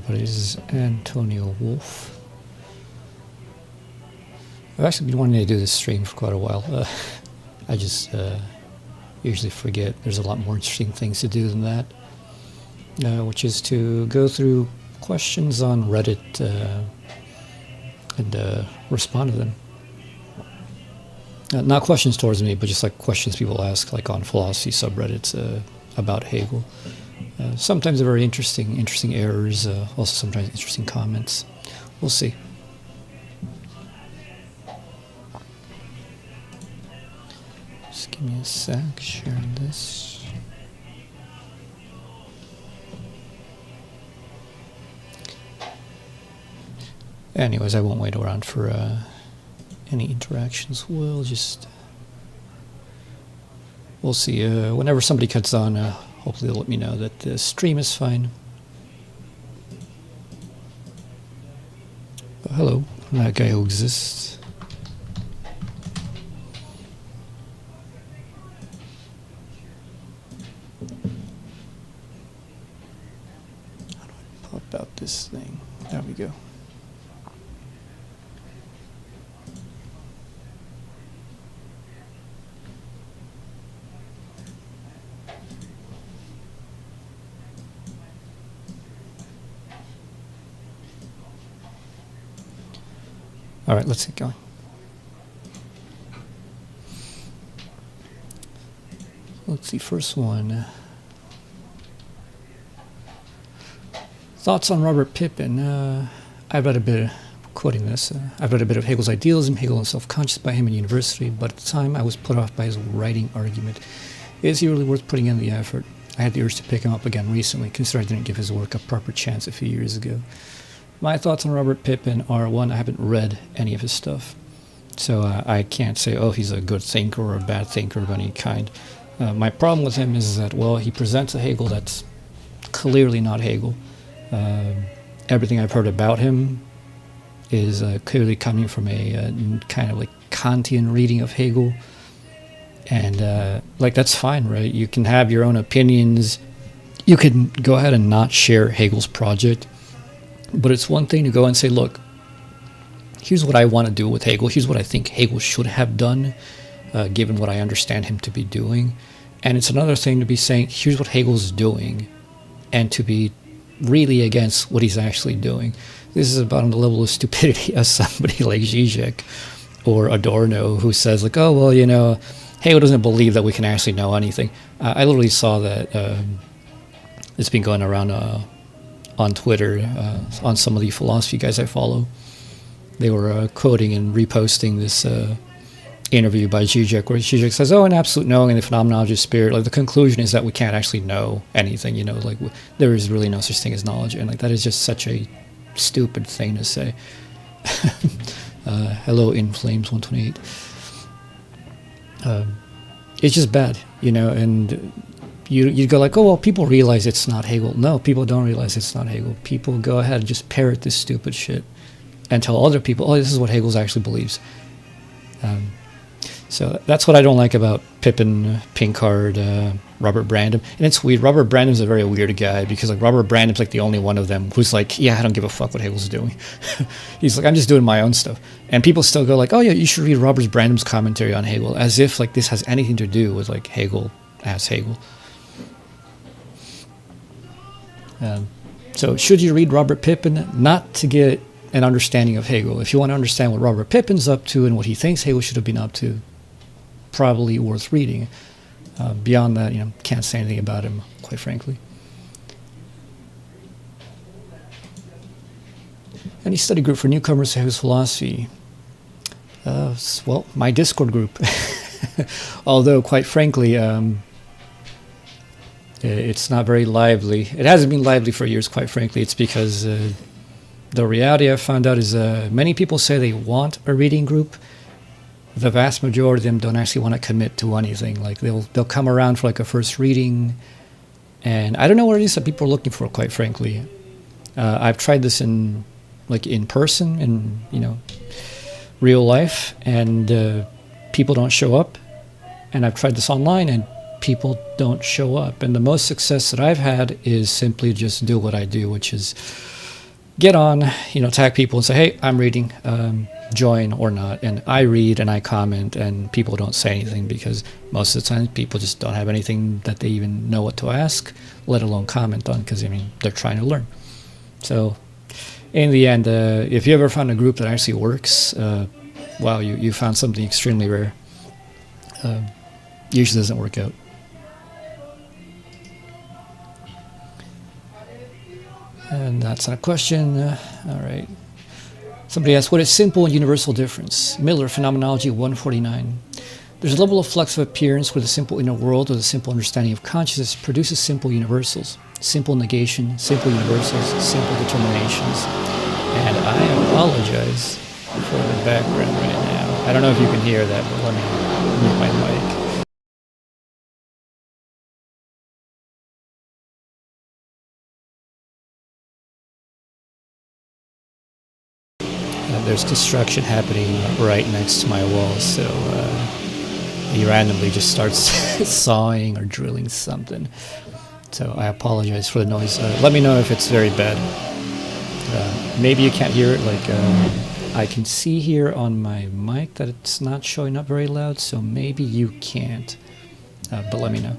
everybody. This is Antonio Wolf. I've actually been wanting to do this stream for quite a while. I just usually forget there's a lot more interesting things to do than that, which is to go through questions on Reddit and respond to them. Not questions towards me, but just like questions people ask, like on philosophy subreddits about Hegel. Sometimes they're very interesting errors. Also sometimes interesting comments. We'll see. Just give me a sec. Sharing this. Anyways, I won't wait around for any interactions. We'll see. Whenever somebody cuts on, hopefully they'll let me know that the stream is fine. But hello, that guy who exists. How do I pop out this thing? There we go. All right, let's get going. Let's see, first one. Thoughts on Robert Pippin. I've read a bit, quoting this, I've read a bit of Hegel's Idealism, Hegel and Self-Conscious by him in university, but at the time I was put off by his writing argument. Is he really worth putting in the effort? I had the urge to pick him up again recently, considering I didn't give his work a proper chance a few years ago. My thoughts on Robert Pippin are, one, I haven't read any of his stuff, so I can't say, oh, he's a good thinker or a bad thinker of any kind. My problem with him is that, well, he presents a Hegel that's clearly not Hegel. Everything I've heard about him is clearly coming from a kind of like Kantian reading of Hegel, and like that's fine, right? You can have your own opinions. You can go ahead and not share Hegel's project. But it's one thing to go and say, look, here's what I want to do with Hegel. Here's what I think Hegel should have done, given what I understand him to be doing. And it's another thing to be saying, here's what Hegel's doing, and to be really against what he's actually doing. This is about on the level of stupidity as somebody like Zizek or Adorno, who says, like, oh, well, you know, Hegel doesn't believe that we can actually know anything. I literally saw that it's been going around on Twitter, on some of the philosophy guys I follow. They were quoting and reposting this interview by Zizek, where Zizek says, oh, an absolute knowing in the phenomenology of spirit, like the conclusion is that we can't actually know anything, you know, like there is really no such thing as knowledge, and like that is just such a stupid thing to say. Hello, In Flames 128. It's just bad, you know, and you go like, oh, well, people realize it's not Hegel. No, people don't realize it's not Hegel. People go ahead and just parrot this stupid shit and tell other people, oh, this is what Hegel actually believes. So that's what I don't like about Pippin, Pinkard, Robert Brandom. And it's weird. Robert Brandom's a very weird guy because like Robert Brandom's like the only one of them who's like, yeah, I don't give a fuck what Hegel's doing. He's like, I'm just doing my own stuff. And people still go like, oh yeah, you should read Robert Brandom's commentary on Hegel, as if like this has anything to do with like Hegel as Hegel. So should you read Robert Pippin? Not to get an understanding of Hegel. If you want to understand what Robert Pippin's up to and what he thinks Hegel should have been up to, probably worth reading. Beyond that, you know, can't say anything about him, quite frankly. Any study group for newcomers to Hegel's philosophy? Well, my Discord group. Although, quite frankly, it's not very lively. It hasn't been lively for years, quite frankly. It's because the reality I've found out is many people say they want a reading group. The vast majority of them don't actually want to commit to anything. Like they'll come around for like a first reading, and I don't know what it is that people are looking for, quite frankly. I've tried this in person, in, you know, real life, and people don't show up. And I've tried this online, and people don't show up. And the most success that I've had is simply just do what I do, which is get on, tag people and say, hey, I'm reading, join or not. And I read and I comment, and people don't say anything because most of the time people just don't have anything that they even know what to ask, let alone comment on, because, they're trying to learn. So in the end, if you ever found a group that actually works, wow, you found something extremely rare. Usually doesn't work out. And that's not a question. All right. Somebody asked, what is simple and universal difference? Miller, Phenomenology 149. There's a level of flux of appearance where the simple inner world or the simple understanding of consciousness produces simple universals. Simple negation, simple universals, simple determinations. And I apologize for the background right now. I don't know if you can hear that, but let me mute my mic. There's construction happening right next to my wall, so he randomly just starts sawing or drilling something. So I apologize for the noise. Let me know if it's very bad. Maybe you can't hear it. I can see here on my mic that it's not showing up very loud, so maybe you can't. But let me know.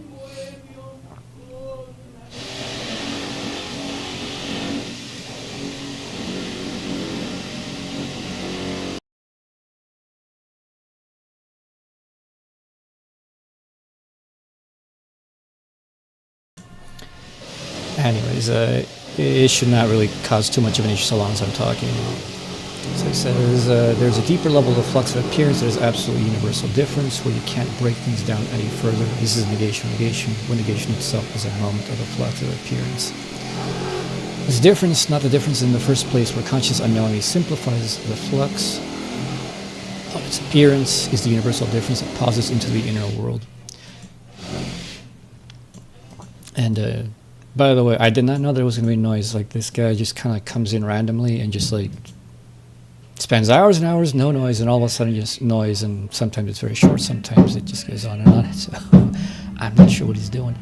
Anyways, it should not really cause too much of an issue so long as I'm talking. So he says, there's a deeper level of flux of appearance that is absolutely universal difference where you can't break things down any further. This is negation, when negation itself is a moment of a flux of appearance. This difference, not the difference in the first place where conscious unknowingly simplifies the flux of its appearance, is the universal difference that pauses into the inner world. And by the way, I did not know there was going to be noise. This guy just kind of comes in randomly and just spends hours and hours, no noise, and all of a sudden just noise, and sometimes it's very short, sometimes it just goes on and on. So I'm not sure what he's doing.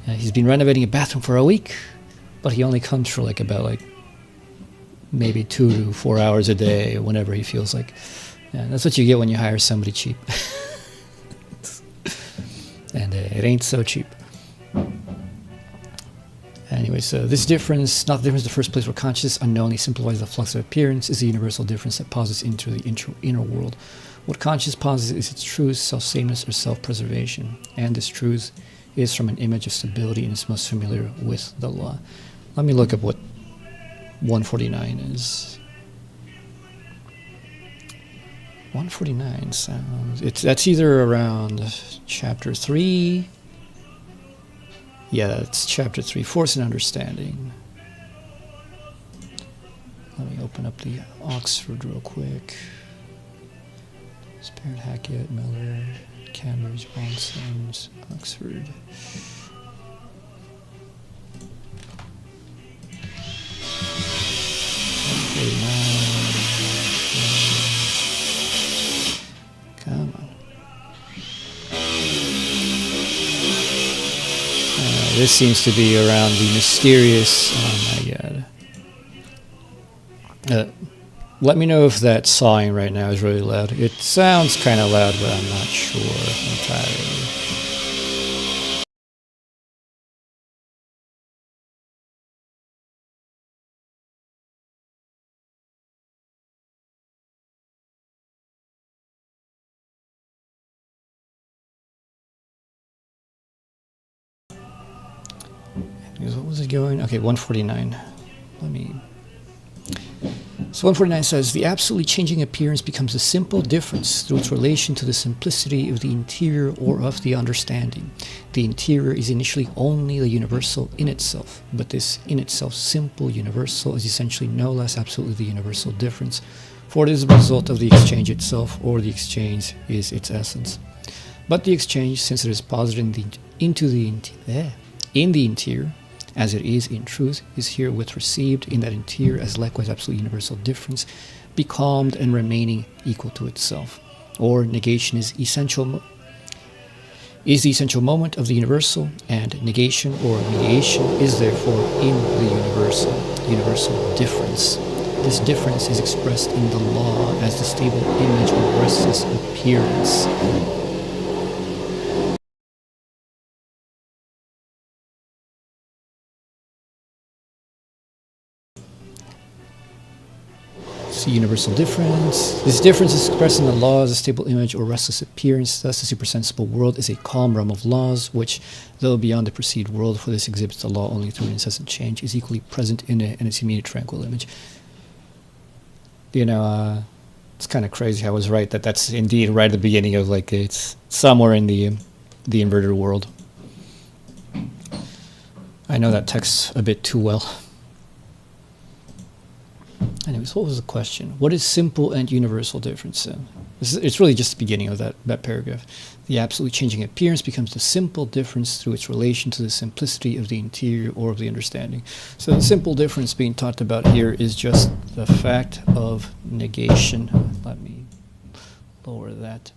He's been renovating a bathroom for a week, but he only comes for about maybe 2 to 4 hours a day, whenever he feels like. Yeah, that's what you get when you hire somebody cheap. And it ain't so cheap. Anyway, so this difference, not the difference in the first place where consciousness unknowingly simplifies the flux of appearance, is the universal difference that pauses into the inner world. What consciousness pauses is its truth, self-sameness, or self-preservation. And this truth is from an image of stability and is most familiar with the law. Let me look up what 149 is. 149 sounds... That's either around chapter 3... Yeah, that's chapter 3, Force and Understanding. Let me open up the Oxford real quick. Sparrett, Hackett, Miller, Cambridge, Bonsons, Oxford. Come on. This seems to be around the mysterious... Oh my god. Let me know if that sawing right now is really loud. It sounds kind of loud, but I'm not sure entirely. What was it going? Okay, 149. So 149 says, the absolutely changing appearance becomes a simple difference through its relation to the simplicity of the interior or of the understanding. The interior is initially only the universal in itself, but this in itself simple universal is essentially no less absolutely the universal difference, for it is the result of the exchange itself, or the exchange is its essence. But the exchange, since it is posited in the interior, as it is in truth, is herewith received in that interior as likewise absolute universal difference, becalmed and remaining equal to itself. Or negation is the essential moment of the universal, and negation or mediation is therefore in the universal. universal difference. This difference is expressed in the law as the stable image or restless appearance. See universal difference. This difference is expressed in the law as a stable image or restless appearance. Thus, the supersensible world is a calm realm of laws, which, though beyond the perceived world, for this exhibits the law only through an incessant change, is equally present in it and its immediate tranquil image. It's kind of crazy how I was right that that's indeed right at the beginning of like it's somewhere in the inverted world. I know that text a bit too well. Anyways, what was the question? What is simple and universal difference? It's really just the beginning of that paragraph. The absolutely changing appearance becomes the simple difference through its relation to the simplicity of the interior or of the understanding. So the simple difference being talked about here is just the fact of negation. Let me lower that.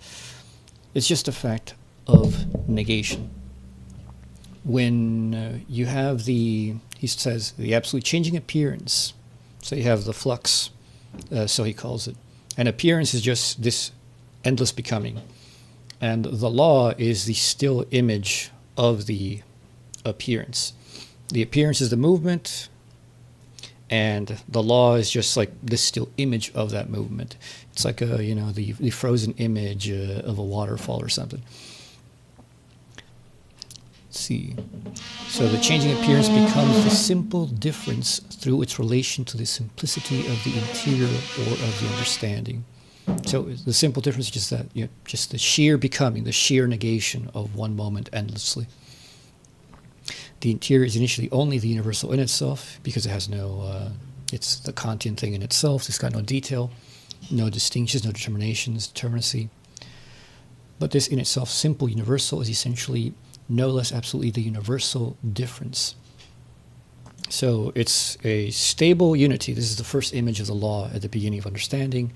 It's just a fact of negation. When you have he says, the absolutely changing appearance. So you have the flux, so he calls it. And appearance is just this endless becoming. And the law is the still image of the appearance. The appearance is the movement, and the law is just like this still image of that movement. It's like the frozen image of a waterfall or something. See. So the changing appearance becomes the simple difference through its relation to the simplicity of the interior or of the understanding. So the simple difference is just that, just the sheer becoming, the sheer negation of one moment endlessly. The interior is initially only the universal in itself because it has it's the Kantian thing in itself. It's got no detail, no distinctions, no determinations, determinacy. But this in itself simple universal is essentially no less absolutely the universal difference. So it's a stable unity. This is the first image of the law at the beginning of understanding.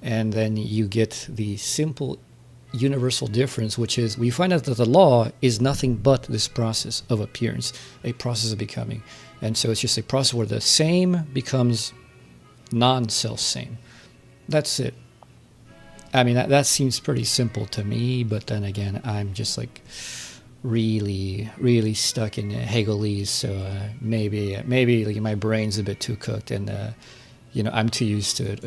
And then you get the simple universal difference, which is we find out that the law is nothing but this process of appearance, a process of becoming. And so it's just a process where the same becomes non-self-same. That's it. I mean, that seems pretty simple to me, but then again, I'm just like really, really stuck in Hegelese, so maybe like my brain's a bit too cooked, and I'm too used to it.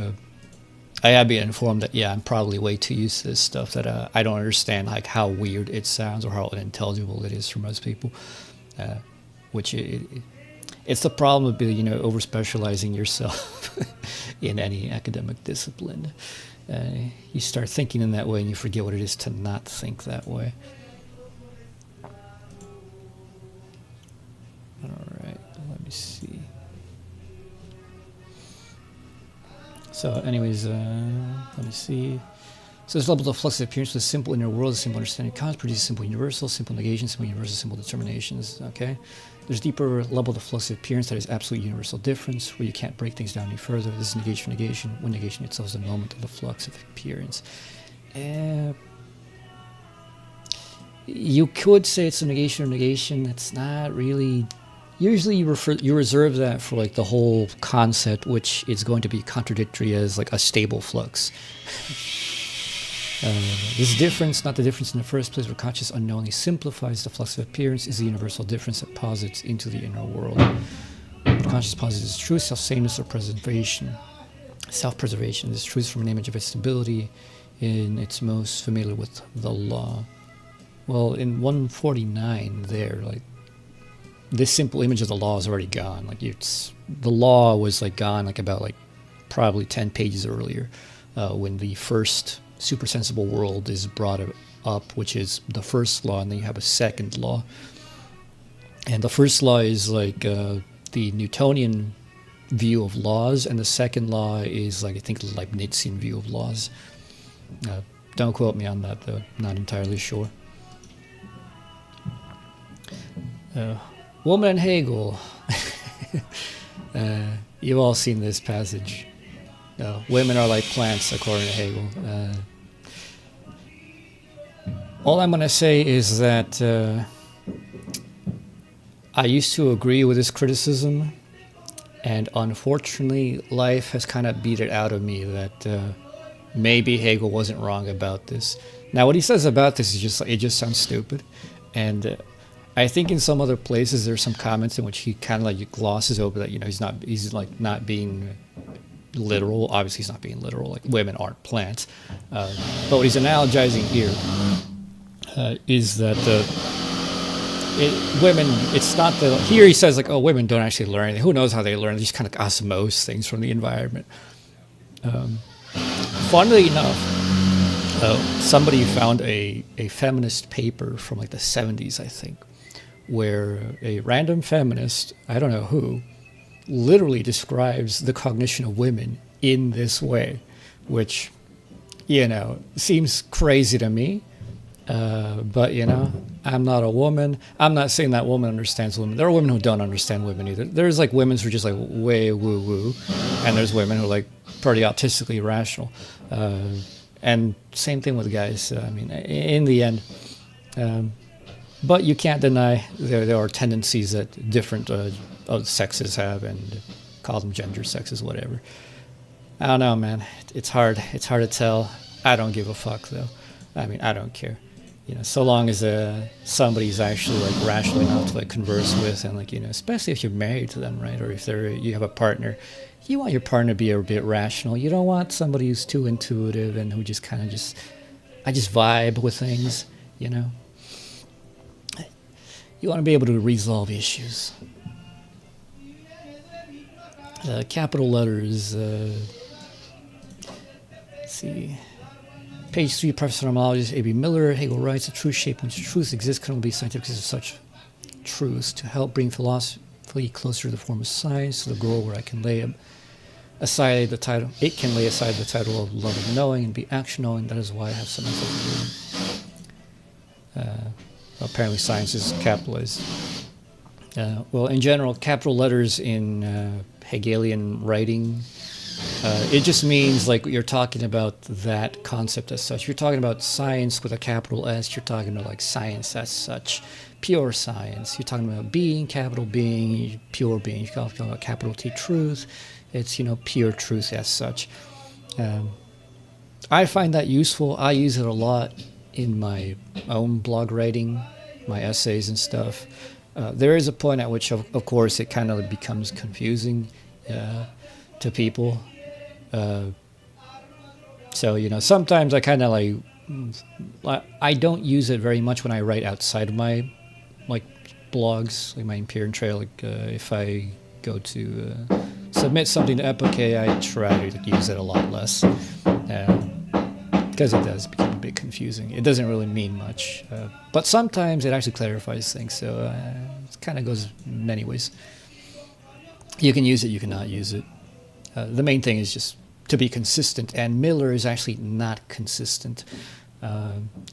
I have been informed that I'm probably way too used to this stuff that I don't understand like how weird it sounds or how unintelligible it is for most people, which it's the problem of over specializing yourself in any academic discipline. You start thinking in that way and you forget what it is to not think that way. All right, let me see. So anyways, let me see. So this level of flux of appearance with a simple inner world, a simple understanding of cause produces simple universal, simple negation, simple universal, simple determinations, okay? There's deeper level of flux of appearance that is absolute universal difference, where you can't break things down any further. This is negation for negation, when negation itself is the moment of the flux of appearance. You could say it's a negation or negation. It's not really. Usually you reserve that for like the whole concept, which is going to be contradictory as like a stable flux. This difference, not the difference in the first place, where conscious unknowingly simplifies the flux of appearance, is the universal difference that posits into the inner world. What conscious posits is true self-sameness or preservation. Self-preservation is truth from an image of its stability in its most familiar with the law. Well, in 149 there, like, this simple image of the law is already gone. Like the law was like gone like about like probably 10 pages earlier, when the first supersensible world is brought up, which is the first law, and then you have a second law. And the first law is like the Newtonian view of laws, and the second law is like I think the Leibnizian view of laws. Don't quote me on that though, not entirely sure. Woman and Hegel. You've all seen this passage. Women are like plants, according to Hegel. All I'm going to say is that I used to agree with this criticism, And unfortunately, life has kind of beat it out of me that maybe Hegel wasn't wrong about this. Now, what he says about this is just, it just sounds stupid. And I think in some other places there's some comments in which he kind of like glosses over that, he's like not being literal. Obviously, he's not being literal. Like, women aren't plants. But what he's analogizing here is that women, it's not the, here he says like, oh, women don't actually learn anything. Who knows how they learn? They just kind of osmose things from the environment. Funnily enough, somebody found a feminist paper from like the 70s, I think, where a random feminist, I don't know who, literally describes the cognition of women in this way, which, seems crazy to me. But, I'm not a woman. I'm not saying that woman understands women. There are women who don't understand women either. There's like women who are just like way woo-woo, and there's women who are like pretty autistically rational. And same thing with guys. I mean, in the end, but you can't deny there are tendencies that different sexes have, and call them gender sexes, whatever. I don't know, man. It's hard. It's hard to tell. I don't give a fuck, though. I mean, I don't care. So long as somebody's actually like rational enough to like converse with, and like, especially if you're married to them, right? Or if you have a partner, you want your partner to be a bit rational. You don't want somebody who's too intuitive and who just kind of I just vibe with things, You want to be able to resolve issues. Capital letters. Let's see. Page 3, Professor Phenomenologist A.B. Miller. Hegel writes, the true shape in which truth exists can only be scientific because of such truths to help bring philosophy closer to the form of science, to the goal where I can lay aside the title. It can lay aside the title of love of knowing and be action knowing. That is why I have some emphasis. Apparently science is capitalized. Well, in general, capital letters in Hegelian writing, it just means like you're talking about that concept as such. You're talking about science with a capital S. You're talking about like science as such, pure science. You're talking about being, capital being, pure being. You're talking about capital T, truth. It's, pure truth as such. I find that useful. I use it a lot in my own blog writing, my essays and stuff. There is a point at which, of course, it kind of becomes confusing to people. So, sometimes I kind of I don't use it very much when I write outside of my, blogs, like my Imperial Trail. If I go to submit something to Epoch, I try to use it a lot less. Because it does become a bit confusing. It doesn't really mean much. But sometimes it actually clarifies things, so it kind of goes many ways. You can use it, you cannot use it. The main thing is just to be consistent, and Miller is actually not consistent.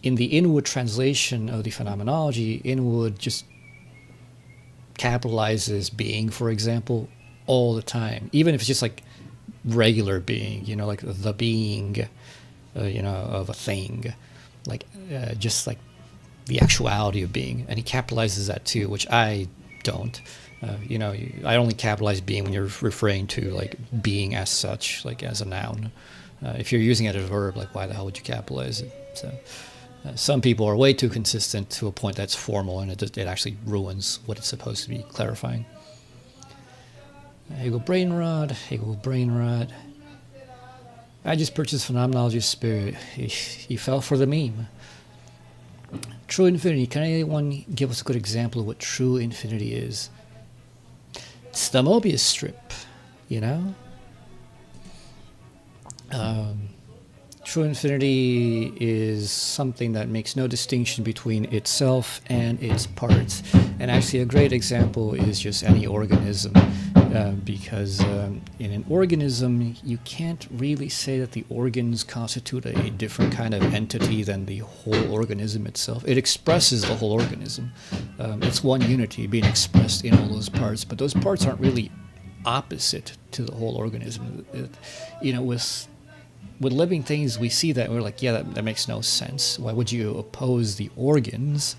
In the Inwood translation of the phenomenology, Inwood just capitalizes being, for example, all the time, even if it's just like regular being, like the being, of a thing, just like the actuality of being, and he capitalizes that too, which I don't. I only capitalize being when you're referring to like being as such, like as a noun. If you're using it as a verb, like why the hell would you capitalize it? So some people are way too consistent to a point that's formal, and it actually ruins what it's supposed to be clarifying. Hegel brain rot. I just purchased Phenomenology of Spirit. He fell for the meme. True infinity. Can anyone give us a good example of what true infinity is? It's the Mobius strip, True infinity is something that makes no distinction between itself and its parts. And actually a great example is just any organism, because in an organism you can't really say that the organs constitute a different kind of entity than the whole organism itself. It expresses the whole organism. It's one unity being expressed in all those parts, but those parts aren't really opposite to the whole organism. With living things, we see that, and we're like, yeah, that makes no sense. Why would you oppose the organs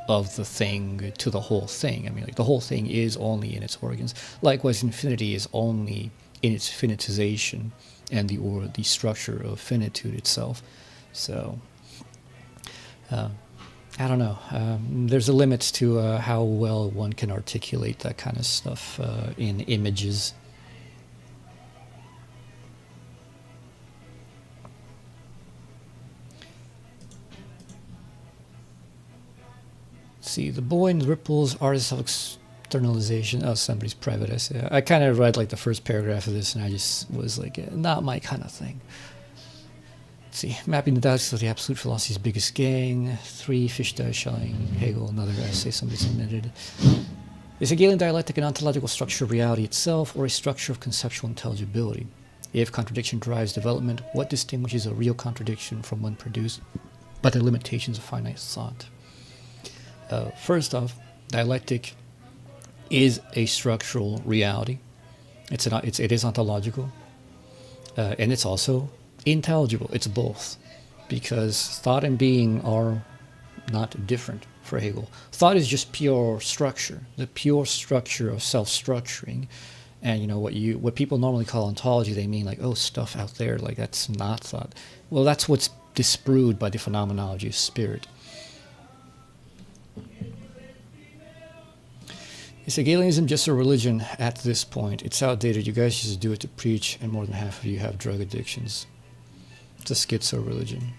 of the thing to the whole thing. I mean, like the whole thing is only in its organs. Likewise, infinity is only in its finitization and the structure of finitude itself. So, I don't know. There's a limit to how well one can articulate that kind of stuff in images. See, the boy in the ripples, artists of externalization. Oh, somebody's private essay. I kind of read like the first paragraph of this, and I just was like, not my kind of thing. Let's see, mapping the dialectics of the absolute philosophy's biggest gang. 3 Fichte, Schelling, Hegel, another essay somebody submitted. Is Hegelian dialectic an ontological structure of reality itself, or a structure of conceptual intelligibility? If contradiction drives development, what distinguishes a real contradiction from one produced by the limitations of finite thought? First off, dialectic is a structural reality. It is ontological, and it's also intelligible. It's both, because thought and being are not different for Hegel. Thought is just pure structure, the pure structure of self-structuring. And what people normally call ontology, they mean like, oh, stuff out there, like that's not thought. Well, that's what's disproved by the phenomenology of spirit. Is Hegelianism just a religion at this point? It's outdated. You guys just do it to preach, and more than half of you have drug addictions. It's a schizo religion.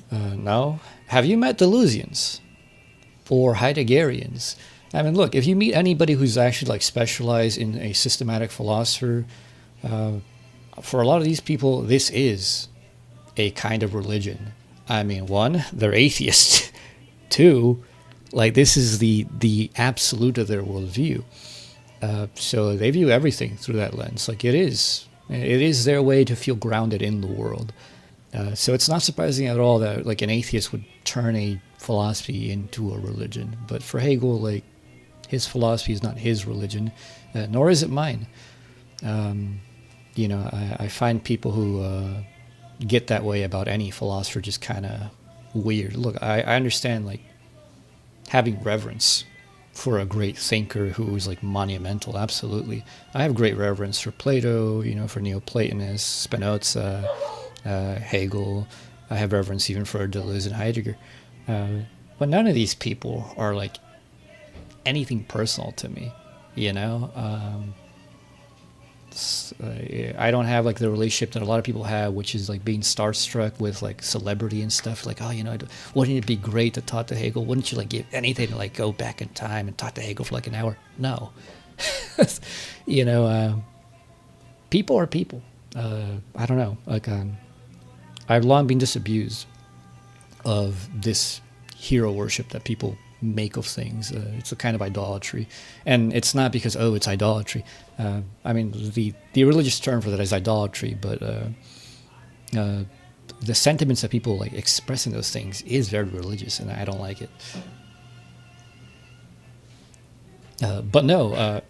No. Have you met Deleuzians or Heideggerians? I mean, look, if you meet anybody who's actually like specialized in a systematic philosopher, for a lot of these people, this is a kind of religion. I mean, 1, they're atheists. 2, like this is the absolute of their worldview. So they view everything through that lens. Like it is their way to feel grounded in the world. So it's not surprising at all that like an atheist would turn a philosophy into a religion. But for Hegel, like his philosophy is not his religion, nor is it mine. I find people who get that way about any philosopher just kind of weird. Look, I understand like having reverence for a great thinker who is like monumental. Absolutely. I have great reverence for Plato, for Neoplatonists, Spinoza, Hegel. I have reverence even for Deleuze and Heidegger. But none of these people are like anything personal to me, I don't have like the relationship that a lot of people have, which is like being starstruck with like celebrity and stuff. Like, wouldn't it be great to talk to Hegel? Wouldn't you like give anything to like go back in time and talk to Hegel for like an hour? No. People are people. I don't know. Like, I've long been disabused of this hero worship that people make of things. It's a kind of idolatry, and it's not because it's idolatry. I mean, the religious term for that is idolatry, but the sentiments that people like expressing those things is very religious, and I don't like it. But no,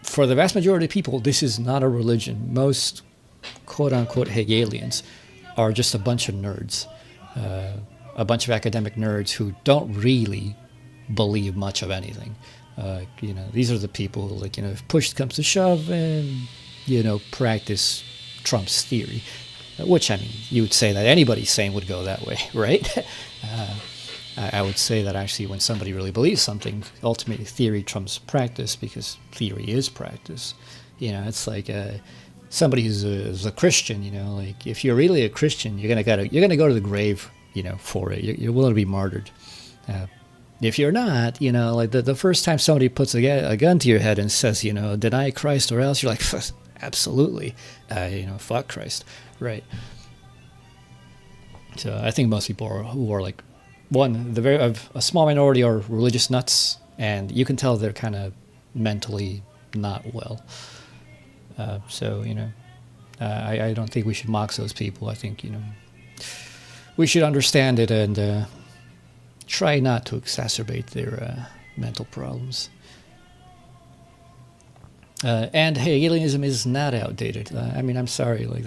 for the vast majority of people, this is not a religion. Most quote-unquote Hegelians are just a bunch of nerds, a bunch of academic nerds who don't really believe much of anything. These are the people who, like, if push comes to shove, and practice Trump's theory, which, I mean, you would say that anybody sane would go that way, right? I would say that actually when somebody really believes something, ultimately theory trumps practice, because theory is practice. It's like somebody who's a Christian. Like if you're really a Christian, you're gonna go to the grave, for it. You're willing to be martyred. If you're not, like the first time somebody puts a gun to your head and says, deny Christ or else, you're like, absolutely, fuck Christ, right? So I think most people who are like, a small minority are religious nuts, and you can tell they're kind of mentally not well. So I don't think we should mock those people. I think we should understand it and try not to exacerbate their mental problems. And Hegelianism is not outdated. I mean, I'm sorry, like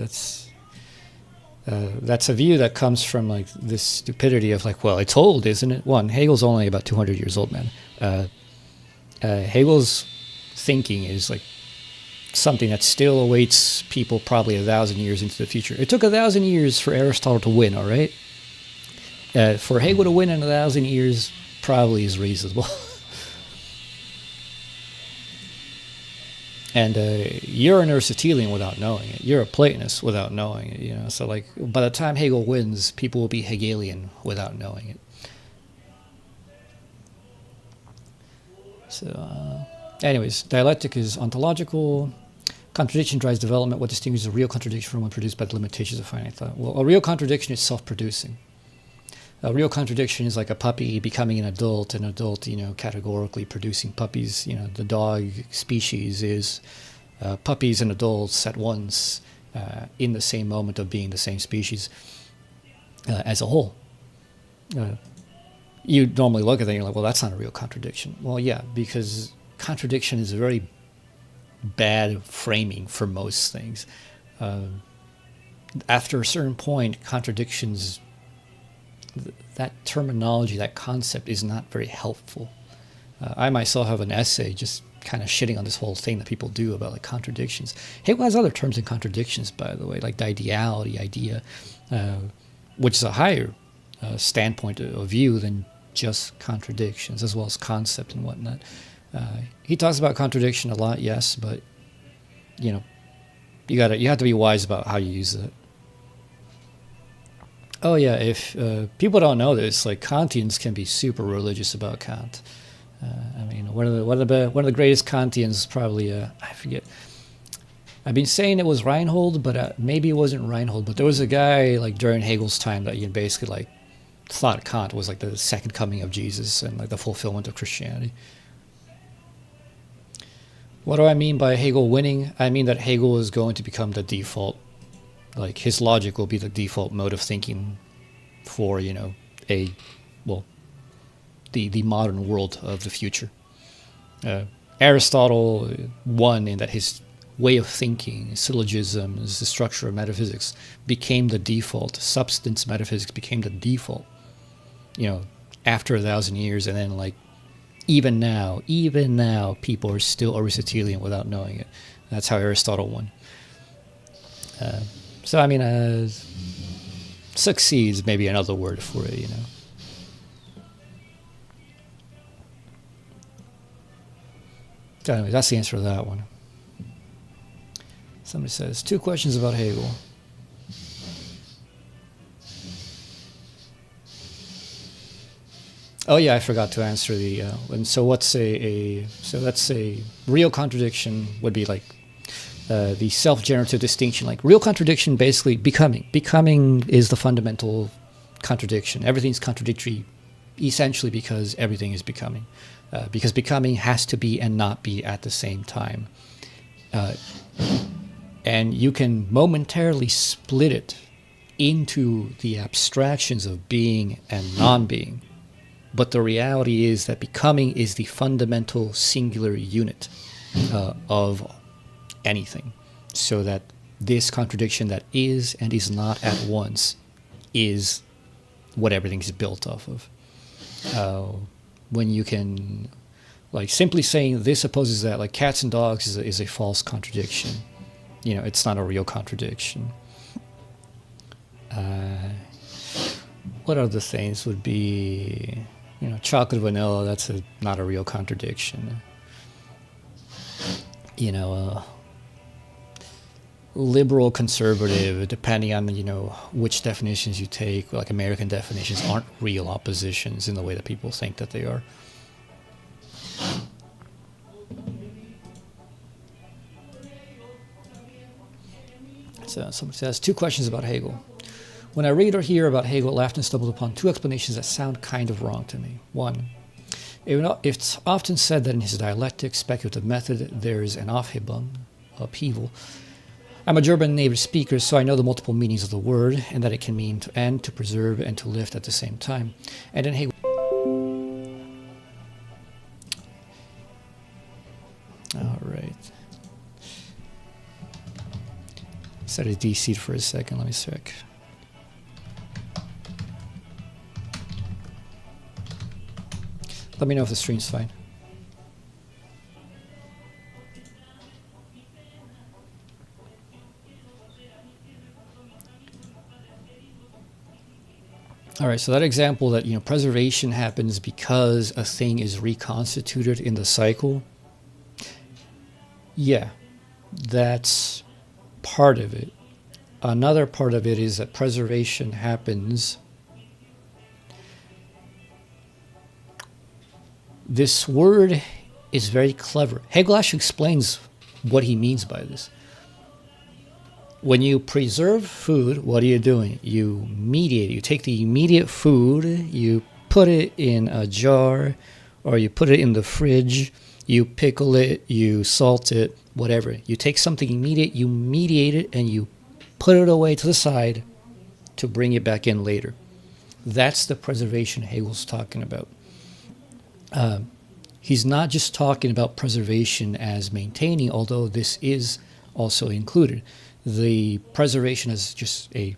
That's a view that comes from like this stupidity of like, well, it's old, isn't it? One, Hegel's only about 200 years old, man. Hegel's thinking is like something that still awaits people probably 1,000 years into the future. It took 1,000 years for Aristotle to win, all right? For Hegel to win in 1,000 years probably is reasonable. And you're an Aristotelian without knowing it. You're a Platonist without knowing it. You know, so like by the time Hegel wins, people will be Hegelian without knowing it. So, anyways, dialectic is ontological. Contradiction drives development. What distinguishes a real contradiction from one produced by the limitations of finite thought? Well, a real contradiction is self-producing. A real contradiction is like a puppy becoming an adult, you know, categorically producing puppies. You know, the dog species is puppies and adults at once in the same moment of being the same species as a whole. You normally look at that and you're like, well, that's not a real contradiction. Well, yeah, because contradiction is a very bad framing for most things. After a certain point, contradictions, that terminology, that concept is not very helpful. I myself have an essay just kind of shitting on this whole thing that people do about like contradictions. Hegel has other terms in contradictions, by the way, like the ideality, idea, which is a higher standpoint of view than just contradictions, as well as concept and whatnot. He talks about contradiction a lot, yes, but you know, you have to be wise about how you use it. Oh yeah, if people don't know this, like Kantians can be super religious about Kant. I mean, one of the greatest Kantians probably I forget. I've been saying it was Reinhold, but maybe it wasn't Reinhold. But there was a guy like during Hegel's time that you basically like thought Kant was like the second coming of Jesus and like the fulfillment of Christianity. What do I mean by Hegel winning? I mean that Hegel is going to become the default. Like his logic will be the default mode of thinking for, you know, the modern world of the future. Aristotle won in that his way of thinking, syllogisms, the structure of metaphysics became the default. Substance metaphysics became the default, you know, after 1,000 years. And then like, even now, people are still Aristotelian without knowing it. That's how Aristotle won. So, I mean, succeeds maybe another word for it, you know. So anyway, that's the answer to that one. Somebody says, 2 questions about Hegel. Oh yeah, I forgot to answer the, and so what's so that's a real contradiction would be like, the self-generative distinction, like real contradiction, basically becoming. Becoming is the fundamental contradiction. Everything's contradictory, essentially because everything is becoming. Because becoming has to be and not be at the same time. And you can momentarily split it into the abstractions of being and non-being. But the reality is that becoming is the fundamental singular unit of anything, so that this contradiction that is and is not at once is what everything is built off of. When you can, like, simply saying this opposes that, like cats and dogs is a false contradiction. You know, it's not a real contradiction. What other things would be, you know, chocolate vanilla, that's not a real contradiction. You know, liberal, conservative, depending on, you know, which definitions you take, like American definitions aren't real oppositions in the way that people think that they are. So somebody says, 2 questions about Hegel. When I read or hear about Hegel, I often stumble upon 2 explanations that sound kind of wrong to me. 1, it's often said that in his dialectic, speculative method, there is an upheaval. I'm a German native speaker, so I know the multiple meanings of the word, and that it can mean to end, to preserve, and to lift at the same time. And in Hegel... All right. Set a DC'd for a second, let me check. Let me know if the stream's fine. All right, so that example that, preservation happens because a thing is reconstituted in the cycle. Yeah, that's part of it. Another part of it is that preservation happens. This word is very clever. Hegel actually explains what he means by this. When you preserve food, what are you doing? You mediate. You take the immediate food, you put it in a jar, or you put it in the fridge, you pickle it, you salt it, whatever. You take something immediate, you mediate it, and you put it away to the side to bring it back in later. That's the preservation Hegel's talking about. He's not just talking about preservation as maintaining, although this is also included. The preservation as just a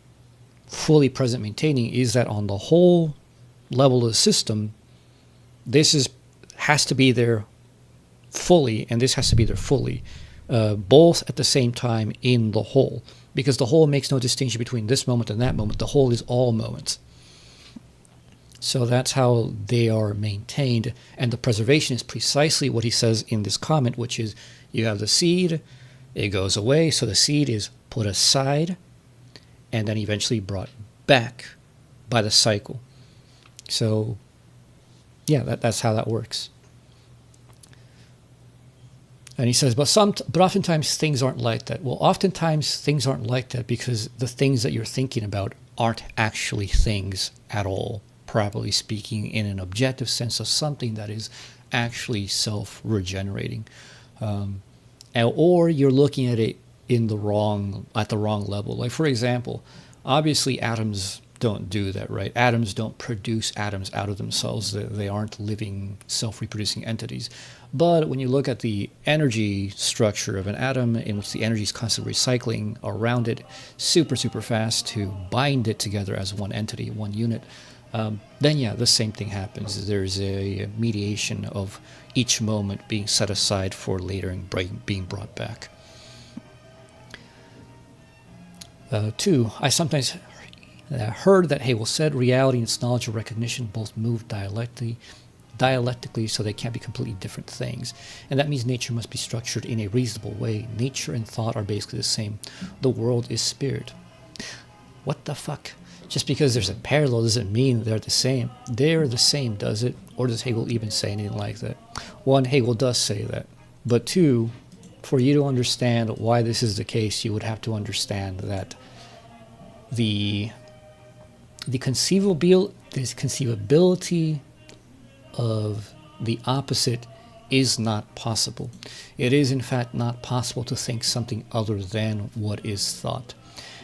fully present maintaining is that on the whole level of the system, this has to be there fully, and this has to be there fully, both at the same time in the whole, because the whole makes no distinction between this moment and that moment. The whole is all moments. So that's how they are maintained, and the preservation is precisely what he says in this comment, which is you have the seed, it goes away, so the seed is put aside and then eventually brought back by the cycle. So yeah, that's how that works. And he says, but oftentimes things aren't like that. Well, oftentimes things aren't like that because the things that you're thinking about aren't actually things at all, properly speaking, in an objective sense of something that is actually self-regenerating. Or you're looking at it at the wrong level. Like, for example, obviously atoms don't do that, right? Atoms don't produce atoms out of themselves. They aren't living, self-reproducing entities. But when you look at the energy structure of an atom, in which the energy is constantly recycling around it super, super fast to bind it together as one entity, one unit, then yeah, the same thing happens. There's a mediation of each moment being set aside for later and being brought back. 2, I sometimes heard that Hegel said reality and its knowledge or recognition both move dialectically, so they can't be completely different things. And that means nature must be structured in a reasonable way. Nature and thought are basically the same. The world is spirit. What the fuck? Just because there's a parallel doesn't mean they're the same. They're the same, does it? Or does Hegel even say anything like that? 1, Hegel does say that. But 2, for you to understand why this is the case, you would have to understand that the conceivability of the opposite is not possible. It is in fact not possible to think something other than what is thought.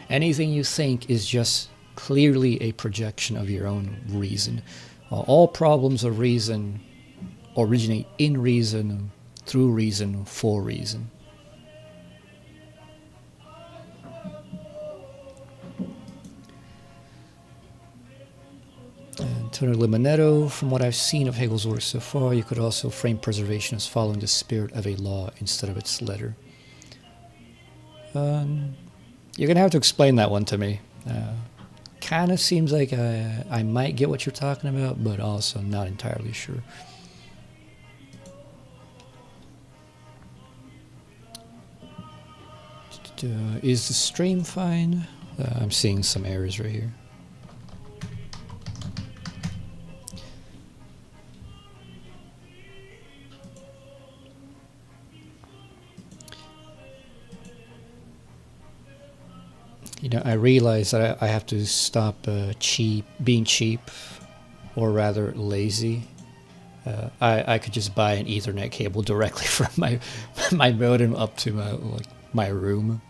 Anything you think is just clearly a projection of your own reason. All problems of reason originate in reason, through reason, for reason. Antonio Limonetto, from what I've seen of Hegel's work so far, you could also frame preservation as following the spirit of a law instead of its letter. You're going to have to explain that one to me. Kind of seems like I might get what you're talking about, but also not entirely sure. Is the stream fine? I'm seeing some errors right here. I realize that I have to stop being cheap, or rather lazy. I could just buy an Ethernet cable directly from my modem up to my room,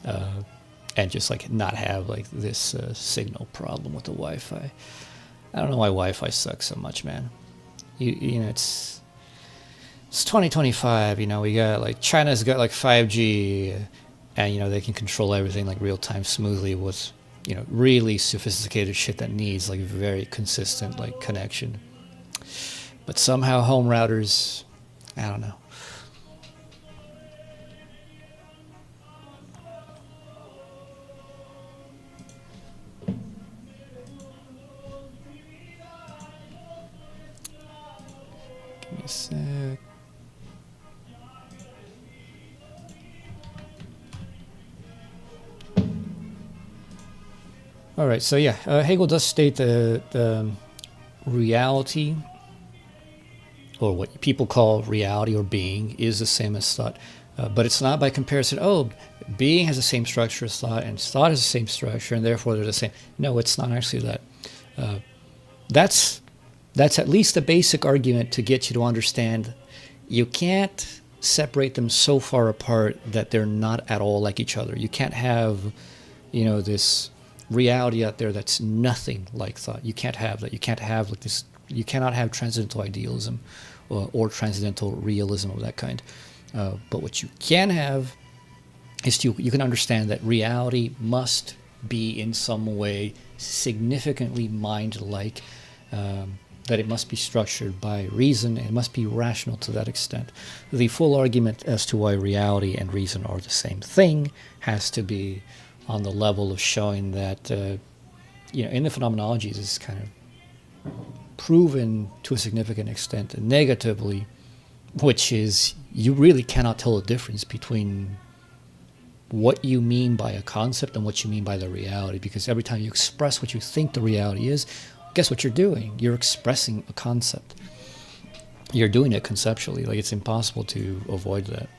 and just not have this signal problem with the Wi-Fi. I don't know why Wi-Fi sucks so much, man. It's 2025. We got China's got 5G. And, they can control everything real time smoothly with, really sophisticated shit that needs very consistent connection. But somehow home routers, I don't know. Give me a sec. All right, so yeah, Hegel does state the reality, or what people call reality or being, is the same as thought. But it's not by comparison, oh, being has the same structure as thought, and thought has the same structure, and therefore they're the same. No, it's not actually that. That's at least a basic argument to get you to understand you can't separate them so far apart that they're not at all like each other. You can't have, this reality out there that's nothing like thought. You can't have that. You can't have like this. You cannot have transcendental idealism or transcendental realism of that kind. But what you can have is you can understand that reality must be in some way significantly mind-like, that it must be structured by reason, and it must be rational to that extent. The full argument as to why reality and reason are the same thing has to be on the level of showing that, in the phenomenology, this is kind of proven to a significant extent negatively, which is you really cannot tell the difference between what you mean by a concept and what you mean by the reality, because every time you express what you think the reality is, guess what you're doing? You're expressing a concept. You're doing it conceptually. Like, it's impossible to avoid that.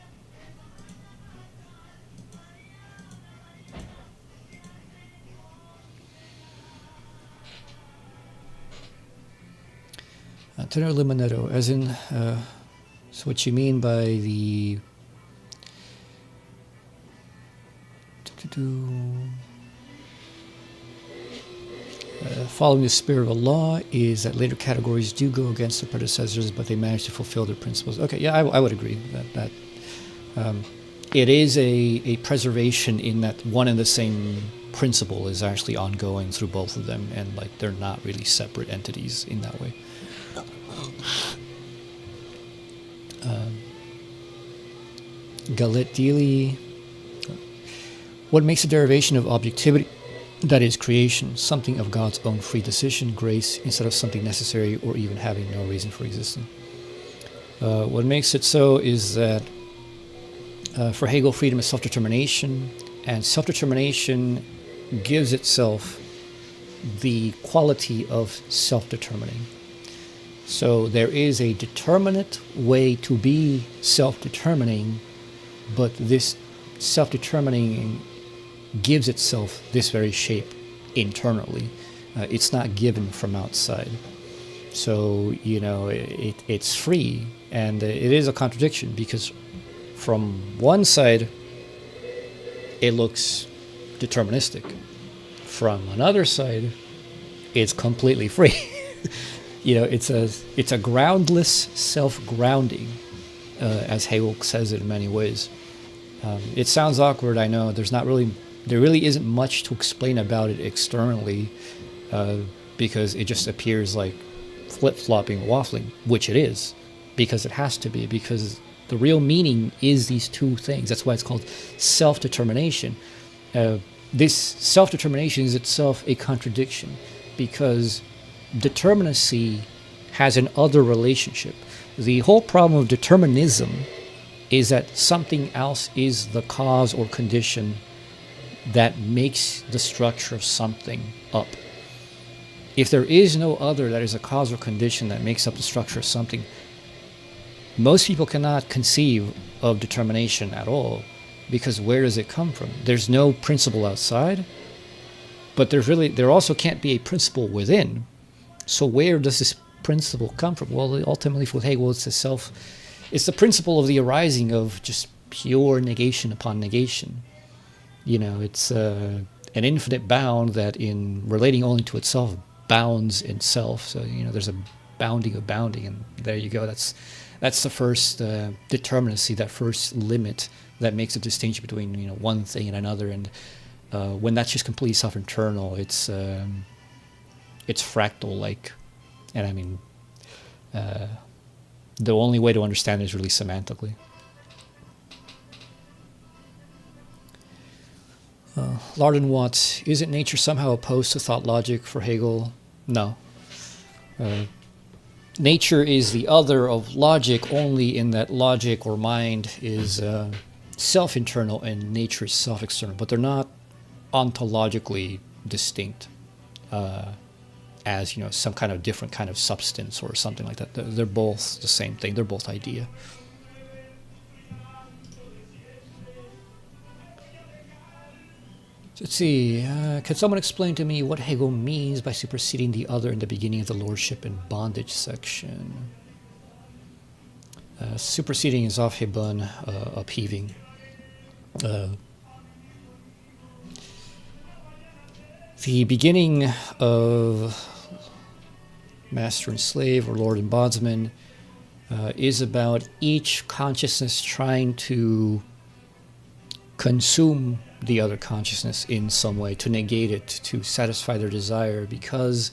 Tenor limonetto, as in, so what you mean by the following the spirit of a law is that later categories do go against the predecessors, but they manage to fulfill their principles. Okay, yeah, I would agree that it is a preservation in that one and the same principle is actually ongoing through both of them, and like they're not really separate entities in that way. Galet Dili, what makes a derivation of objectivity, that is creation, something of God's own free decision, grace, instead of something necessary or even having no reason for existing? What makes it so is that for Hegel, freedom is self-determination, and self-determination gives itself the quality of self-determining. So there is a determinate way to be self-determining, but this self-determining gives itself this very shape internally. It's not given from outside. So, it's free, and it is a contradiction, because from one side, it looks deterministic. From another side, it's completely free. It's a groundless self-grounding, as Hegel says it in many ways. It sounds awkward, I know. There really isn't much to explain about it externally, because it just appears like flip-flopping, waffling, which it is, because it has to be, because the real meaning is these two things. That's why it's called self-determination. This self-determination is itself a contradiction, because determinacy has an other relationship. The whole problem of determinism is that something else is the cause or condition that makes the structure of something up. If there is no other that is a cause or condition that makes up the structure of something, most people cannot conceive of determination at all, because where does it come from? There's no principle outside, but there also can't be a principle within. So where does this principle come from? Well, ultimately for Hegel, it's the principle of the arising of just pure negation upon negation. It's an infinite bound that, in relating only to itself, bounds itself. So, there's a bounding of bounding, and there you go. That's the first determinacy, that first limit that makes a distinction between one thing and another. And when that's just completely self-internal, it's fractal-like. And I mean, The only way to understand it is really semantically. Larden Watts, isn't nature somehow opposed to thought logic for Hegel? No. Nature is the other of logic only in that logic or mind is self-internal and nature is self-external, but they're not ontologically distinct as some kind of different kind of substance or something like that. They're both the same thing. They're both idea. Let's see. Can someone explain to me what Hegel means by superseding the other in the beginning of the Lordship and bondage section? Superseding is Aufheben, upheaving. The beginning of Master and Slave or Lord and Bondsman is about each consciousness trying to consume the other consciousness in some way, to negate it, to satisfy their desire, because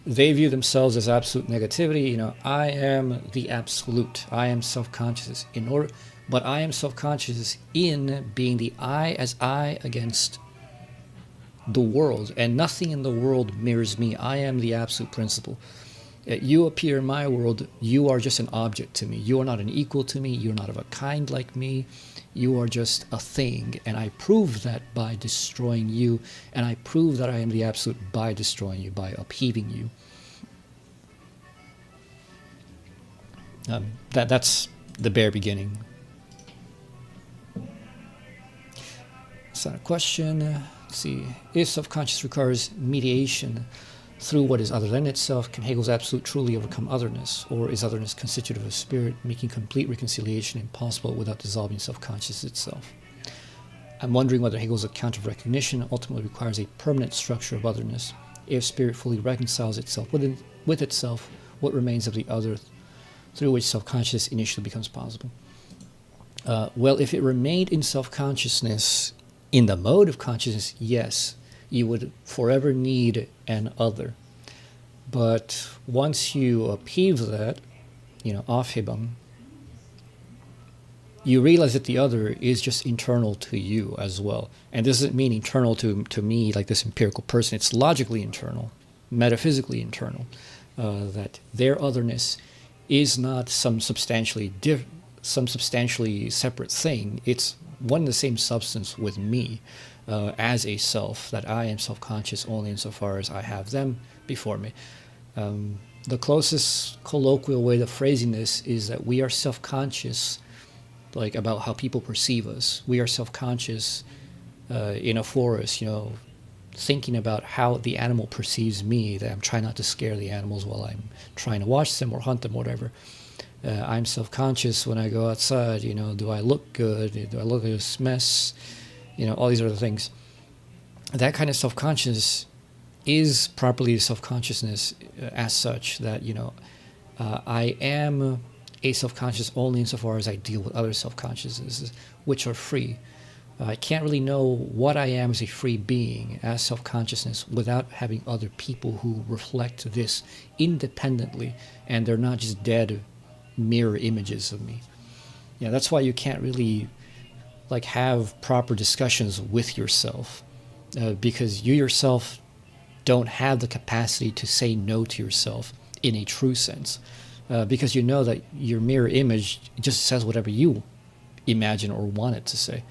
they view themselves as absolute negativity. I am the absolute. I am self-conscious. But I am self-conscious in being the I as I against the world, and nothing in the world mirrors me. I am the absolute principle. You appear in my world, you are just an object to me. You are not an equal to me. You're not of a kind like me. You are just a thing, and I prove that by destroying you, and I prove that I am the absolute by destroying you, by upheaving you. That's the bare beginning. That's not a question. Let's see. If self-conscious requires mediation through what is other than itself, can Hegel's absolute truly overcome otherness? Or is otherness constitutive of spirit, making complete reconciliation impossible without dissolving self-consciousness itself? I'm wondering whether Hegel's account of recognition ultimately requires a permanent structure of otherness. If spirit fully reconciles itself with itself, what remains of the other through which self-consciousness initially becomes possible? Well, if it remained in self-consciousness, in the mode of consciousness, yes, you would forever need an other. But once you upheave that, Aufhebung, you realize that the other is just internal to you as well. And this doesn't mean internal to me, like this empirical person. It's logically internal, metaphysically internal, that their otherness is not some substantially separate thing. It's one and the same substance with me as a self, that I am self-conscious only insofar as I have them before me. The closest colloquial way of phrasing this is that we are self-conscious, like about how people perceive us. We are self-conscious in a forest, thinking about how the animal perceives me, that I'm trying not to scare the animals while I'm trying to watch them or hunt them, whatever. I'm self-conscious when I go outside, do I look good? Do I look like a mess? All these other things. That kind of self-consciousness is properly self-consciousness as such, that, I am a self-conscious only insofar as I deal with other self-consciousnesses, which are free. I can't really know what I am as a free being, as self-consciousness, without having other people who reflect this independently, and they're not just dead mirror images of me. That's why you can't really have proper discussions with yourself, because you yourself don't have the capacity to say no to yourself in a true sense, because you know that your mirror image just says whatever you imagine or want it to say.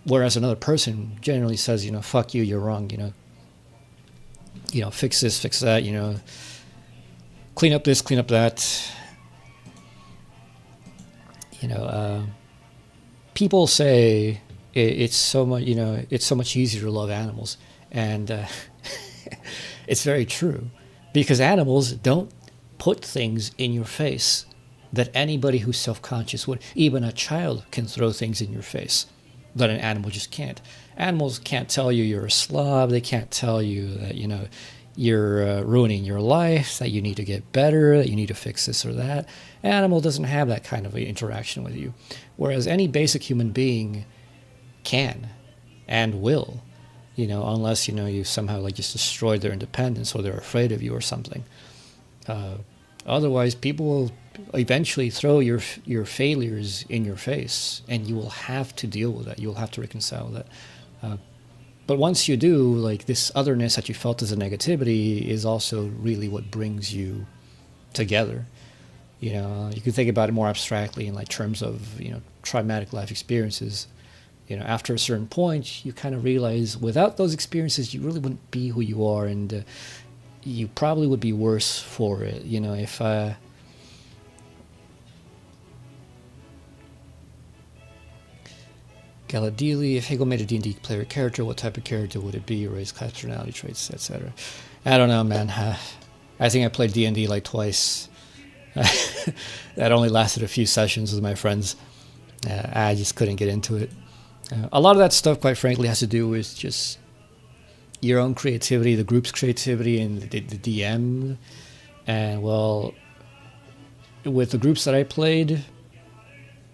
Whereas another person generally says, fuck you, you're wrong, fix this, fix that, clean up this, clean up that. People say it's so much, it's so much easier to love animals, and it's very true, because animals don't put things in your face that anybody who's self-conscious would. Even a child can throw things in your face that an animal just can't. Animals can't tell you you're a slob. They can't tell you that, you're ruining your life, that you need to get better, that you need to fix this or that. An animal doesn't have that kind of interaction with you. Whereas any basic human being can and will, unless, you somehow just destroyed their independence or they're afraid of you or something. Otherwise, people will eventually throw your failures in your face, and you will have to deal with that. You'll have to reconcile that. But once you do, like, this otherness that you felt as a negativity is also really what brings you together. You know, you can think about it more abstractly in like terms of, you know, traumatic life experiences. You know, after a certain point, you kind of realize without those experiences, you really wouldn't be who you are, and you probably would be worse for it. You know, if Galadili, if Hegel made a D&D player character, what type of character would it be? Race, class, personality traits, etc. I don't know, man. I think I played D&D like twice. That only lasted a few sessions with my friends. I just couldn't get into it. A lot of that stuff, quite frankly, has to do with just your own creativity, the group's creativity, and the DM. And, well, with the groups that I played,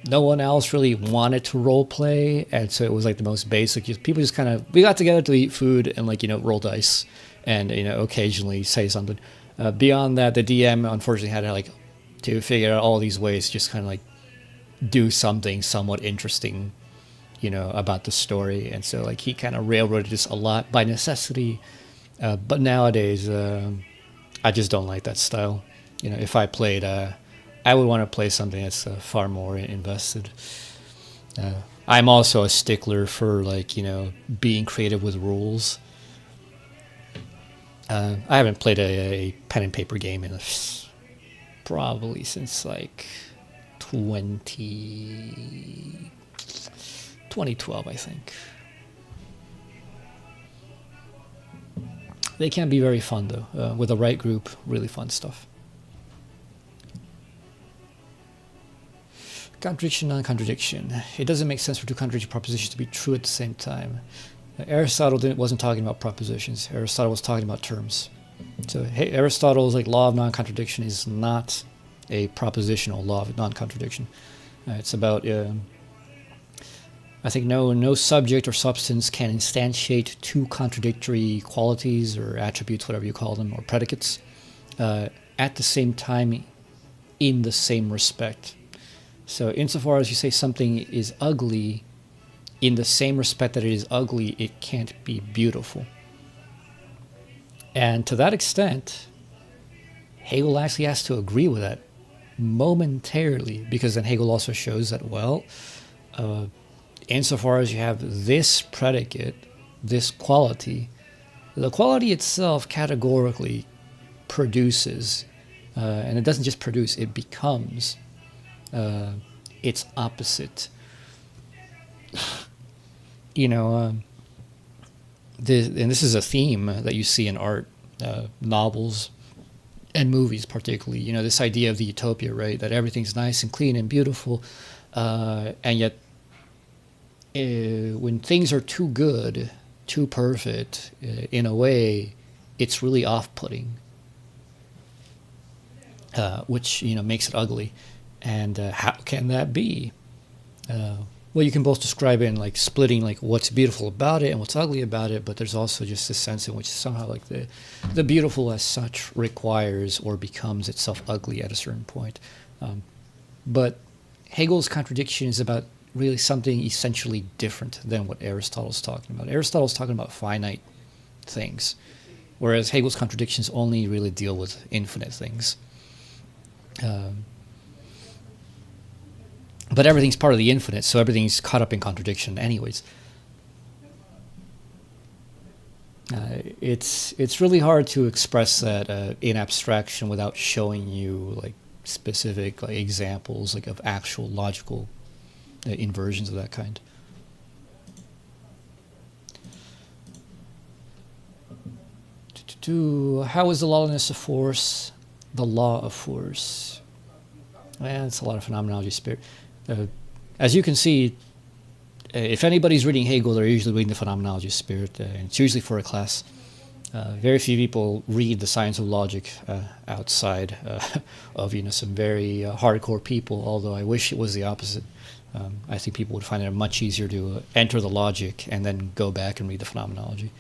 no one else really wanted to role play, and so it was like the most basic. People just kind of, we got together to eat food and, like, you know, roll dice and, you know, occasionally say something. Beyond that, the DM unfortunately had to, like, to figure out all these ways to just kind of like do something somewhat interesting, you know, about the story. And so, like, he kind of railroaded this a lot by necessity. But nowadays, I just don't like that style. You know, if I played, I would want to play something that's far more invested. I'm also a stickler for, like, you know, being creative with rules. I haven't played a pen and paper game in probably since like 2012, I think. They can be very fun, though. With the right group, really fun stuff. Contradiction, non-contradiction. It doesn't make sense for two contradictory propositions to be true at the same time. Aristotle wasn't talking about propositions. Aristotle was talking about terms. So Aristotle's like law of non-contradiction is not a propositional law of non-contradiction. It's about, I think, no subject or substance can instantiate two contradictory qualities or attributes, whatever you call them, or predicates, at the same time in the same respect. So insofar as you say something is ugly, in the same respect that it is ugly, it can't be beautiful. And to that extent, Hegel actually has to agree with that momentarily, because then Hegel also shows that, well, insofar as you have this predicate, this quality, the quality itself categorically produces, and it doesn't just produce, it becomes its opposite. You know, and this is a theme that you see in art, novels, and movies particularly. You know, this idea of the utopia, right? That everything's nice and clean and beautiful, and yet when things are too good, too perfect, in a way, it's really off-putting, which, you know, makes it ugly. And how can that be? Well, you can both describe it in like splitting like what's beautiful about it and what's ugly about it, but there's also just this sense in which somehow like the beautiful as such requires or becomes itself ugly at a certain point. But Hegel's contradiction is about really something essentially different than what Aristotle's talking about. Aristotle's talking about finite things, whereas Hegel's contradictions only really deal with infinite things. But everything's part of the infinite, so everything's caught up in contradiction anyways. It's really hard to express that in abstraction without showing you like specific like examples like of actual logical inversions of that kind. How is the lawlessness of force the law of force? Well, it's a lot of phenomenology spirit. As you can see, if anybody's reading Hegel, they're usually reading the phenomenology spirit, and it's usually for a class. Very few people read the science of logic outside of some very hardcore people, although I wish it was the opposite. I think people would find it much easier to enter the logic and then go back and read the phenomenology.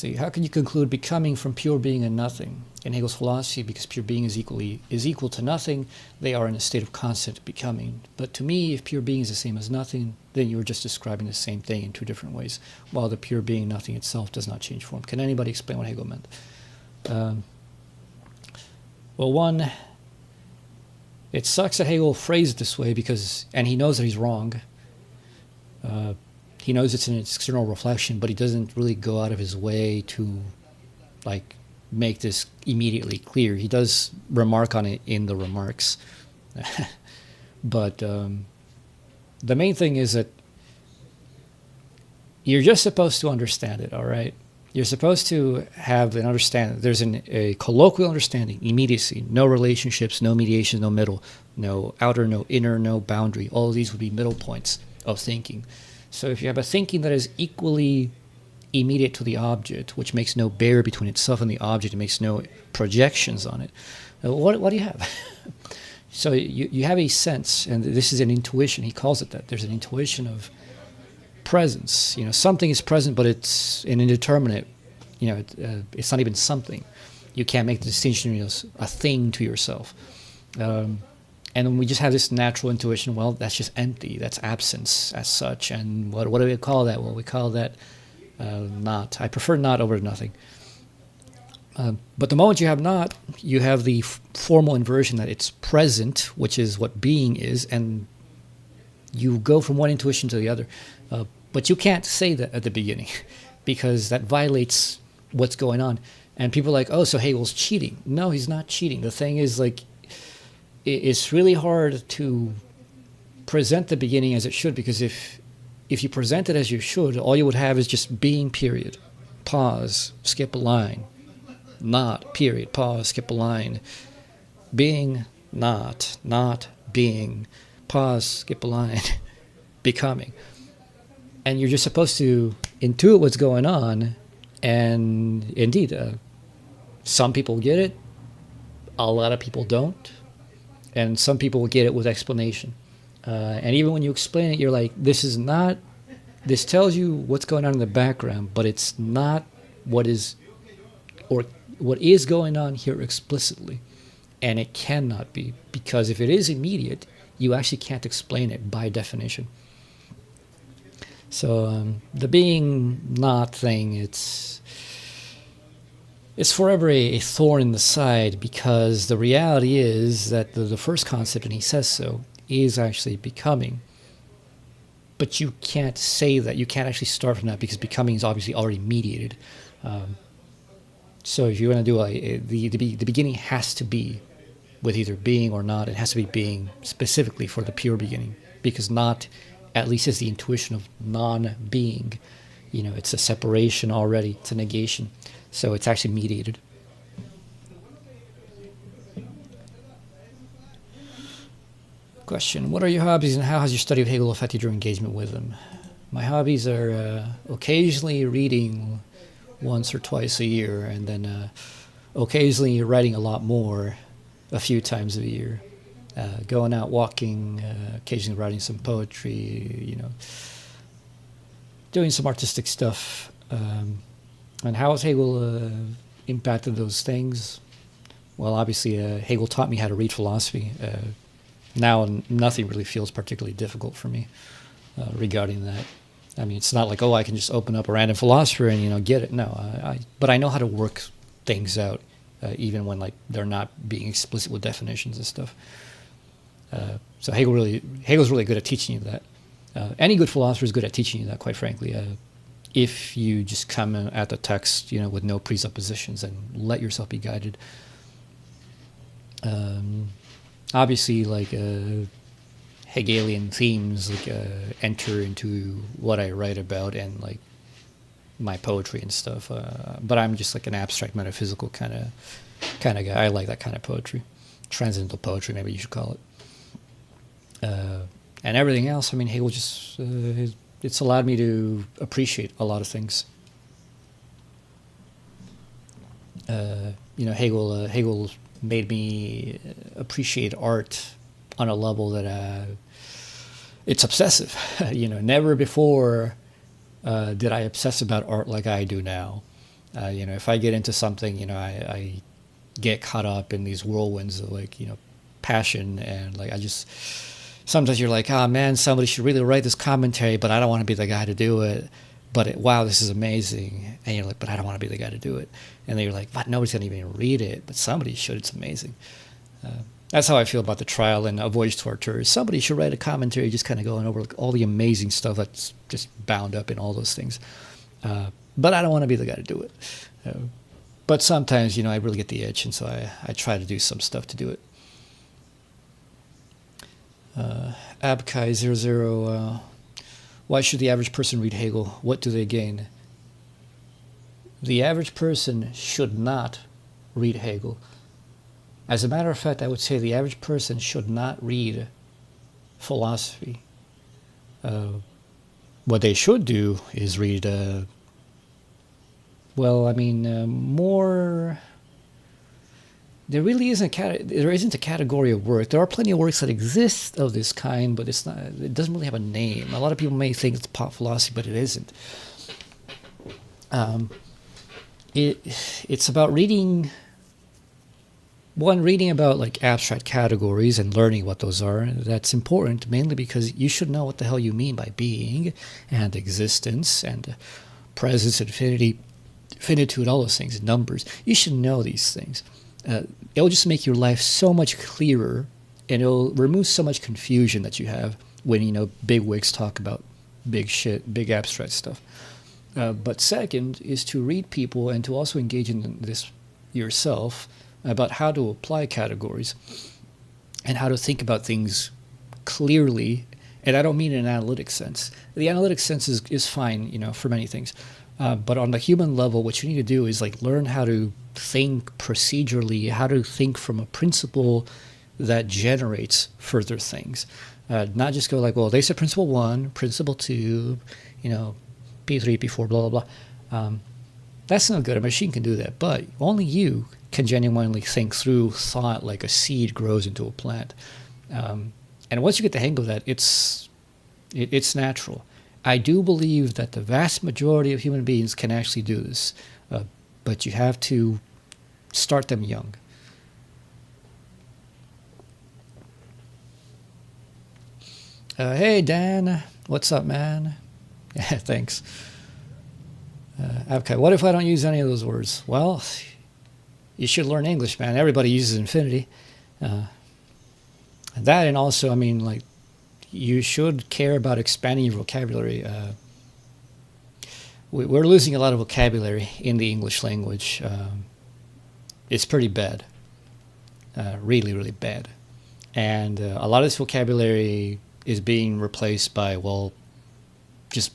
see, how can you conclude becoming from pure being and nothing? In Hegel's philosophy, because pure being is equal to nothing, they are in a state of constant becoming. But to me, if pure being is the same as nothing, then you are just describing the same thing in two different ways, while the pure being, nothing itself, does not change form. Can anybody explain what Hegel meant? Well, one, it sucks that Hegel phrased it this way because, and he knows that he's wrong. He knows it's an external reflection, but he doesn't really go out of his way to, like, make this immediately clear. He does remark on it in the remarks. But the main thing is that you're just supposed to understand it, all right? You're supposed to have an understanding. There's a colloquial understanding, immediacy, no relationships, no mediation, no middle, no outer, no inner, no boundary. All of these would be middle points of thinking. So if you have a thinking that is equally immediate to the object, which makes no barrier between itself and the object, it makes no projections on it, what do you have? So you have a sense, and this is an intuition. He calls it that. There's an intuition of presence. Something is present, but it's an indeterminate. It's not even something. You can't make the distinction. A thing to yourself. And then we just have this natural intuition, well, that's just empty. That's absence as such. And what do we call that? Well, we call that not. I prefer not over nothing. But the moment you have not, you have the formal inversion that it's present, which is what being is, and you go from one intuition to the other. But you can't say that at the beginning because that violates what's going on. And people are like, oh, so Hegel's cheating. No, he's not cheating. The thing is, like, it's really hard to present the beginning as it should, because if you present it as you should, all you would have is just being, period, pause, skip a line, not, period, pause, skip a line, being, not being, pause, skip a line, becoming. And you're just supposed to intuit what's going on, and indeed, some people get it, a lot of people don't. And some people will get it with explanation. And even when you explain it, you're like, this tells you what's going on in the background, but it's not what is going on here explicitly. And it cannot be, because if it is immediate, you actually can't explain it by definition. So the being not thing, it's forever a thorn in the side, because the reality is that the first concept, and he says so, is actually becoming. But you can't say that. You can't actually start from that, because becoming is obviously already mediated. So if you want to do the beginning has to be with either being or not. It has to be being specifically for the pure beginning, because not, at least, is the intuition of non-being. It's a separation already. It's a negation. So it's actually mediated. Question: what are your hobbies, and how has your study of Hegel affected your engagement with him? My hobbies are occasionally reading once or twice a year, and then occasionally writing a lot more a few times a year. Going out walking, occasionally writing some poetry, doing some artistic stuff. And how has Hegel impacted those things? Well, obviously, Hegel taught me how to read philosophy. Now, nothing really feels particularly difficult for me regarding that. I mean, it's not like, I can just open up a random philosopher and, get it. No, but I know how to work things out, even when, like, they're not being explicit with definitions and stuff. So Hegel's really good at teaching you that. Any good philosopher is good at teaching you that, quite frankly. If you just come at the text, with no presuppositions and let yourself be guided. Obviously, like Hegelian themes, like enter into what I write about and like my poetry and stuff. But I'm just like an abstract metaphysical kind of guy. I like that kind of poetry, transcendental poetry, maybe you should call it. And everything else, I mean, Hegel just it's allowed me to appreciate a lot of things. Hegel made me appreciate art on a level that it's obsessive. Never before did I obsess about art like I do now. If I get into something, I get caught up in these whirlwinds of passion, and sometimes you're like, oh man, somebody should really write this commentary, but I don't want to be the guy to do it. But wow, this is amazing. And you're like, but I don't want to be the guy to do it. And then you're like, but nobody's going to even read it, but somebody should. It's amazing. That's how I feel about the trial and A Voyage to Arcturus. Somebody should write a commentary just kind of going over all the amazing stuff that's just bound up in all those things. But I don't want to be the guy to do it. But sometimes, I really get the itch, and so I try to do some stuff to do it. Abkai00, why should the average person read Hegel? What do they gain? The average person should not read Hegel. As a matter of fact, I would say the average person should not read philosophy. What they should do is read, more... There isn't a category of work. There are plenty of works that exist of this kind, but it doesn't really have a name. A lot of people may think it's pop philosophy, but it isn't. It's about reading about abstract categories and learning what those are. That's important mainly because you should know what the hell you mean by being and existence and presence, infinity, finitude, all those things, numbers. You should know these things. It'll just make your life so much clearer, and it'll remove so much confusion that you have when big wigs talk about big shit, big abstract stuff. But second is to read people and to also engage in this yourself about how to apply categories and how to think about things clearly. And I don't mean in an analytic sense. The analytic sense is fine, for many things. But on the human level, what you need to do is learn how to think procedurally, how to think from a principle that generates further things. Not just go well, they said principle 1, principle 2, P3, P4, blah, blah, blah. That's not good. A machine can do that. But only you can genuinely think through thought like a seed grows into a plant. And once you get the hang of that, it's natural. I do believe that the vast majority of human beings can actually do this, but you have to start them young. Hey, Dan. What's up, man? Yeah, thanks. Okay, what if I don't use any of those words? Well, you should learn English, man. Everybody uses infinity. That, and also, you should care about expanding your vocabulary. We're losing a lot of vocabulary in the English language. It's pretty bad. Really, really bad. And a lot of this vocabulary is being replaced by, just,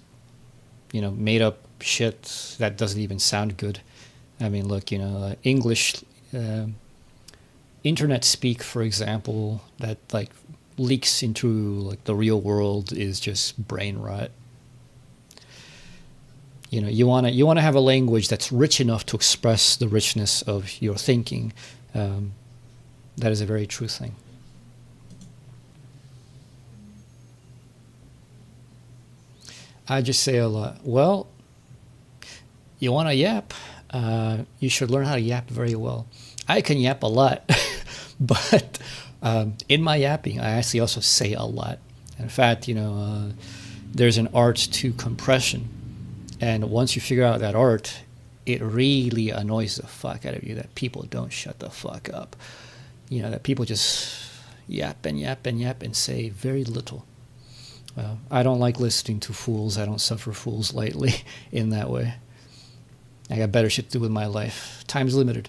made up shit that doesn't even sound good. Look, English, internet speak, for example, that leaks into the real world is just brain rot. You want to have a language that's rich enough to express the richness of your thinking. That is a very true thing. I just say a lot. Well, you want to yap? You should learn how to yap very well. I can yap a lot, but in my yapping, I actually also say a lot. In fact, there's an art to compression. And once you figure out that art, it really annoys the fuck out of you that people don't shut the fuck up. That people just yap and yap and yap and say very little. I don't like listening to fools. I don't suffer fools lightly in that way. I got better shit to do with my life. Time's limited.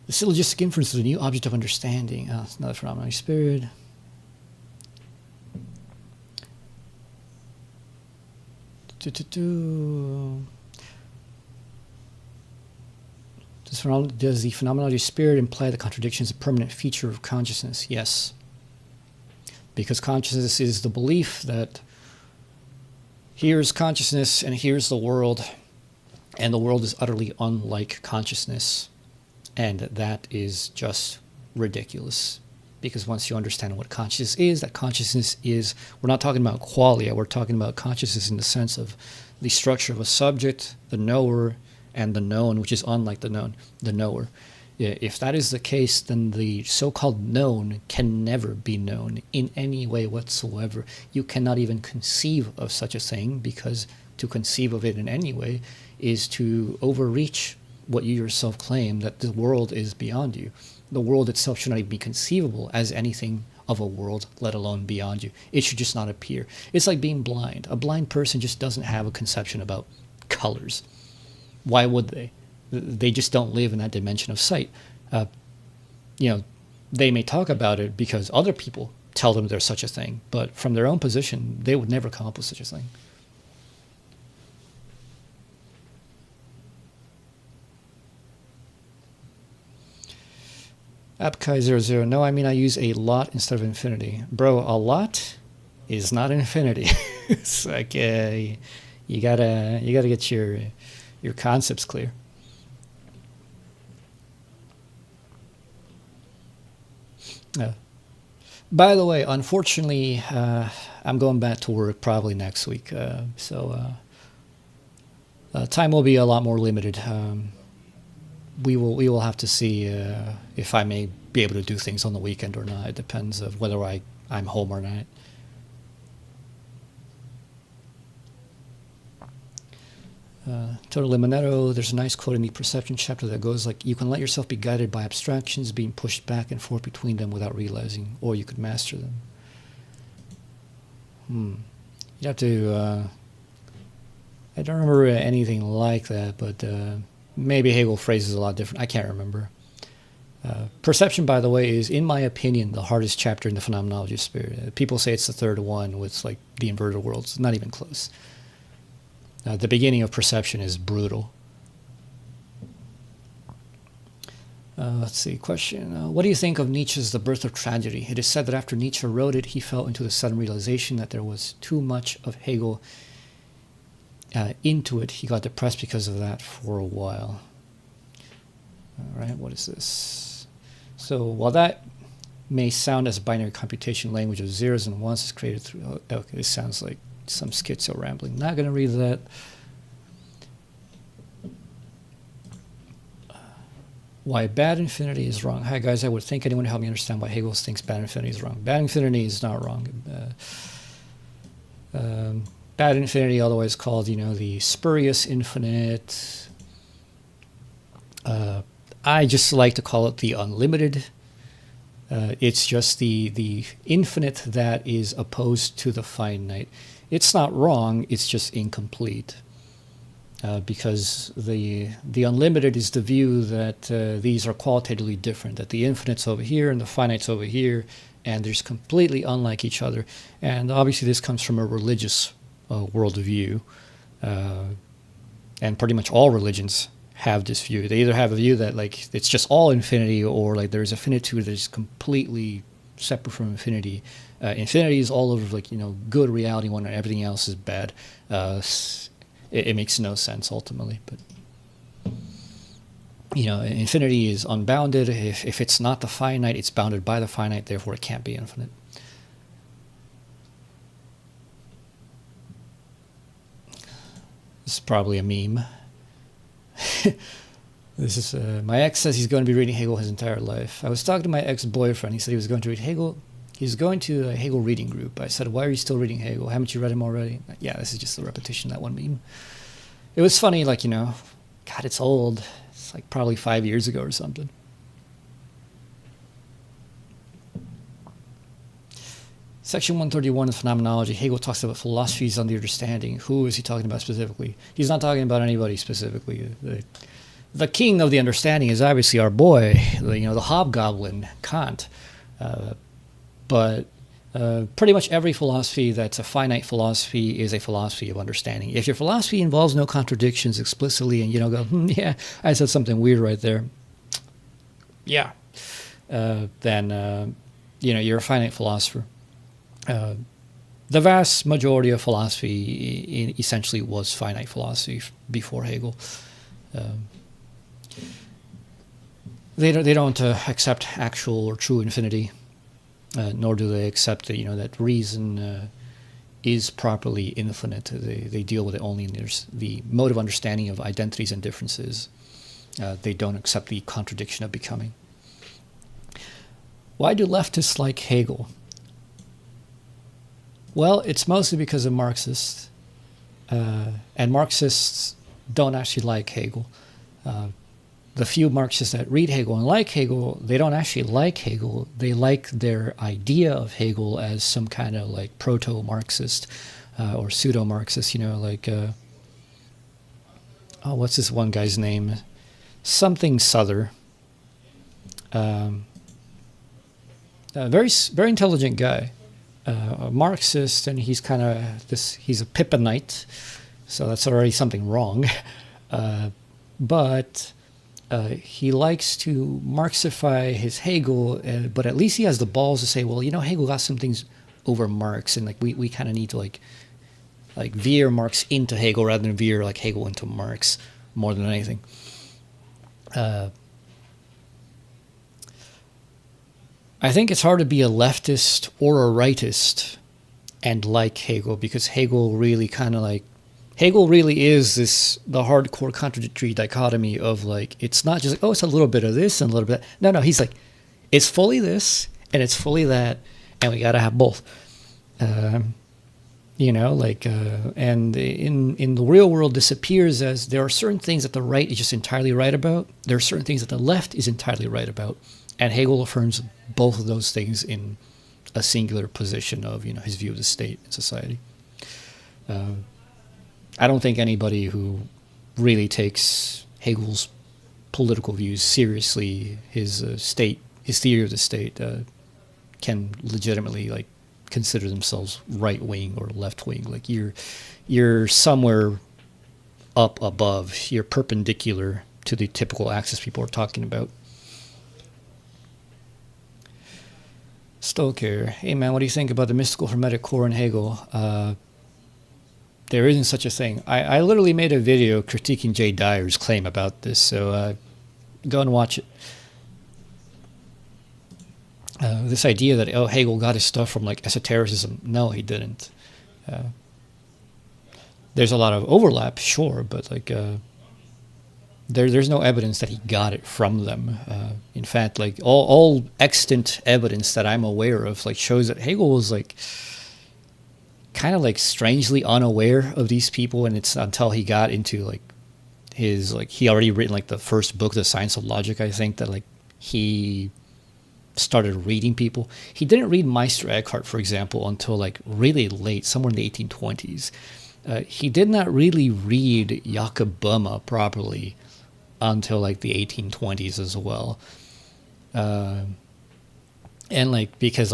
The syllogistic inference is a new object of understanding. It's another phenomenology spirit. Does the phenomenology spirit imply that contradiction is a permanent feature of consciousness? Yes. Because consciousness is the belief that here's consciousness and here's the world, and the world is utterly unlike consciousness, and that is just ridiculous. because once you understand what consciousness is, that consciousness is, we're not talking about qualia, we're talking about consciousness in the sense of the structure of a subject, the knower, and the known, which is unlike the knower. If that is the case, then the so-called known can never be known in any way whatsoever. You cannot even conceive of such a thing, because to conceive of it in any way is to overreach what you yourself claim, that the world is beyond you. The world itself should not even be conceivable as anything of a world, let alone beyond you. It should just not appear. It's like being blind. A blind person just doesn't have a conception about colors. Why would they? They just don't live in that dimension of sight. They may talk about it because other people tell them there's such a thing, but from their own position, they would never come up with such a thing. Apkai00, no, I mean I use a lot instead of infinity. Bro, a lot is not infinity. It's like you gotta get your concepts clear. By the way, unfortunately, I'm going back to work probably next week, so time will be a lot more limited. We will have to see if I may be able to do things on the weekend or not. It depends of whether I'm home or not. Total Limonetto, there's a nice quote in the Perception chapter that goes like, you can let yourself be guided by abstractions being pushed back and forth between them without realizing, or you could master them. You'd have to, I don't remember anything like that, but maybe Hegel phrases a lot different. I can't remember. Perception, by the way, is, in my opinion, the hardest chapter in the phenomenology of spirit. People say it's the third one with like the inverted worlds. Not even close. The beginning of Perception is brutal. Let's see, question. What do you think of Nietzsche's The Birth of Tragedy? It is said that after Nietzsche wrote it, he fell into the sudden realization that there was too much of Hegel into it. He got depressed because of that for a while. All right, what is this? So while that may sound as a binary computation language of zeros and ones is created through... Okay, this sounds like some schizo rambling. Not going to read that. Why bad infinity is wrong. Hi guys, I would think anyone would help me understand why Hegel thinks bad infinity is wrong. Bad infinity is not wrong. Bad infinity, otherwise called, the spurious infinite. I just like to call it the unlimited. It's just the infinite that is opposed to the finite. It's not wrong, it's just incomplete. Because the unlimited is the view that these are qualitatively different, that the infinite's over here and the finite's over here, and they're completely unlike each other. And obviously this comes from a religious worldview. And pretty much all religions have this view. They either have a view that like it's just all infinity, or like there's a finitude that is completely separate from infinity. Infinity is all over like good reality one, and everything else is bad. It makes no sense ultimately, but infinity is unbounded. If it's not the finite, it's bounded by the finite. Therefore, it can't be infinite. This is probably a meme. This is my ex says he's going to be reading Hegel his entire life. I was talking to my ex-boyfriend. He said he was going to read Hegel. He's going to a Hegel reading group. I said, why are you still reading Hegel? Haven't you read him already? Yeah, this is just a repetition of that one meme. It was funny, like, God, it's old. It's like probably 5 years ago or something. Section 131 of Phenomenology, Hegel talks about philosophies on the understanding. Who is he talking about specifically? He's not talking about anybody specifically. The king of the understanding is obviously our boy, the hobgoblin, Kant. But pretty much every philosophy that's a finite philosophy is a philosophy of understanding. If your philosophy involves no contradictions explicitly and go, yeah, I said something weird right there. Yeah. Then, you're a finite philosopher. The vast majority of philosophy essentially was finite philosophy before Hegel. They don't accept actual or true infinity. nor do they accept that, that reason is properly infinite. They deal with it only in the mode of understanding of identities and differences. They don't accept the contradiction of becoming. Why do leftists like Hegel? Well, it's mostly because of Marxists. And Marxists don't actually like Hegel. The few Marxists that read Hegel and like Hegel, they don't actually like Hegel. They like their idea of Hegel as some kind of like proto-Marxist or pseudo-Marxist, what's this one guy's name? Something Souther. A very, very intelligent guy. A Marxist, and he's kind of he's a Pippinite, so that's already something wrong. But he likes to Marxify his Hegel, but at least he has the balls to say, well, Hegel got some things over Marx, and we kind of need to like veer Marx into Hegel rather than veer like Hegel into Marx more than anything. I think it's hard to be a leftist or a rightist and like Hegel, because Hegel really is the hardcore contradictory dichotomy of it's not just it's a little bit of this and a little bit. No, he's like, it's fully this and it's fully that, and we got to have both. And in the real world, this appears as there are certain things that the right is just entirely right about. There are certain things that the left is entirely right about. And Hegel affirms both of those things in a singular position of, his view of the state and society. I don't think anybody who really takes Hegel's political views seriously, his theory of the state, can legitimately consider themselves right wing or left wing. You're somewhere up above. You're perpendicular to the typical axis people are talking about. Stoker, hey man, what do you think about the mystical hermetic core in Hegel? There isn't such a thing. I literally made a video critiquing Jay Dyer's claim about this, so go and watch it. This idea that Hegel got his stuff from esotericism, no, he didn't. There's a lot of overlap, sure, but there's no evidence that he got it from them. In fact, all extant evidence that I'm aware of shows that Hegel was kind of strangely unaware of these people, and it's until he got into his he already written the first book, The Science of Logic, I think, that he started reading people. He didn't read Meister Eckhart, for example, until really late, somewhere in the 1820s. He did not really read Jakob Böhme properly until the 1820s as well. And because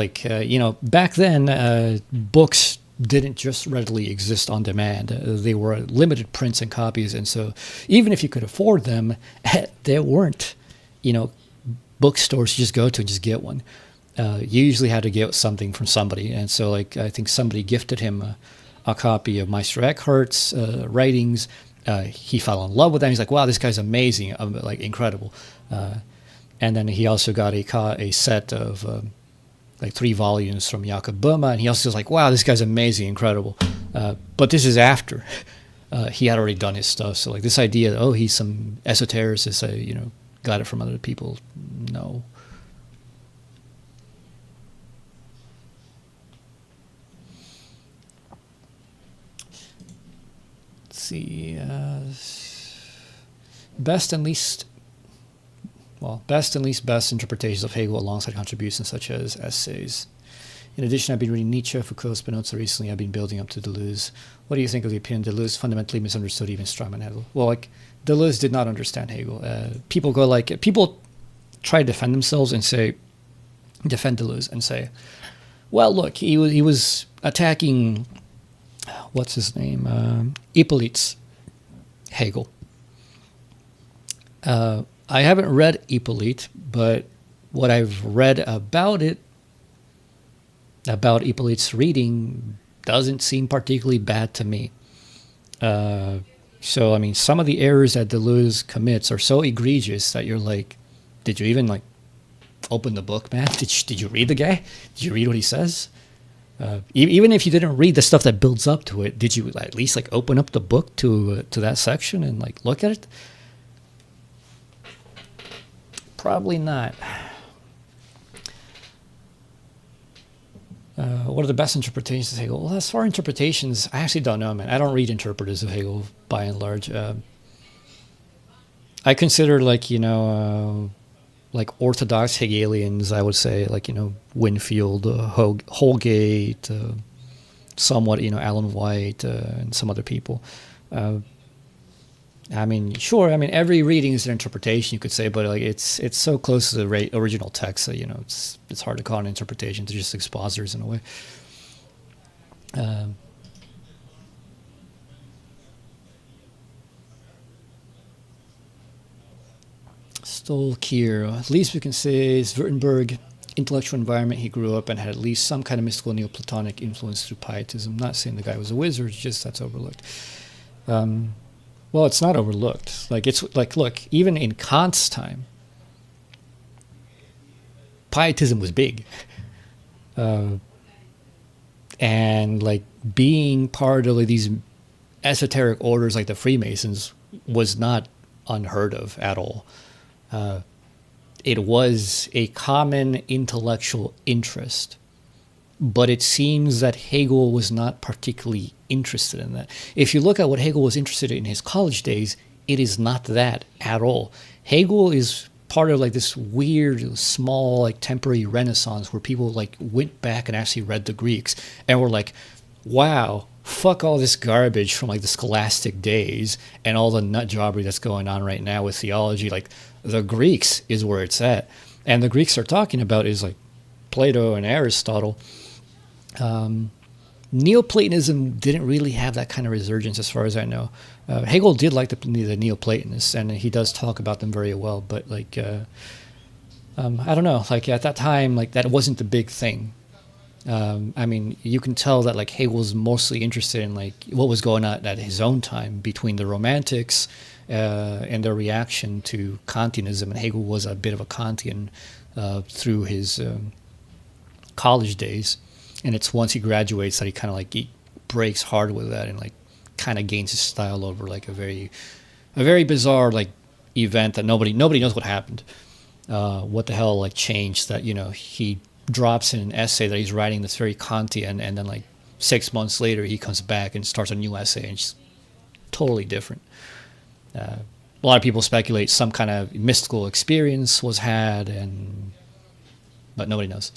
back then books didn't just readily exist on demand. They were limited prints and copies, and so even if you could afford them, there weren't bookstores to just go to and just get one. You usually had to get something from somebody, and so I think somebody gifted him a copy of Meister Eckhart's writings. He fell in love with them. He's like, wow, this guy's amazing, incredible. And then he also got a set of 3 volumes from Jakob Böhme, and he also was like, wow, this guy's amazing, incredible. But this is after he had already done his stuff. So this idea that, he's some esotericist, got it from other people, no. See, best and least best interpretations of Hegel alongside contributions such as essays. In addition, I've been reading Nietzsche, Foucault, Spinoza recently. I've been building up to Deleuze. What do you think of the opinion Deleuze fundamentally misunderstood even Strawman Hegel? Well, Deleuze did not understand Hegel. People try to defend themselves and defend Deleuze and say, well, look, he was attacking, what's his name? Hippolyte's Hegel. I haven't read Hippolyte, but what I've read about Hippolyte's reading doesn't seem particularly bad to me. So, I mean, some of the errors that Deleuze commits are so egregious that you're did you even open the book, man. Did you read the guy? Did you read what he says? Even if you didn't read the stuff that builds up to it, did you at least like open up the book to that section and like look at it? Probably not. What are the best interpretations of Hegel? Well, as far as interpretations, I actually don't know, man. I don't read interpreters of Hegel by and large. I consider like like orthodox Hegelians, I would say, like, Winfield, Holgate, somewhat, Alan White, and some other people. I mean, sure, every reading is an interpretation, you could say, but like it's so close to the original text that, it's hard to call it an interpretation. They're just expositors in a way. Stolkier, at least we can say is Württemberg, intellectual environment he grew up in had at least some kind of mystical Neoplatonic influence through pietism. I'm not saying the guy was a wizard, it's just that's overlooked. Well, it's not overlooked. Like, it's like, look, even in Kant's time, pietism was big. And like being part of like these esoteric orders like the Freemasons was not unheard of at all. It was a common intellectual interest, but it seems that Hegel was not particularly interested in that. If you look at what Hegel was interested in his college days, it is not that at all. Hegel is part of like this weird, small, like temporary renaissance where people like went back and actually read the Greeks and were like, wow, fuck all this garbage from like the scholastic days and all the nut jobbery that's going on right now with theology. Like, the Greeks is where it's at. And the Greeks are talking about is like Plato and Aristotle. Neoplatonism didn't really have that kind of resurgence as far as I know. Hegel did like the Neoplatonists, and he does talk about them very well, but like, I don't know, like at that time, like that wasn't the big thing. You can tell that like Hegel's mostly interested in like what was going on at his own time between the Romantics and their reaction to Kantianism, and Hegel was a bit of a Kantian through his college days, and it's once he graduates that he kind of like he breaks hard with that and like kind of gains his style over like a very bizarre like event that nobody knows what happened. What the hell like changed that he drops in an essay that he's writing that's very Kantian, and then like 6 months later he comes back and starts a new essay and it's totally different. A lot of people speculate some kind of mystical experience was had, but nobody knows.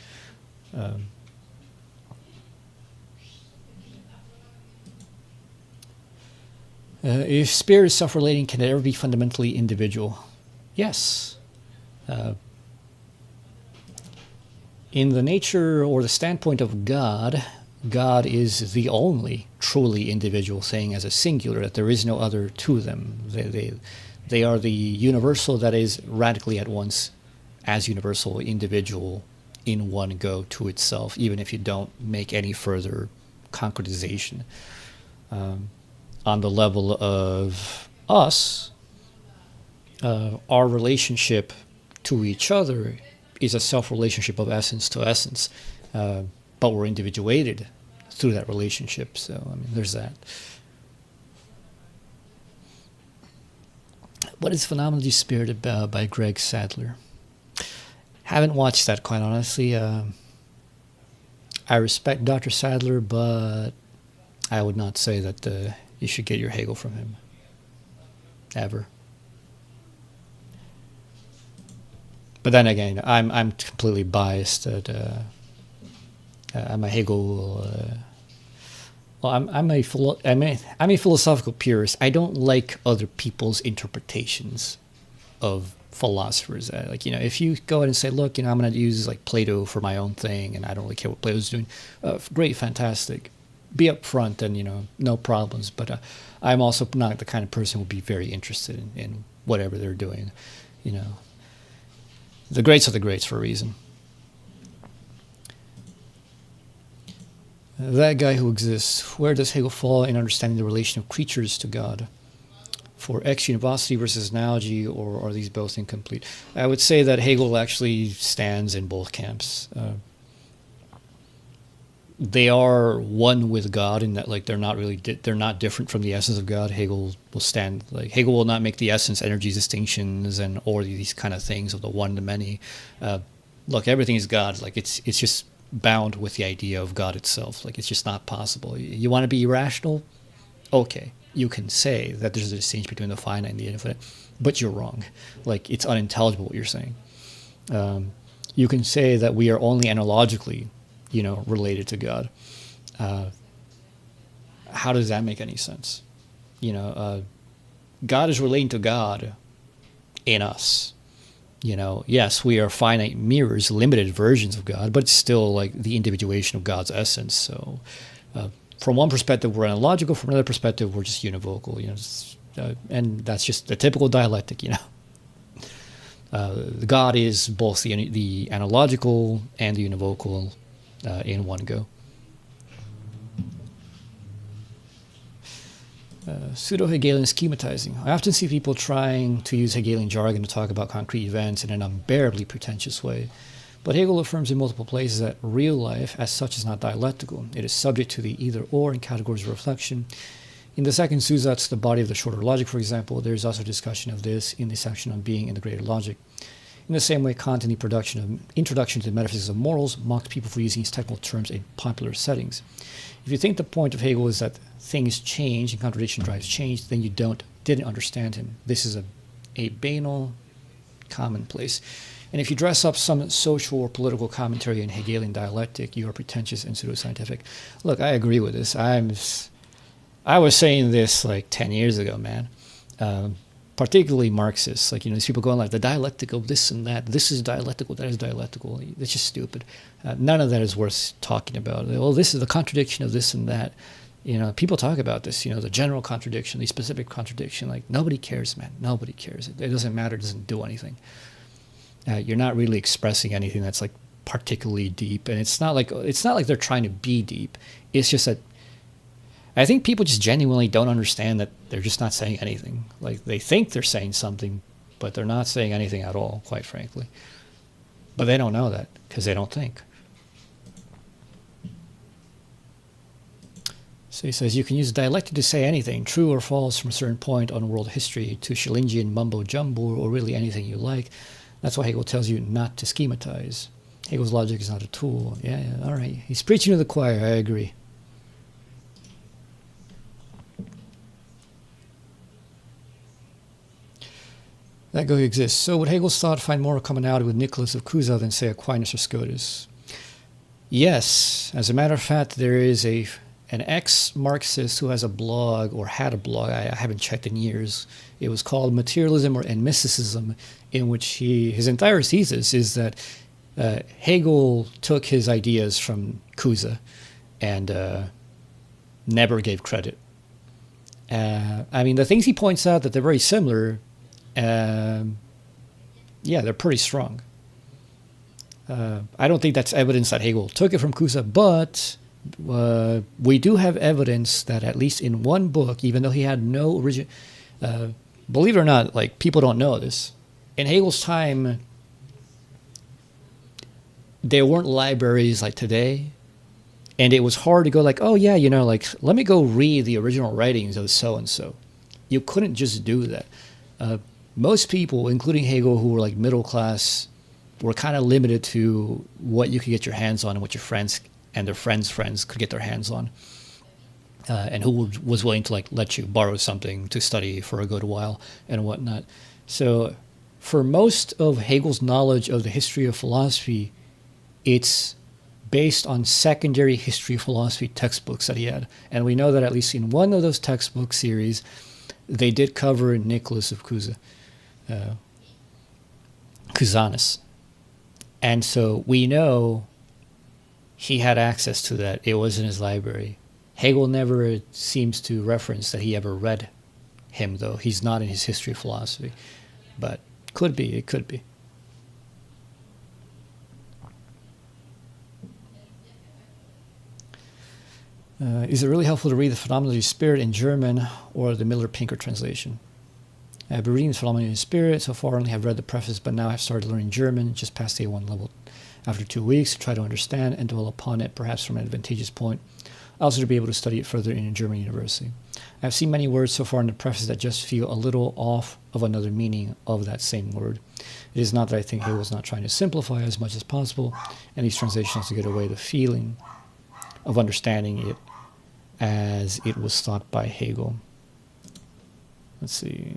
If spirit is self-relating, can it ever be fundamentally individual? Yes. In the nature or the standpoint of God, God is the only truly individual thing as a singular, that there is no other to them. They are the universal that is radically at once as universal, individual, in one go to itself, even if you don't make any further concretization. On the level of us, our relationship to each other is a self-relationship of essence to essence, but we're individuated through that relationship. So, there's that. What is Phenomenology Spirit about by Greg Sadler? Haven't watched that, quite honestly. I respect Dr. Sadler, but I would not say that you should get your Hegel from him. Ever. But then again, I'm completely biased. I'm a Hegel. I'm a philosophical purist. I don't like other people's interpretations of philosophers. If you go ahead and say, look, I'm going to use like Plato for my own thing, and I don't really care what Plato's doing. Great, fantastic. Be upfront, and no problems. But I'm also not the kind of person who would be very interested in whatever they're doing. The greats are the greats for a reason. That guy who exists, where does Hegel fall in understanding the relation of creatures to God? for ex-univocity versus analogy, or are these both incomplete? I would say that Hegel actually stands in both camps. They are one with God in that, like, they're not different from the essence of God. Hegel will not make the essence energy distinctions and or these kind of things of the one to many. Look, everything is God. Like, it's just bound with the idea of God itself. Like, it's just not possible. You want to be irrational? Okay, you can say that there's a distinction between the finite and the infinite, but you're wrong. Like, it's unintelligible what you're saying. You can say that we are only analogically, related to God. How does that make any sense? God is relating to God in us. Yes, we are finite mirrors, limited versions of God, but it's still like the individuation of God's essence. So from one perspective, we're analogical. From another perspective, we're just univocal. And that's just the typical dialectic. God is both the analogical and the univocal in one go. Pseudo-Hegelian schematizing. I often see people trying to use Hegelian jargon to talk about concrete events in an unbearably pretentious way. But Hegel affirms in multiple places that real life as such is not dialectical. It is subject to the either-or in categories of reflection. In the second Zusatz, the body of the shorter logic, for example, there is also discussion of this in the section on being in the greater logic. In the same way, Kant in the introduction to the metaphysics of morals mocked people for using these technical terms in popular settings. If you think the point of Hegel is that things change and contradiction drives change, then you didn't understand him. This is a banal commonplace. And if you dress up some social or political commentary in Hegelian dialectic, you are pretentious and pseudoscientific. Look, I agree with this. I was saying this like 10 years ago, man. Particularly Marxists, like, these people going like the dialectical, this and that. This is dialectical, that is dialectical. It's just stupid. None of that is worth talking about. Well, this is the contradiction of this and that. People talk about this, the general contradiction, the specific contradiction. Like, nobody cares, man. Nobody cares. It doesn't matter. It doesn't do anything. You're not really expressing anything that's like particularly deep. And it's not like they're trying to be deep. It's just that I think people just genuinely don't understand that they're just not saying anything. Like, they think they're saying something, but they're not saying anything at all, quite frankly. But they don't know that because they don't think. So he says, you can use dialectic to say anything, true or false, from a certain point on world history to Schellingian mumbo-jumbo, or really anything you like. That's why Hegel tells you not to schematize. Hegel's logic is not a tool. Yeah, all right. He's preaching to the choir. I agree. That go exists. So would Hegel's thought find more commonality with Nicholas of Cusa than, say, Aquinas or Scotus? Yes. As a matter of fact, there is an ex-Marxist who has a blog, or had a blog, I haven't checked in years. It was called Materialism and Mysticism, in which his entire thesis is that Hegel took his ideas from Cusa and never gave credit. The things he points out that they're very similar, they're pretty strong. I don't think that's evidence that Hegel took it from Cusa, but we do have evidence that at least in one book, even though he had no origin, believe it or not, like, people don't know this. In Hegel's time, there weren't libraries like today, and it was hard to go like, oh yeah, let me go read the original writings of so-and-so. You couldn't just do that. Most people, including Hegel, who were like middle class, were kind of limited to what you could get your hands on and what your friends and their friends' friends could get their hands on, and who was willing to like let you borrow something to study for a good while and whatnot. So for most of Hegel's knowledge of the history of philosophy, it's based on secondary history of philosophy textbooks that he had. And we know that at least in one of those textbook series, they did cover Nicholas of Cusa, Cusanus. And so we know he had access to that. It was in his library. Hegel never seems to reference that he ever read him, though. He's not in his history of philosophy. But could be, it could be. Is it really helpful to read the Phenomenology of Spirit in German or the Miller-Pinker translation? I've been reading this phenomenology in spirit. So far, I only have read the preface, but now I've started learning German, just past A1 level after 2 weeks, to try to understand and dwell upon it, perhaps from an advantageous point. Also to be able to study it further in a German university. I've seen many words so far in the preface that just feel a little off of another meaning of that same word. It is not that I think Hegel's not trying to simplify as much as possible, and these translations to get away the feeling of understanding it as it was thought by Hegel. Let's see.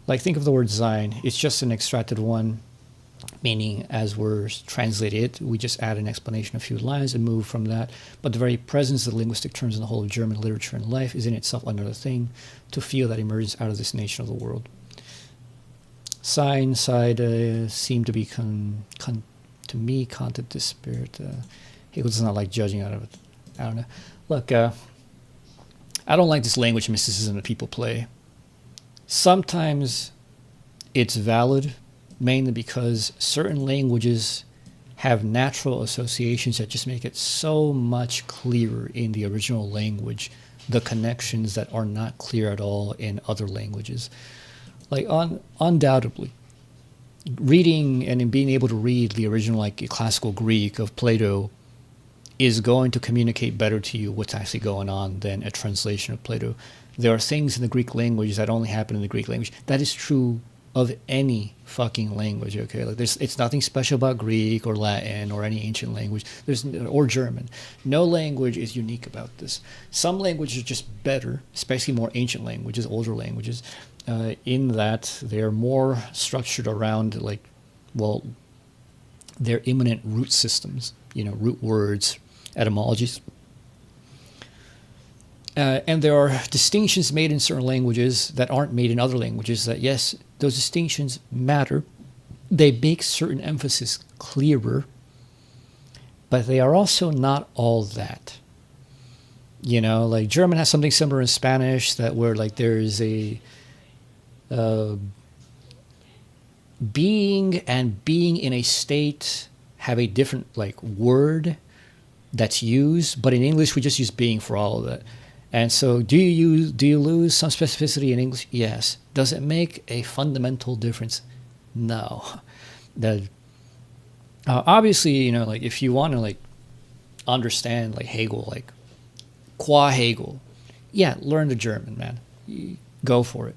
Like, think of the word sein. It's just an extracted one, meaning as we're translating it, we just add an explanation, a few lines, and move from that. But the very presence of the linguistic terms in the whole of German literature and life is in itself another thing to feel that emerges out of this nation of the world. Sein, side, seem to be, to me, content to spirit. Hegel does not like judging out of it. I don't know. Look, I don't like this language mysticism that people play. Sometimes it's valid, mainly because certain languages have natural associations that just make it so much clearer in the original language, the connections that are not clear at all in other languages. Like, undoubtedly, reading and being able to read the original, like, classical Greek of Plato is going to communicate better to you what's actually going on than a translation of Plato. There are things in the Greek language that only happen in the Greek language. That is true of any fucking language, okay? Like, it's nothing special about Greek or Latin or any ancient language. Or German. No language is unique about this. Some languages are just better, especially more ancient languages, older languages, in that they're more structured around, like, well, their immanent root systems, root words, etymologies. And there are distinctions made in certain languages that aren't made in other languages that, yes, those distinctions matter. They make certain emphasis clearer, but they are also not all that. Like, German has something similar in Spanish, that where, like, there is a being and being in a state have a different, like, word that's used, but in English we just use being for all of that. And so do you lose some specificity in English? Yes. Does it make a fundamental difference? No. Obviously, like, if you want to, like, understand, like, Hegel, like, qua Hegel, yeah, learn the German, man. Go for it.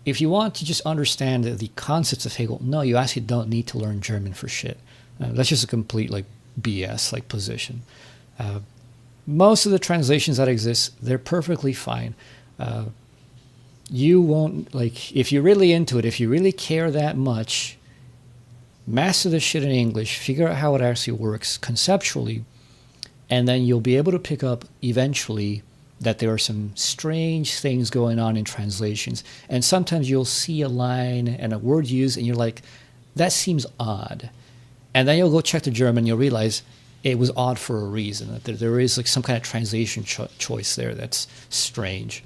If you want to just understand the concepts of Hegel, no, you actually don't need to learn German for shit. That's just a complete, like, BS, like, position. Most of the translations that exist, they're perfectly fine. You won't, like, if you're really into it, if you really care that much, master the shit in English, figure out how it actually works conceptually, and then you'll be able to pick up eventually that there are some strange things going on in translations. And sometimes you'll see a line and a word used, and you're like, that seems odd. And then you'll go check the German, and you'll realize it was odd for a reason, that there is, like, some kind of translation choice there that's strange.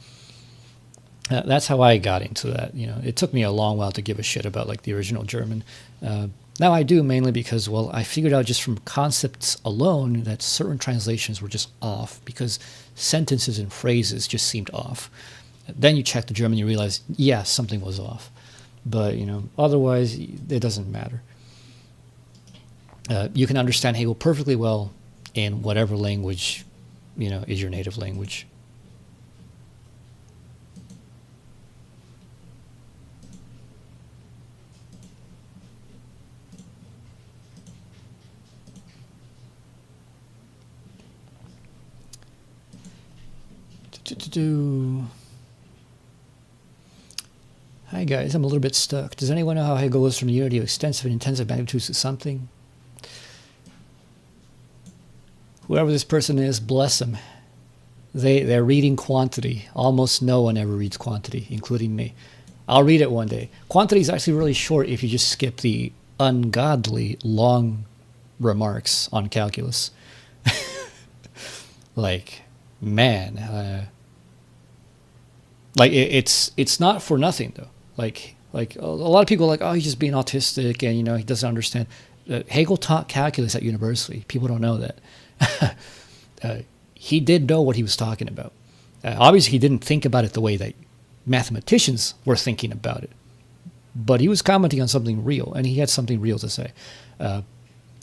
That's how I got into that. It took me a long while to give a shit about, like, the original German. Now I do, mainly because, well, I figured out just from concepts alone that certain translations were just off because sentences and phrases just seemed off. Then you check the German, you realize, yeah, something was off. But, otherwise, it doesn't matter. You can understand Hegel perfectly well in whatever language, is your native language. Hi guys, I'm a little bit stuck. Does anyone know how Hegel goes from the unity of extensive and intensive magnitudes to something? Whoever this person is, bless them. They're reading quantity. Almost no one ever reads quantity, including me. I'll read it one day. Quantity is actually really short if you just skip the ungodly long remarks on calculus. Like, man, like, it's not for nothing though. Like a lot of people are like, oh, he's just being autistic and he doesn't understand. Hegel taught calculus at university. People don't know that. He did know what he was talking about. Obviously, he didn't think about it the way that mathematicians were thinking about it. But he was commenting on something real, and he had something real to say.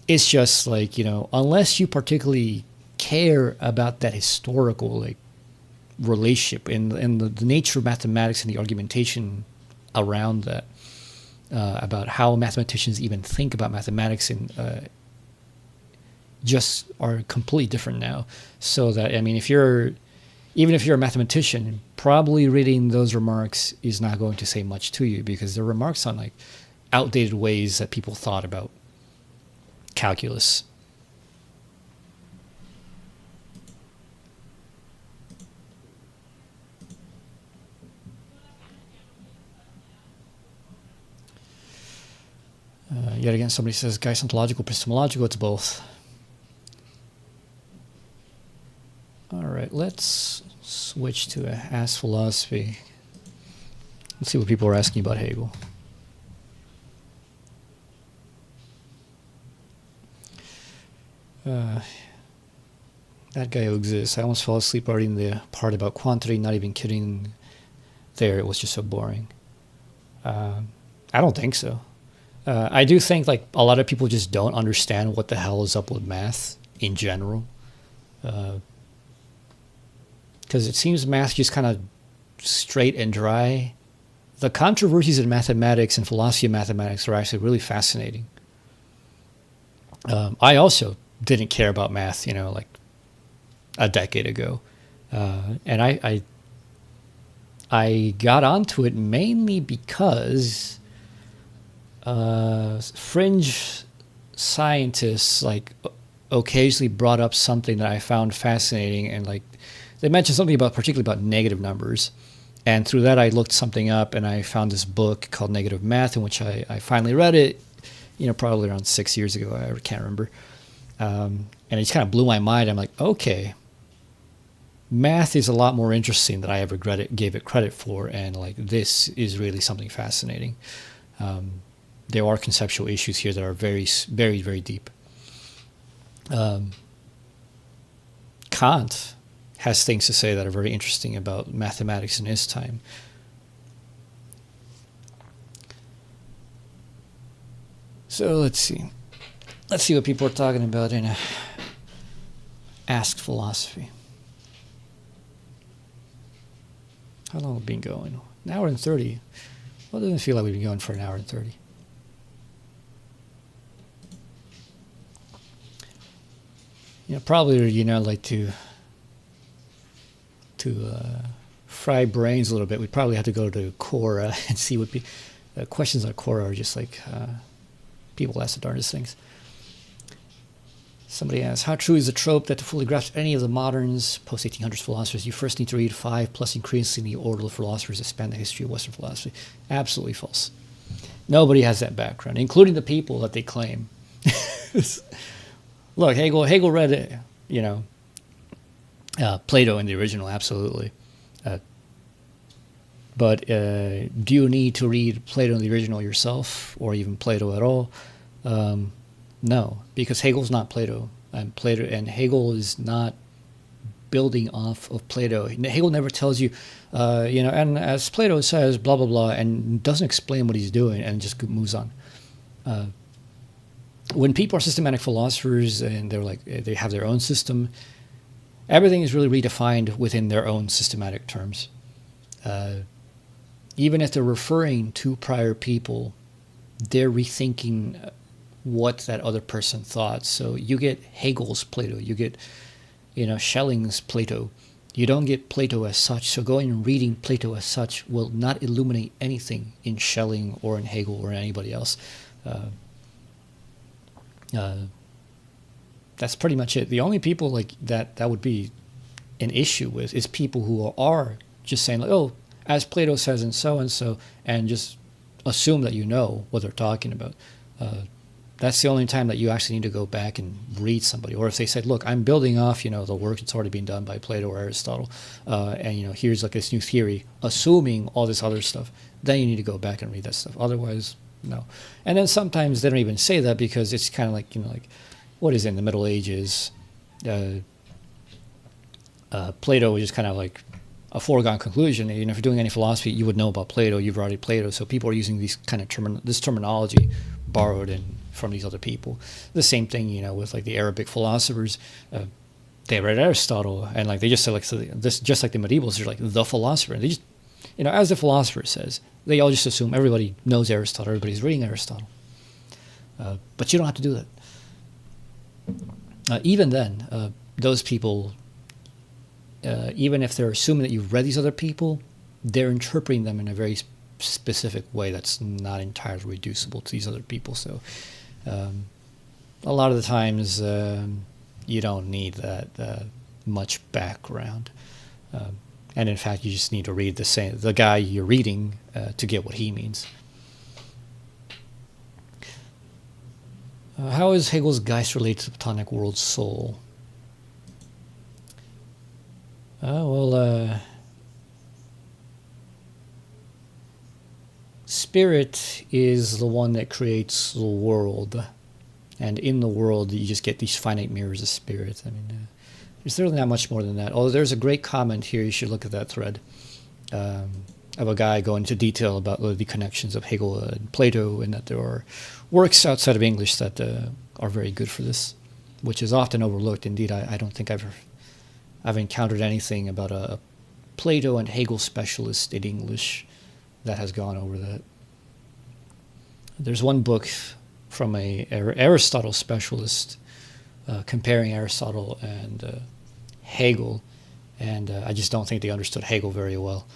It's just like, unless you particularly care about that historical relationship and the nature of mathematics and the argumentation around that, about how mathematicians even think about mathematics and just are completely different now. So that, even if you're a mathematician, probably reading those remarks is not going to say much to you, because they're remarks on outdated ways that people thought about calculus. Yet again, somebody says, guys, ontological, epistemological, it's both. All right, let's switch to Ask Philosophy. Let's see what people are asking about Hegel. That guy who exists. I almost fell asleep reading the part about quantity, not even kidding there. It was just so boring. I don't think so. I do think a lot of people just don't understand what the hell is up with math in general. Because it seems math just kind of straight and dry. The controversies in mathematics and philosophy of mathematics are actually really fascinating. I also didn't care about math, a decade ago. And I got onto it mainly because fringe scientists occasionally brought up something that I found fascinating, and they mentioned something particularly about negative numbers. And through that, I looked something up, and I found this book called Negative Math, in which I finally read it, probably around 6 years ago. I can't remember. And it just kind of blew my mind. I'm like, okay, math is a lot more interesting than I ever gave it credit for. And this is really something fascinating. There are conceptual issues here that are very, very, very deep. Kant has things to say that are very interesting about mathematics in his time. So let's see. Let's see what people are talking about in Ask Philosophy. How long have we been going? An hour and 30. Well, it doesn't feel like we've been going for an hour and 30. Probably, like to fry brains a little bit, we'd probably have to go to Quora and see what questions on Quora are just people ask the darndest things. Somebody asks, how true is the trope that to fully grasp any of the moderns, post-1800s philosophers, you first need to read 5 plus increasingly orderly philosophers that span the history of Western philosophy? Absolutely false. Nobody has that background, including the people that they claim. Look, Hegel read, Plato in the original, absolutely. But do you need to read Plato in the original yourself, or even Plato at all? No, because Hegel's not Plato, and Hegel is not building off of Plato. Hegel never tells you, and as Plato says, blah blah blah, and doesn't explain what he's doing, and just moves on. When people are systematic philosophers and they have their own system, everything is really redefined within their own systematic terms. Even if they're referring to prior people, they're rethinking what that other person thought. So you get Hegel's Plato, you get, Schelling's Plato. You don't get Plato as such. So going and reading Plato as such will not illuminate anything in Schelling or in Hegel or anybody else. That's pretty much it. The only people that would be an issue with is people who are just saying as Plato says and so, and just assume that you know what they're talking about. That's the only time that you actually need to go back and read somebody. Or if they said, look, I'm building off, the work that's already been done by Plato or Aristotle, and, here's this new theory, assuming all this other stuff, then you need to go back and read that stuff. Otherwise, no. And then sometimes they don't even say that because it's kind of what is it in the Middle Ages? Plato was just kind of a foregone conclusion. You know, if you're doing any philosophy, you would know about Plato. You've already Plato, so people are using these kind of this terminology borrowed from these other people. The same thing, you know, with like the Arabic philosophers. They read Aristotle, and like they just said like so this, just like the medievals, they're like the philosopher. And they just, you know, as the philosopher says, they all just assume everybody knows Aristotle, everybody's reading Aristotle. But you don't have to do that. Even then, those people, even if they're assuming that you've read these other people, they're interpreting them in a very specific way that's not entirely reducible to these other people. So a lot of the times you don't need that much background. And in fact, you just need to read the guy you're reading to get what he means. How is Hegel's Geist related to the Platonic world soul? Spirit is the one that creates the world. And in the world, you just get these finite mirrors of spirit. I mean, there's really not much more than that. Although there's a great comment here, you should look at that thread, of a guy going into detail about the connections of Hegel and Plato, and that there are works outside of English that are very good for this, which is often overlooked. Indeed, I don't think I've encountered anything about a Plato and Hegel specialist in English that has gone over that. There's one book from a Aristotle specialist comparing Aristotle and Hegel, and I just don't think they understood Hegel very well.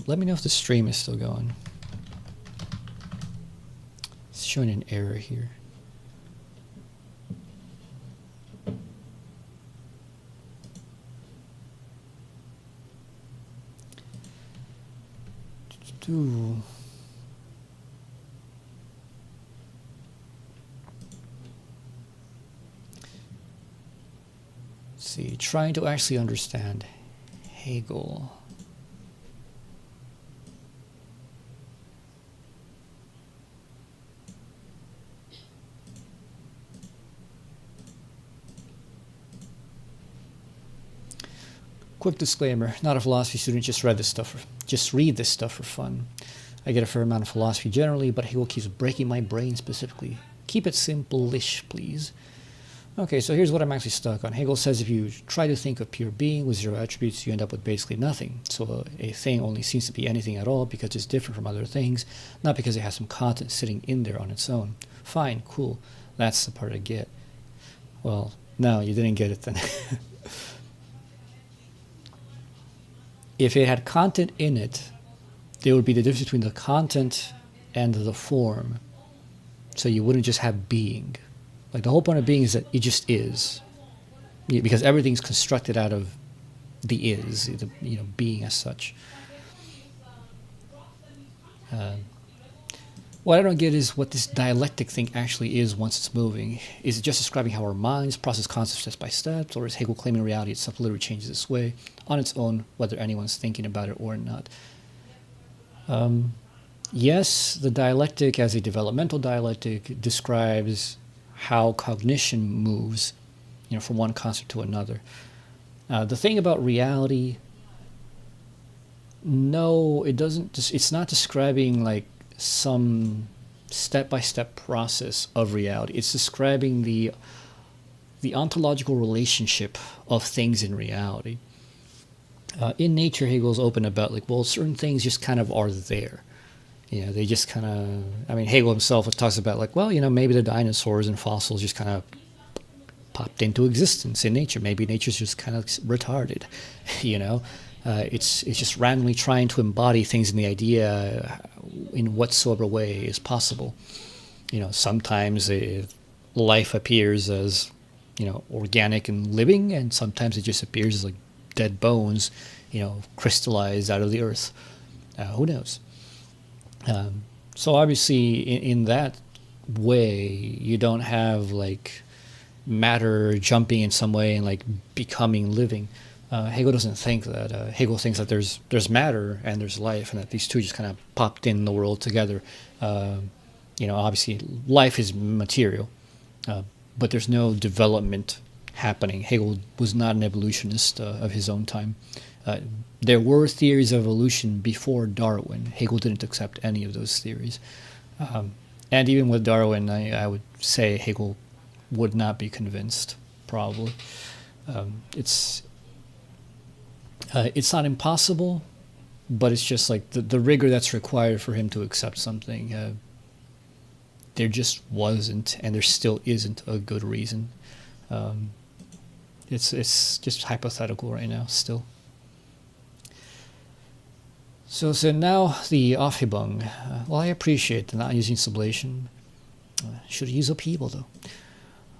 Let me know if the stream is still going. It's showing an error here. Let's see, trying to actually understand Hegel. Quick disclaimer, not a philosophy student, just read this stuff for fun. I get a fair amount of philosophy generally, but Hegel keeps breaking my brain specifically. Keep it simple-ish, please. Okay, so here's what I'm actually stuck on. Hegel says if you try to think of pure being with zero attributes, you end up with basically nothing. So a thing only seems to be anything at all because it's different from other things, not because it has some content sitting in there on its own. Fine, cool. That's the part I get. Well, no, you didn't get it then. If it had content in it, there would be the difference between the content and the form. So you wouldn't just have being. Like the whole point of being is that it just is. Because everything's constructed out of the is, the, being as such. What I don't get is what this dialectic thing actually is once it's moving. Is it just describing how our minds process concepts step by step, or is Hegel claiming reality itself literally changes this way on its own, whether anyone's thinking about it or not? Yes, the dialectic as a developmental dialectic describes how cognition moves, from one concept to another. The thing about reality, no, it doesn't. It's not describing like some step-by-step process of reality. It's describing the ontological relationship of things in reality. In nature, Hegel's open about certain things just kind of are there. They just kind of, Hegel himself talks about maybe the dinosaurs and fossils just kind of popped into existence in nature. Maybe nature's just kind of retarded, It's just randomly trying to embody things in the idea in whatsoever way is possible. Sometimes life appears as, organic and living, and sometimes it just appears as like dead bones, crystallized out of the earth. Who knows? So obviously in that way, you don't have matter jumping in some way and becoming living. Hegel doesn't think that. Hegel thinks that there's matter and there's life, and that these two just kind of popped in the world together. Obviously, life is material, but there's no development happening. Hegel was not an evolutionist of his own time. There were theories of evolution before Darwin. Hegel didn't accept any of those theories. And even with Darwin, I would say Hegel would not be convinced, probably. It's not impossible, but it's just like the rigor that's required for him to accept something. There just wasn't, and there still isn't a good reason. It's just hypothetical right now, still. So now the Aufhebung. Well, I appreciate the not using sublation. Should use upheaval, though.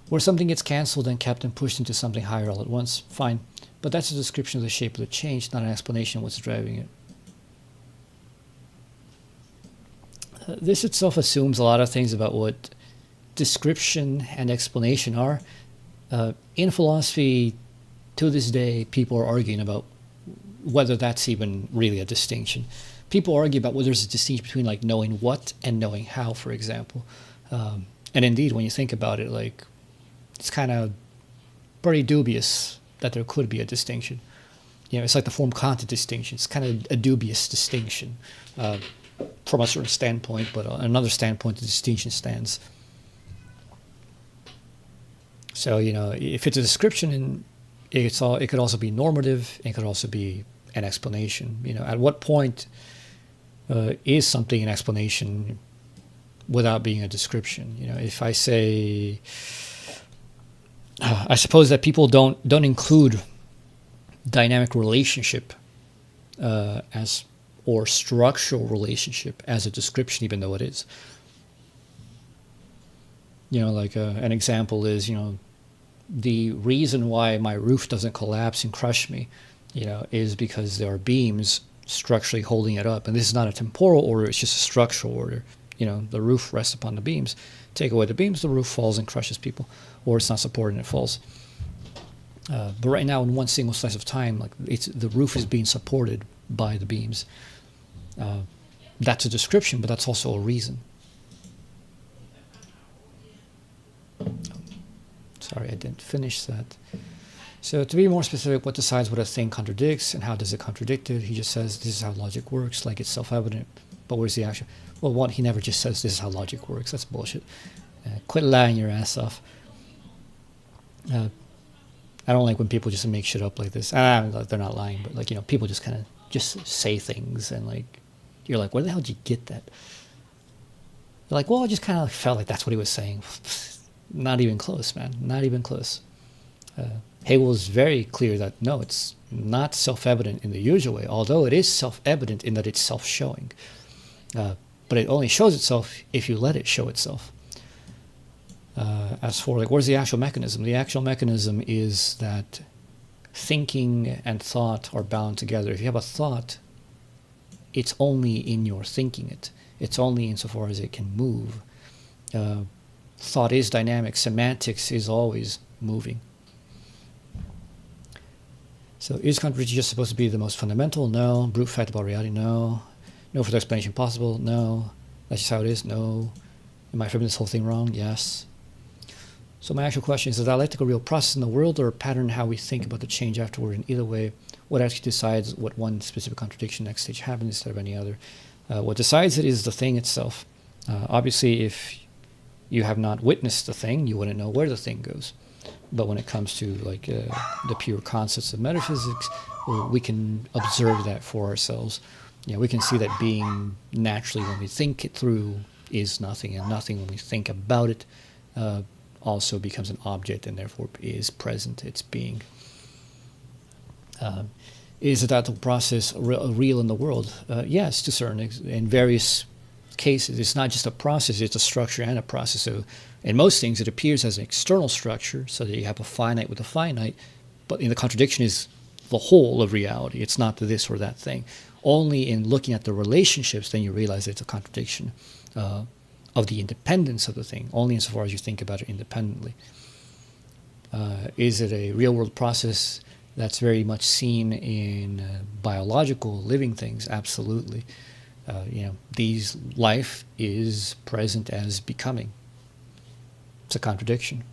Where something gets cancelled and kept and pushed into something higher all at once, fine. But that's a description of the shape of the change, not an explanation of what's driving it. This itself assumes a lot of things about what description and explanation are. In philosophy, to this day, people are arguing about whether that's even really a distinction. People argue about whether there's a distinction between like knowing what and knowing how, for example. And indeed, when you think about it, like it's kind of pretty dubious that there could be a distinction. It's like the form-content distinction. It's kind of a dubious distinction from a certain standpoint, but on another standpoint, the distinction stands. So, if it's a description, and it could also be normative, it could also be an explanation. At what point is something an explanation without being a description? If I say, I suppose that people don't include dynamic relationship or structural relationship as a description, even though it is. Like an example is, the reason why my roof doesn't collapse and crush me, is because there are beams structurally holding it up. And this is not a temporal order, it's just a structural order. The roof rests upon the beams. Take away the beams, the roof falls and crushes people, or it's not supported and it falls. But right now, in one single slice of time, like the roof is being supported by the beams. That's a description, but that's also a reason. Sorry, I didn't finish that. So to be more specific, what decides what a thing contradicts and how does it contradict it? He just says this is how logic works, like it's self-evident. But where's the action? Well, one, he never just says this is how logic works. That's bullshit. Quit lying your ass off. I don't like when people just make shit up like this. They're not lying, but like, people just kind of just say things and like, you're like, where the hell did you get that? You're like, well, I just kind of felt like that's what he was saying. Not even close, man. Not even close. Hegel is very clear that no, it's not self-evident in the usual way, although it is self-evident in that it's self-showing. But it only shows itself if you let it show itself. As for like, where's the actual mechanism? The actual mechanism is that thinking and thought are bound together. If you have a thought, it's only in your thinking it. It's only insofar as it can move. Thought is dynamic. Semantics is always moving. So is contradiction just supposed to be the most fundamental? No. Brute fact about reality? No. No further explanation possible? No. That's just how it is? No. Am I framing this whole thing wrong? Yes. So my actual question is the dialectical real process in the world or a pattern how we think about the change afterward? In either way, what actually decides what one specific contradiction next stage happens instead of any other? What decides it is the thing itself. Obviously, if you have not witnessed the thing, you wouldn't know where the thing goes. But when it comes to like the pure concepts of metaphysics, we can observe that for ourselves. We can see that being naturally when we think it through is nothing, and nothing when we think about it also becomes an object and therefore is present, it's being. Is the dialectical process real in the world? Yes, to certain in various cases. It's not just a process, it's a structure and a process. So in most things, it appears as an external structure, so that you have a finite with a finite, but in the contradiction is the whole of reality. It's not this or that thing. Only in looking at the relationships, then you realize it's a contradiction of the independence of the thing, only insofar as you think about it independently. Is it a real-world process? That's very much seen in biological living things, absolutely. These life is present as becoming. It's a contradiction.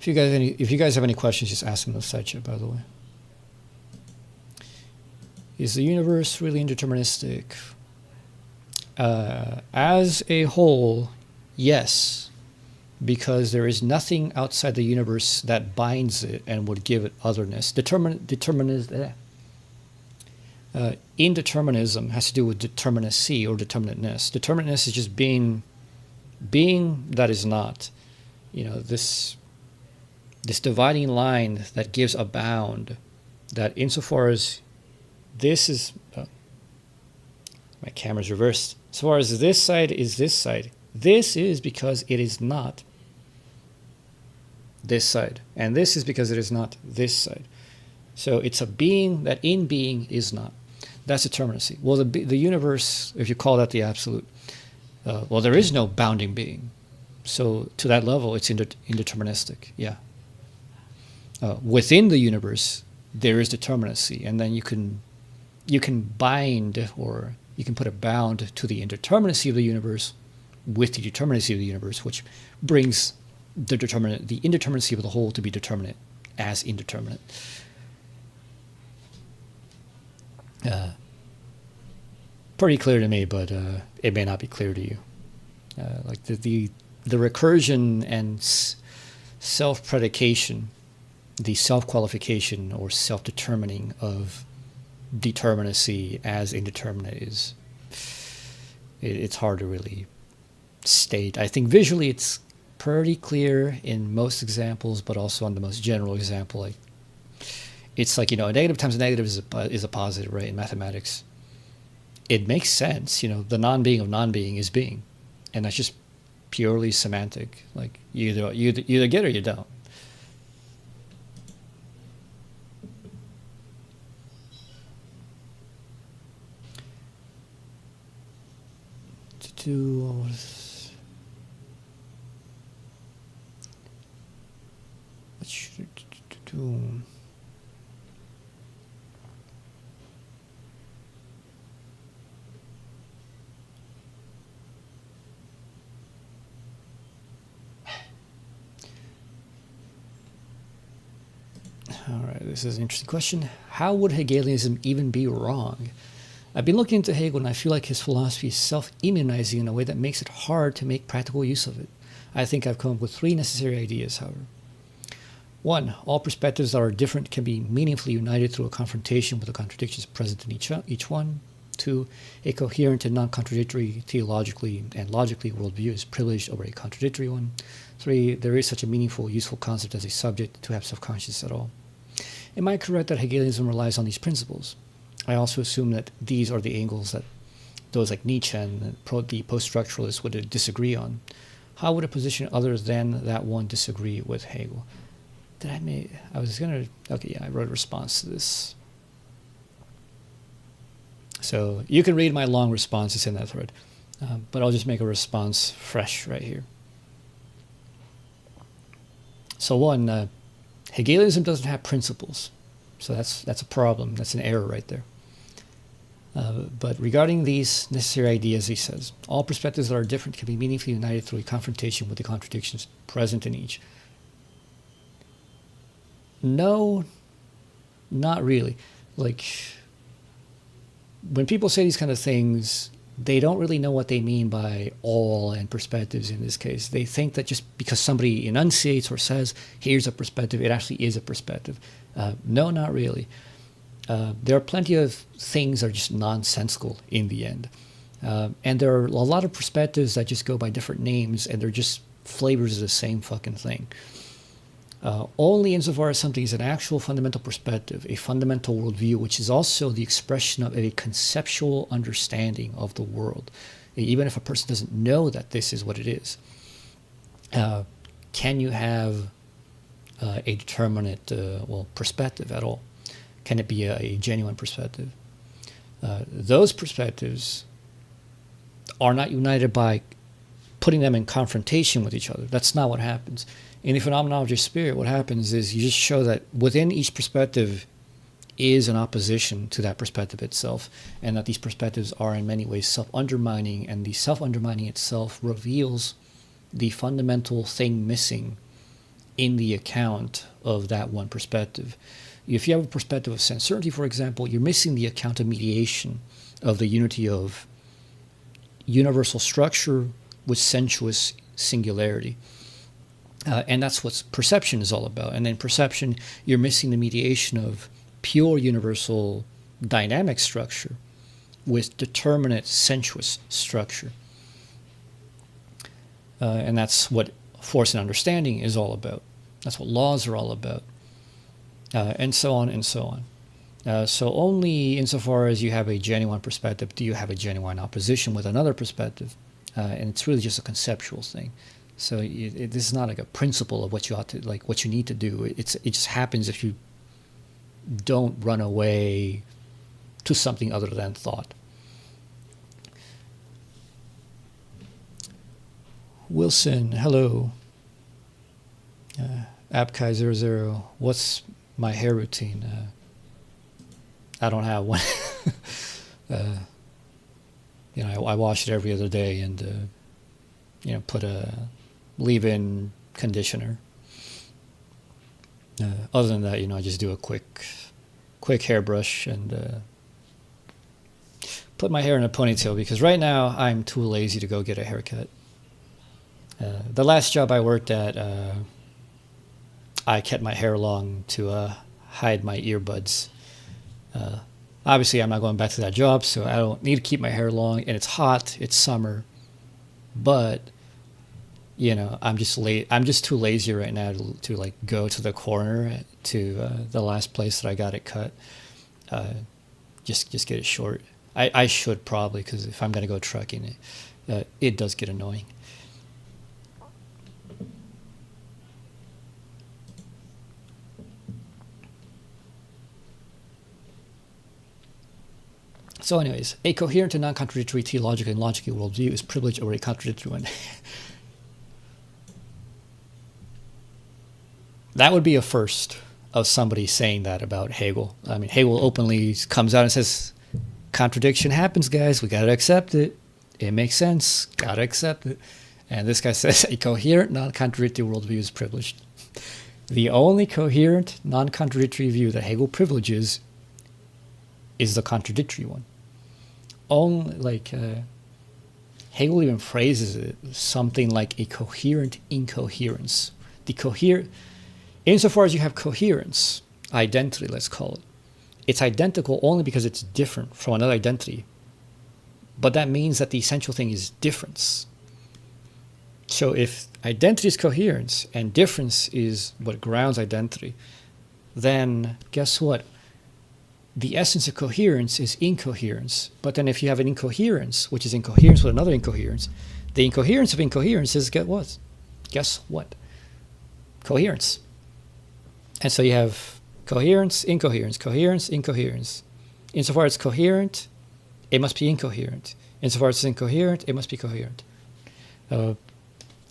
If you guys have any questions, just ask them in the side chat, by the way. Is the universe really indeterministic? As a whole, yes, because there is nothing outside the universe that binds it and would give it otherness. Indeterminism has to do with determinacy or determinateness. Determinateness is just being that is not. This dividing line that gives a bound, that insofar as this is my camera's reversed. As far as this side is this side, this is because it is not this side, and this is because it is not this side. So it's a being that in being is not. That's determinacy. Well, the universe, if you call that the absolute, well, there is no bounding being. So to that level, it's indeterministic. Yeah. Within the universe, there is determinacy, and then you can bind, or you can put a bound to the indeterminacy of the universe with the determinacy of the universe, which brings the indeterminacy of the whole to be determinate as indeterminate. Pretty clear to me, but it may not be clear to you. Like the recursion and self-predication, the self-qualification or self-determining of determinacy as indeterminate is, it's hard to really state. I think visually it's pretty clear in most examples, but also on the most general example, like it's like, a negative times a negative is a positive, right? In mathematics, it makes sense. The non-being of non-being is being, and that's just purely semantic. Like you either get or you don't. What should do? All right, this is an interesting question. How would Hegelianism even be wrong? I've been looking into Hegel, and I feel like his philosophy is self-immunizing in a way that makes it hard to make practical use of it. I think I've come up with 3 necessary ideas, however. 1. All perspectives that are different can be meaningfully united through a confrontation with the contradictions present in each one. 2. A coherent and non-contradictory theologically and logically worldview is privileged over a contradictory one. 3. There is such a meaningful, useful concept as a subject to have self-consciousness at all. Am I correct that Hegelianism relies on these principles? I also assume that these are the angles that those like Nietzsche and the post-structuralists would disagree on. How would a position other than that one disagree with Hegel? I wrote a response to this. So you can read my long response, it's in that thread. But I'll just make a response fresh right here. So 1, Hegelianism doesn't have principles. So that's a problem. That's an error right there. But regarding these necessary ideas, he says, all perspectives that are different can be meaningfully united through a confrontation with the contradictions present in each. No, not really. Like, when people say these kind of things, they don't really know what they mean by all and perspectives in this case. They think that just because somebody enunciates or says, here's a perspective, it actually is a perspective. No, not really. There are plenty of things that are just nonsensical in the end. And there are a lot of perspectives that just go by different names, and they're just flavors of the same fucking thing. Only insofar as something is an actual fundamental perspective, a fundamental worldview, which is also the expression of a conceptual understanding of the world, even if a person doesn't know that this is what it is. Can you have a determinate perspective at all? Can it be a genuine perspective? Those perspectives are not united by putting them in confrontation with each other. That's not what happens. In the phenomenology of spirit, what happens is you just show that within each perspective is an opposition to that perspective itself, and that these perspectives are in many ways self-undermining, and the self-undermining itself reveals the fundamental thing missing in the account of that one perspective. If you have a perspective of sense certainty, for example, you're missing the account of mediation, of the unity of universal structure with sensuous singularity. And that's what perception is all about. And in perception, you're missing the mediation of pure universal dynamic structure with determinate sensuous structure. And that's what force and understanding is all about. That's what laws are all about. And so on and so on. So only insofar as you have a genuine perspective do you have a genuine opposition with another perspective. And it's really just a conceptual thing. So this is not like a principle of what you ought to, like what you need to do. It just happens if you don't run away to something other than thought. Wilson, hello. Abkai00, what's my hair routine? I don't have one. I wash it every other day and, put a leave-in conditioner. Other than that, I just do a quick hairbrush and put my hair in a ponytail because right now I'm too lazy to go get a haircut. The last job I worked at, I kept my hair long to hide my earbuds. Obviously, I'm not going back to that job, so I don't need to keep my hair long. And it's hot, it's summer, but I'm just too lazy right now to like go to the corner to the last place that I got it cut. Just get it short. I should probably, because if I'm gonna go trucking, it does get annoying. So anyways, a coherent and non-contradictory theological and logical worldview is privileged over a contradictory one. That would be a first of somebody saying that about Hegel. I mean, Hegel openly comes out and says, contradiction happens, guys. We got to accept it. It makes sense. Got to accept it. And this guy says a coherent, non-contradictory worldview is privileged. The only coherent, non-contradictory view that Hegel privileges is the contradictory one. Only Hegel even phrases it something like a coherent incoherence. Insofar as you have coherence, identity, let's call it, it's identical only because it's different from another identity. But that means that the essential thing is difference. So if identity is coherence and difference is what grounds identity, then guess what? The essence of coherence is incoherence. But then if you have an incoherence, which is incoherence with another incoherence, the incoherence of incoherence is guess what? Coherence. And so you have coherence, incoherence, coherence, incoherence. Insofar as it's coherent, it must be incoherent. Insofar as it's incoherent, it must be coherent. The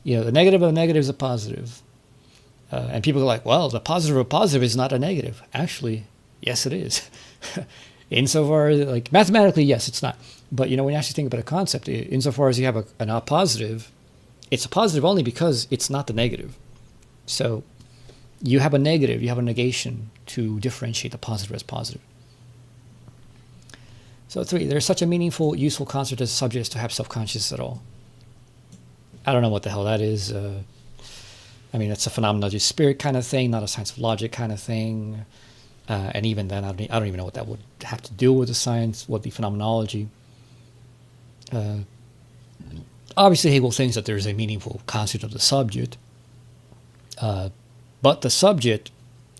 negative of a negative is a positive. And people are like, well, the positive of a positive is not a negative. Actually, yes, it is. Insofar as, like, mathematically, yes, it's not. But, when you actually think about a concept, insofar as you have a positive, it's a positive only because it's not the negative. So you have a negative, you have a negation to differentiate the positive as positive. So 3, there's such a meaningful, useful concept as subjects to have self-consciousness at all. I don't know what the hell that is. It's a phenomenology of spirit kind of thing, not a science of logic kind of thing. And even then, I don't even know what that would have to do with the science, with the phenomenology. Obviously, Hegel thinks that there is a meaningful concept of the subject, but the subject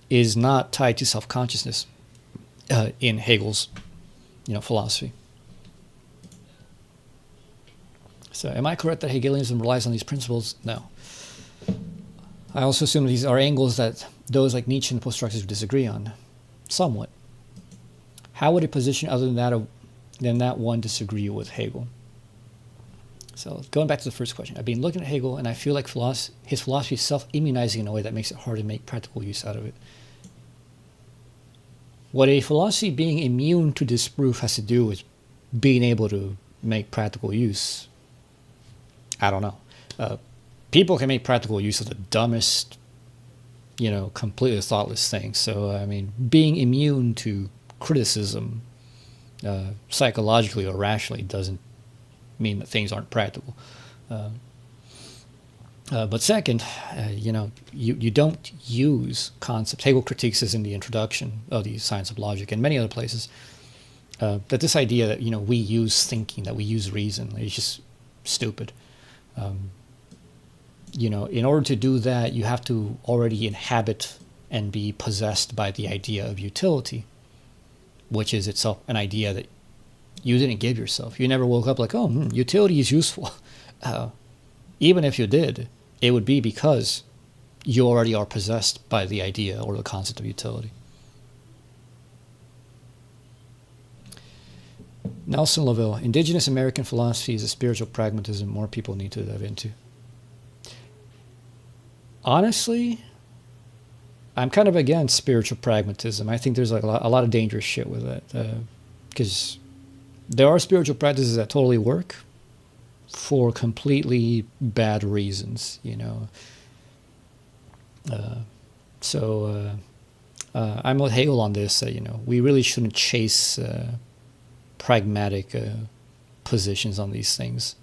is not tied to self-consciousness in Hegel's, philosophy. So, am I correct that Hegelianism relies on these principles? No. I also assume these are angles that those like Nietzsche and post-structurists disagree on. Somewhat. How would a position other than that of then that one disagree with Hegel. So going back to the first question, I've been looking at Hegel and I feel like his philosophy is self-immunizing in a way that makes it hard to make practical use out of it. What a philosophy being immune to disproof has to do with being able to make practical use, I don't know. People can make practical use of the dumbest, completely thoughtless things. So, I mean, being immune to criticism psychologically or rationally doesn't mean that things aren't practical. But second, you don't use concepts. Hegel critiques this in the introduction of the Science of Logic and many other places, that this idea that, we use thinking, that we use reason, is just stupid. In order to do that, you have to already inhabit and be possessed by the idea of utility, which is itself an idea that you didn't give yourself. You never woke up like, utility is useful. Even if you did, it would be because you already are possessed by the idea or the concept of utility. Nelson Laville, indigenous American philosophy is a spiritual pragmatism more people need to dive into. Honestly, I'm kind of against spiritual pragmatism. I think there's like a lot of dangerous shit with that, because there are spiritual practices that totally work for completely bad reasons, I'm with Hegel on this, that, we really shouldn't chase pragmatic positions on these things.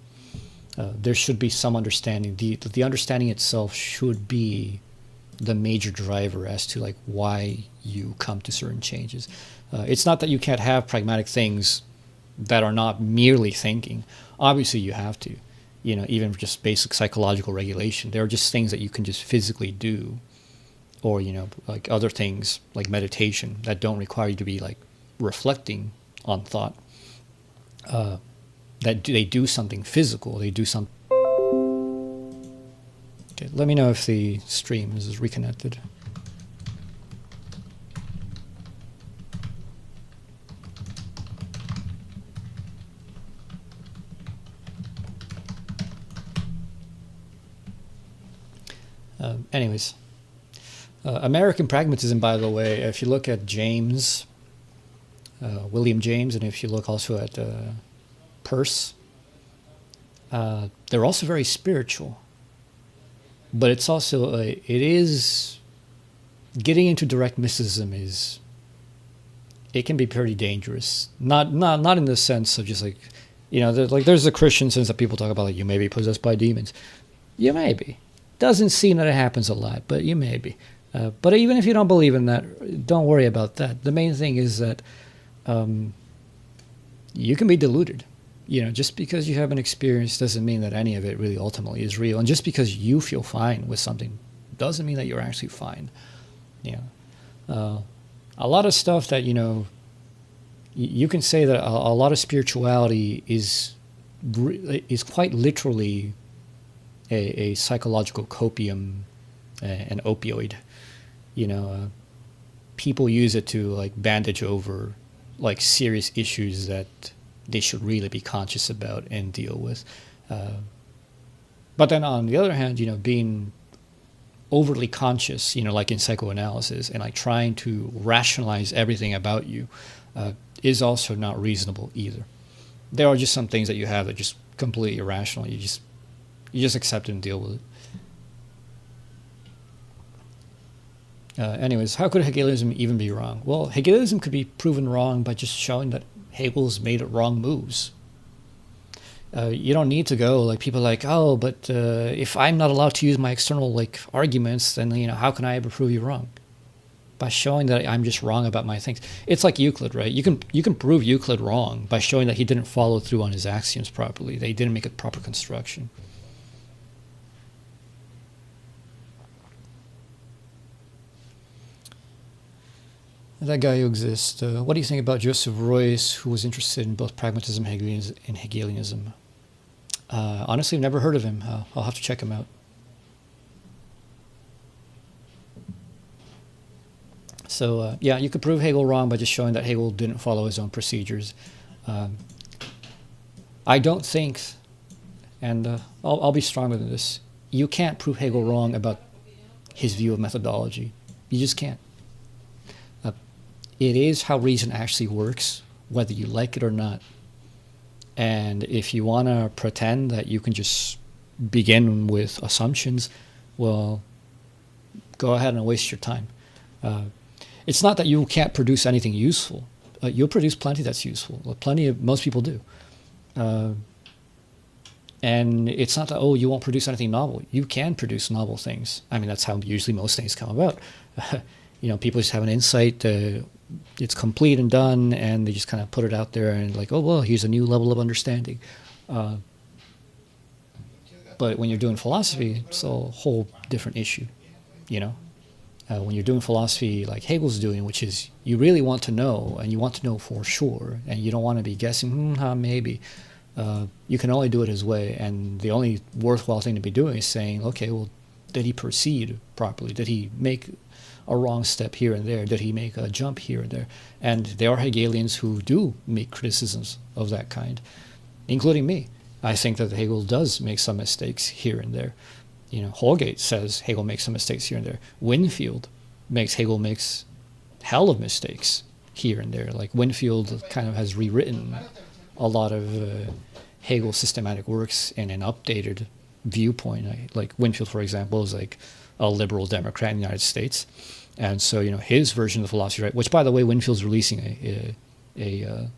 There should be some understanding. The understanding itself should be the major driver as to like why you come to certain changes. It's not that you can't have pragmatic things that are not merely thinking. Obviously you have to, even just basic psychological regulation. There are just things that you can just physically do, or, like other things like meditation that don't require you to be like reflecting on thought. That they do something physical. They do something. Okay, let me know if the stream is reconnected. Anyways, American pragmatism, by the way, if you look at James, William James, and if you look also at Peirce, they're also very spiritual. But it's also, it is, getting into direct mysticism it can be pretty dangerous. Not in the sense of just like, there's the Christian sense that people talk about, like, you may be possessed by demons. You may be. Doesn't seem that it happens a lot, but you may be. But even if you don't believe in that, don't worry about that. The main thing is that you can be deluded. Just because you have an experience doesn't mean that any of it really ultimately is real. And just because you feel fine with something doesn't mean that you're actually fine. A lot of stuff that, you can say that a lot of spirituality is quite literally a psychological copium, an opioid. People use it to like bandage over like serious issues that they should really be conscious about and deal with. But then on the other hand, being overly conscious, like in psychoanalysis, and like trying to rationalize everything about you is also not reasonable either. There are just some things that you have that are just completely irrational. You just accept it and deal with it. Anyways, how could Hegelianism even be wrong? Well, Hegelianism could be proven wrong by just showing that Hegel's made wrong moves. You don't need to go like people like, oh, but if I'm not allowed to use my external like arguments, then how can I ever prove you wrong? By showing that I'm just wrong about my things. It's like Euclid, right? You can prove Euclid wrong by showing that he didn't follow through on his axioms properly. They didn't make a proper construction. That guy who exists. What do you think about Joseph Royce, who was interested in both pragmatism and Hegelianism? Honestly, I've never heard of him. I'll have to check him out. So, yeah, you could prove Hegel wrong by just showing that Hegel didn't follow his own procedures. I don't think, and I'll be stronger than this, you can't prove Hegel wrong about his view of methodology. You just can't. It is how reason actually works, whether you like it or not. And if you want to pretend that you can just begin with assumptions, well, go ahead and waste your time. It's not that you can't produce anything useful. You'll produce plenty that's useful. Most people do. And it's not that, oh, you won't produce anything novel. You can produce novel things. I mean, that's how usually most things come about. People just have an insight, it's complete and done, and they just kind of put it out there and like, oh, well, here's a new level of understanding. But when you're doing philosophy, it's a whole different issue, when you're doing philosophy like Hegel's doing, which is you really want to know, and you want to know for sure, and you don't want to be guessing, maybe. You can only do it his way, and the only worthwhile thing to be doing is saying, okay, well, did he proceed properly? Did he make a wrong step here and there? Did he make a jump here and there? And there are Hegelians who do make criticisms of that kind, including me. I think that Hegel does make some mistakes here and there. Holgate says Hegel makes some mistakes here and there. Winfield Hegel makes hell of mistakes here and there. Like Winfield kind of has rewritten a lot of Hegel's systematic works in an updated viewpoint. Like Winfield, for example, is like a liberal Democrat in the United States. And so, his version of the philosophy, right, which, by the way, Winfield's releasing a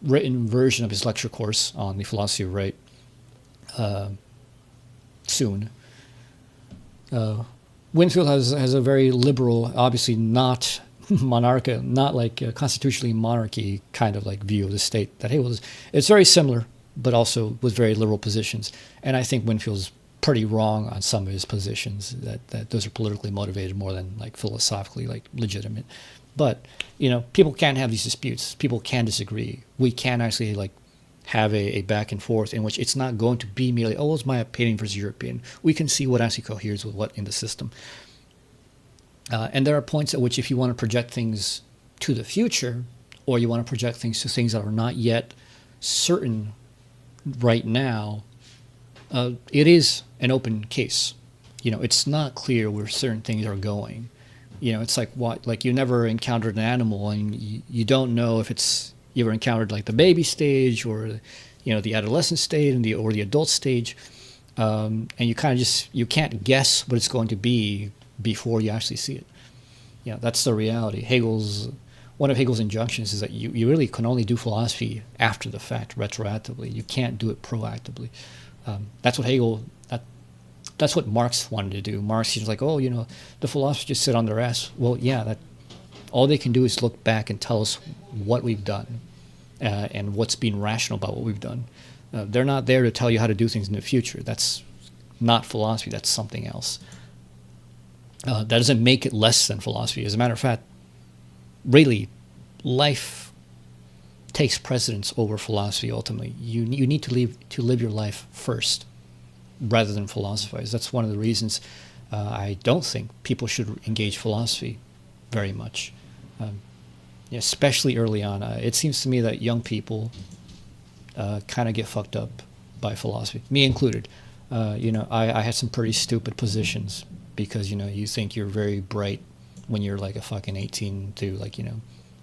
written version of his lecture course on the philosophy of right soon. Winfield has a very liberal, obviously not not like a constitutionally monarchy kind of like view of the state that Hegel is. It's very similar, but also with very liberal positions. And I think Winfield's pretty wrong on some of his positions, that those are politically motivated more than like philosophically like legitimate. But people can have these disputes. People can disagree. We can actually like have a back and forth in which it's not going to be merely, oh, it's my opinion versus your opinion. We can see what actually coheres with what in the system. And there are points at which if you want to project things to the future, or you want to project things to things that are not yet certain right now, it is an open case. It's not clear where certain things are going. It's like you never encountered an animal, and you don't know if you ever encountered like the baby stage or the adolescent stage or the adult stage, and you kind of you can't guess what it's going to be before you actually see it. That's the reality. One of Hegel's injunctions is that you really can only do philosophy after the fact, retroactively. You can't do it proactively. That's what Marx wanted to do. Marx was like, the philosophers just sit on their ass. Well, yeah, all they can do is look back and tell us what we've done and what's being rational about what we've done. They're not there to tell you how to do things in the future. That's not philosophy. That's something else. That doesn't make it less than philosophy. As a matter of fact, really, life takes precedence over philosophy ultimately. You need to live your life first rather than philosophize. That's one of the reasons I don't think people should engage philosophy very much, especially early on. It seems to me that young people kind of get fucked up by philosophy, me included. I had some pretty stupid positions because, you think you're very bright when you're like a fucking 18 to like,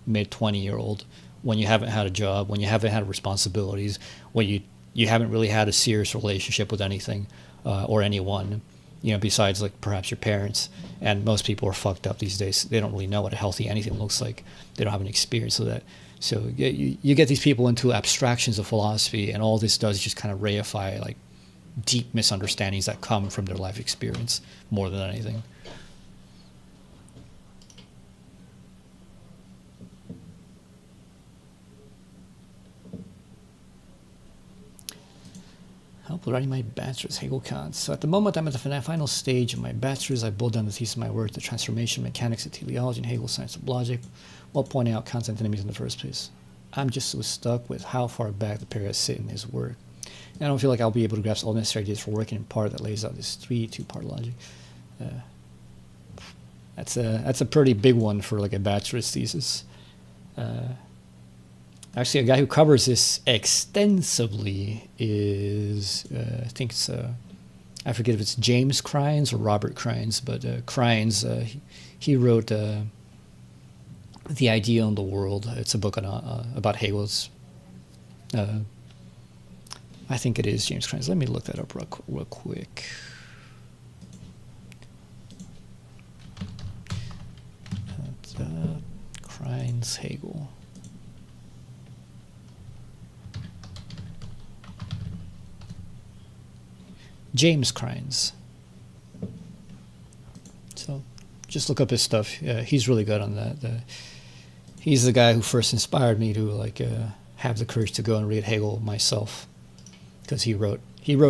mid 20-year-old, when you haven't had a job, when you haven't had responsibilities, when you haven't really had a serious relationship with anything or anyone, besides like perhaps your parents. And most people are fucked up these days. They don't really know what a healthy anything looks like. They don't have an experience of that. So you get these people into abstractions of philosophy, and all this does is just kind of reify like deep misunderstandings that come from their life experience more than anything. Help writing my bachelor's, Hegel Kant. So at the moment, I'm at the final stage of my bachelor's. I boiled down the thesis of my work, The Transformation Mechanics of Teleology and Hegel's Science of Logic, while pointing out Kant's antinomies in the first place. I'm just so stuck with how far back the paragraphs sit in his work. And I don't feel like I'll be able to grasp all necessary ideas for working in part that lays out this two-part logic. That's a pretty big one for like a bachelor's thesis. Actually, a guy who covers this extensively is, I think it's, I forget if it's James Crines or Robert Crines, but Crines, he wrote The Idea on the World. It's a book on, about Hegel's. I think it is James Crines. Let me look that up real quick. Crines, Hegel. James Crines. So just look up his stuff. He's really good on that. He's the guy who first inspired me to have the courage to go and read Hegel myself, because he wrote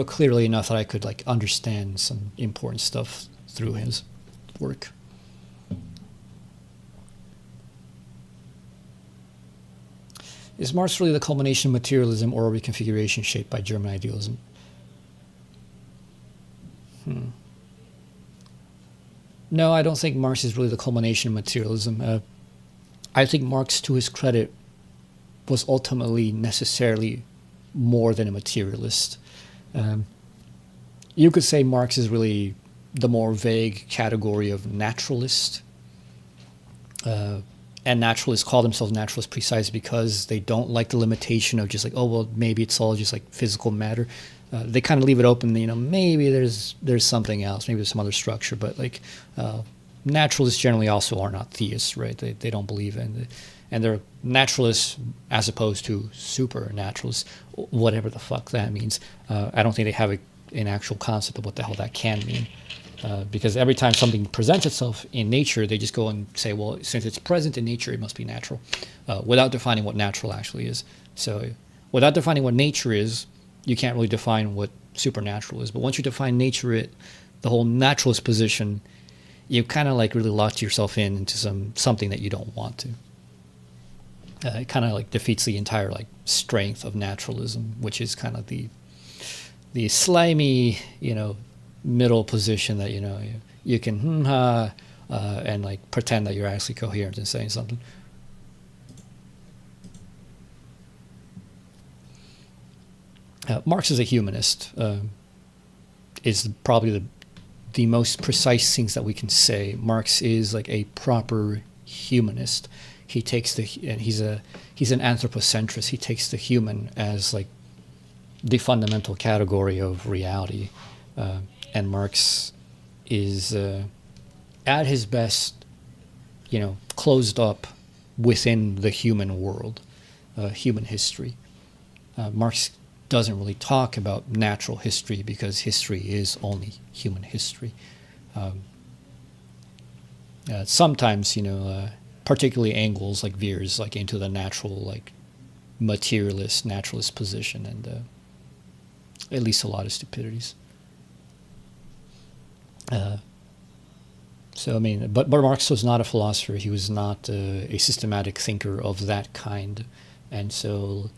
clearly enough that I could understand some important stuff through his work. Is Marx really the culmination of materialism or a reconfiguration shaped by German idealism? No, I don't think Marx is really the culmination of materialism. I think Marx, to his credit, was ultimately necessarily more than a materialist. You could say Marx is really the more vague category of naturalist. And naturalists call themselves naturalists precisely because they don't like the limitation of just oh, well, maybe it's all just physical matter. They kind of leave it open, maybe there's something else, maybe there's some other structure, but naturalists generally also are not theists, right? They don't believe in, and they're naturalists as opposed to supernaturalists, whatever the fuck that means. I don't think they have an actual concept of what the hell that can mean. Because every time something presents itself in nature, they just go and say, well, since it's present in nature, it must be natural, without defining what natural actually is. So without defining what nature is, you can't really define what supernatural is. But once you define nature, the whole naturalist position, you kind of really locked yourself into something that you don't want to. It kind of defeats the entire strength of naturalism, which is kind of the slimy, middle position that you can and pretend that you're actually coherent in saying something. Marx is a humanist. Is probably the most precise things that we can say. Marx is a proper humanist. He takes and he's an anthropocentrist. He takes the human as the fundamental category of reality. And Marx is at his best, closed up within the human world, human history. Marx doesn't really talk about natural history because history is only human history. Sometimes, particularly Engels veers into the natural, naturalist position, and it leads to a lot of stupidities. But Marx was not a philosopher. He was not a systematic thinker of that kind. And so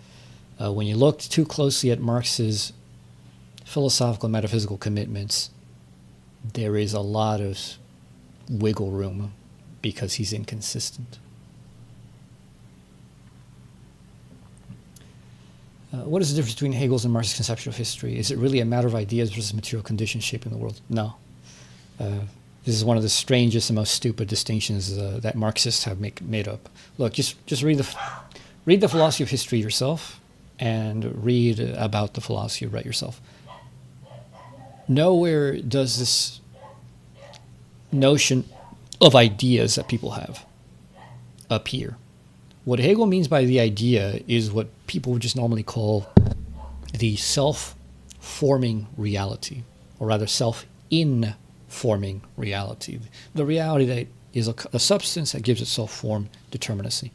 when you look too closely at Marx's philosophical and metaphysical commitments, there is a lot of wiggle room because he's inconsistent. What is the difference between Hegel's and Marx's conception of history? Is it really a matter of ideas versus material conditions shaping the world? No. This is one of the strangest and most stupid distinctions that Marxists have made up. Look, just read the philosophy of history yourself, and read about the philosophy of right yourself. Nowhere does this notion of ideas that people have appear. What Hegel means by the idea is what people would just normally call the self-forming reality, or rather self-informing reality. The reality that is a substance that gives itself form, determinacy.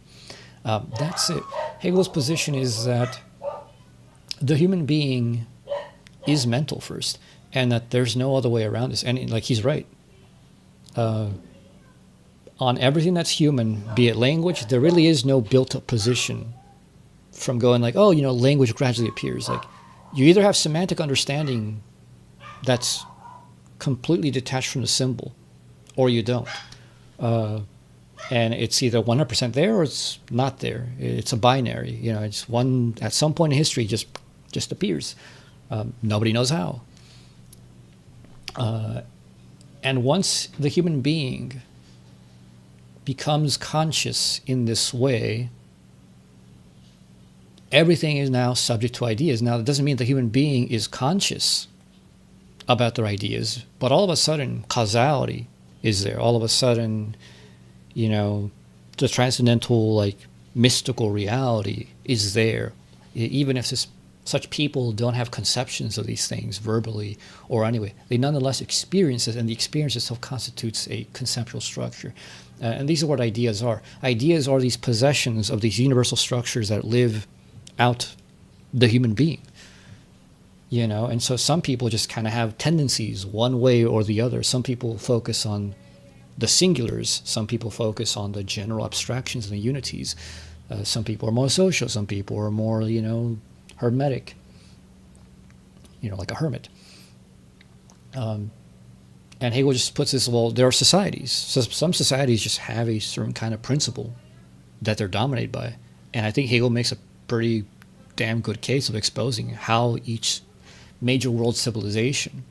That's it. Hegel's position is that the human being is mental first, and that there's no other way around this. And he's right. On everything that's human, be it language, there really is no built-up position from going language gradually appears. You either have semantic understanding that's completely detached from the symbol, or you don't. And it's either 100% there or it's not there. It's a binary. It's one at some point in history just appears. Nobody knows how. And once the human being becomes conscious in this way, everything is now subject to ideas. Now, that doesn't mean the human being is conscious about their ideas, but all of a sudden, causality is there. All of a sudden, the transcendental, like, mystical reality is there. Even if such people don't have conceptions of these things verbally or anyway, they nonetheless experience it, and the experience itself constitutes a conceptual structure. And these are what ideas are. Ideas are these possessions of these universal structures that live out the human being. And so some people just kind of have tendencies one way or the other. Some people focus on the singulars. Some people focus on the general abstractions and the unities. Some people are more social. Some people are more, hermetic, like a hermit. And Hegel just puts this, well, there are societies. So some societies just have a certain kind of principle that they're dominated by. And I think Hegel makes a pretty damn good case of exposing how each major world civilization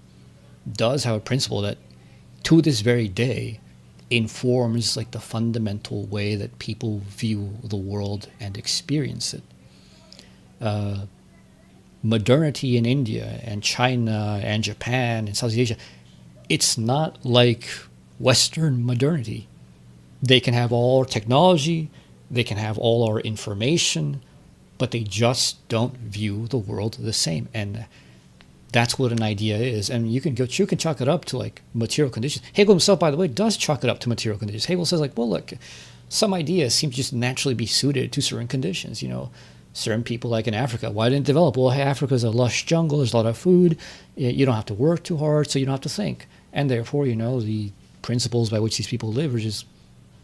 does have a principle that, to this very day, informs like the fundamental way that people view the world and experience it. Modernity in India and China and Japan and Southeast Asia, it's not like Western modernity. They can have all our technology, they can have all our information, but they just don't view the world the same. And that's what an idea is. And you can chalk it up to like material conditions. Hegel himself, by the way, does chalk it up to material conditions. Hegel says like, well, look, some ideas seem to just naturally be suited to certain conditions. Certain people like in Africa, why didn't it develop? Well, hey, Africa's a lush jungle, there's a lot of food, you don't have to work too hard, so you don't have to think. And therefore, the principles by which these people live are just,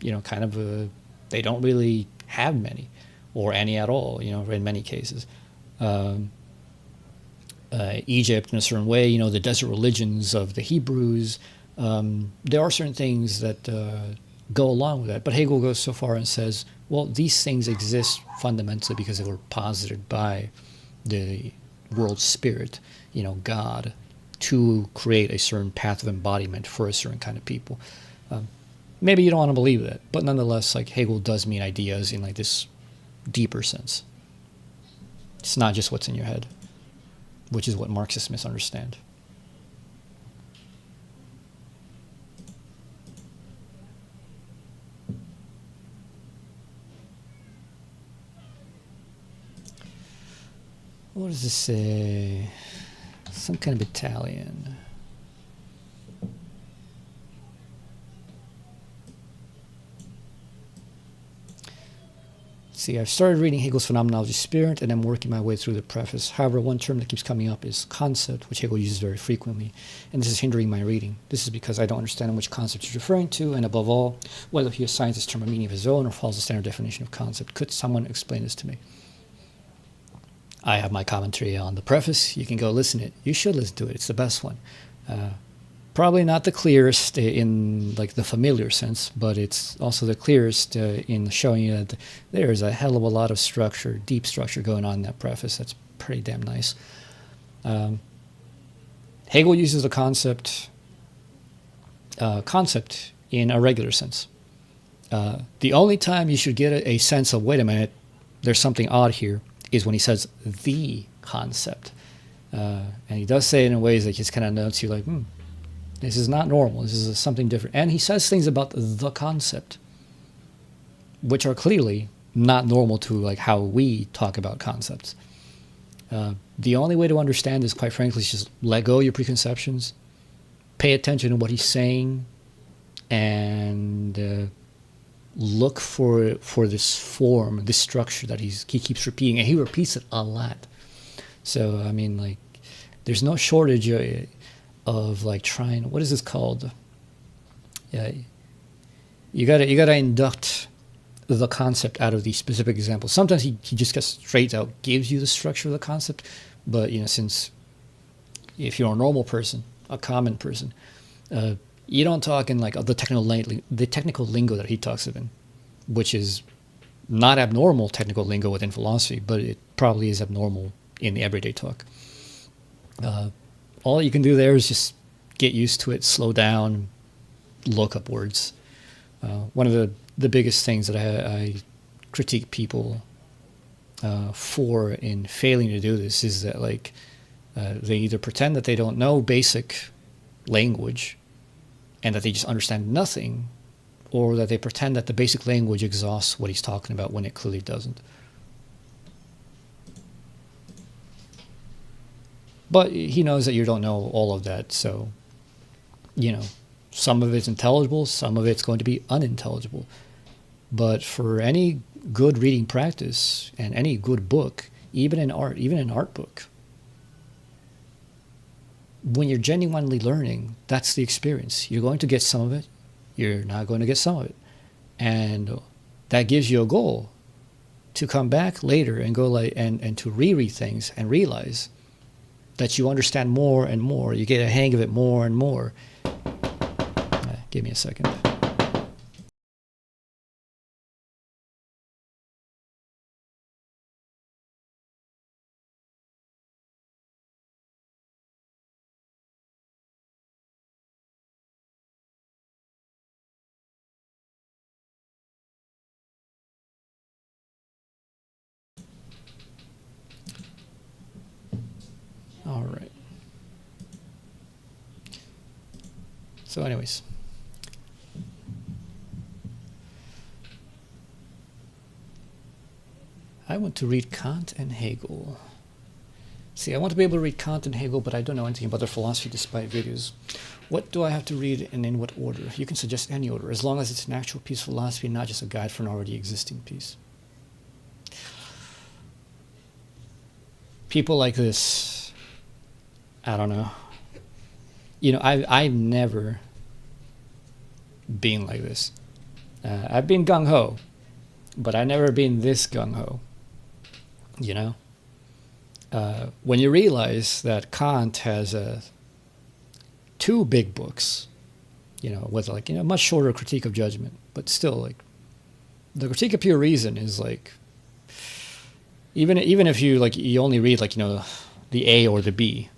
they don't really have many, or any at all, in many cases. Egypt in a certain way, the desert religions of the Hebrews, there are certain things that go along with that. But Hegel goes so far and says, well, these things exist fundamentally because they were posited by the world spirit, God, to create a certain path of embodiment for a certain kind of people. Maybe you don't want to believe that, but nonetheless, like Hegel does mean ideas in like this deeper sense. It's not just what's in your head, which is what Marxists misunderstand. What does this say? Some kind of Italian. See, I've started reading Hegel's Phenomenology Spirit, and I'm working my way through the preface. However, one term that keeps coming up is concept, which Hegel uses very frequently, and this is hindering my reading. This is because I don't understand which concept he's referring to, and above all, whether he assigns this term a meaning of his own or follows the standard definition of concept. Could someone explain this to me? I have my commentary on the preface. You can go listen to it. You should listen to it. It's the best one. Probably not the clearest in like the familiar sense, but it's also the clearest in showing you that there's a hell of a lot of structure, deep structure going on in that preface. That's pretty damn nice. Hegel uses the concept in a regular sense. The only time you should get a sense of, wait a minute, there's something odd here, is when he says the concept. And he does say it in ways that just kind of notes you like, this is not normal. This is something different. And he says things about the concept, which are clearly not normal to like how we talk about concepts. The only way to understand this, quite frankly, is just let go of your preconceptions, pay attention to what he's saying, and look for this form, this structure that he keeps repeating, and he repeats it a lot. So I mean, like, there's no shortage of like trying. What is this called? Yeah, you gotta induct the concept out of these specific examples. Sometimes he just gets straight out gives you the structure of the concept, but since if you're a normal person, a common person, You don't talk in like the technical lingo that he talks in, which is not abnormal technical lingo within philosophy, but it probably is abnormal in the everyday talk. All you can do there is just get used to it, slow down, look up words. One of the biggest things that I critique people for in failing to do this is that like they either pretend that they don't know basic language and that they just understand nothing, or that they pretend that the basic language exhausts what he's talking about when it clearly doesn't. But he knows that you don't know all of that, so, you know, some of it's intelligible, some of it's going to be unintelligible. But for any good reading practice and any good book, even an art book, when you're genuinely learning, that's the experience. You're going to get some of it. You're not going to get some of it. And that gives you a goal to come back later and go like and to reread things and realize that you understand more and more. You get a hang of it more and more. Give me a second. All right. So anyways. I want to read Kant and Hegel. See, I want to be able to read Kant and Hegel, but I don't know anything about their philosophy despite videos. What do I have to read and in what order? You can suggest any order, as long as it's an actual piece of philosophy, not just a guide for an already existing piece. People like this, I don't know. You know, I've never been like this. I've been gung-ho, but I've never been this gung-ho, you know? When you realize that Kant has two big books, you know, with like, you know, much shorter critique of judgment, but still like the critique of pure reason is like, even if you like, you only read like, you know, the A or the B,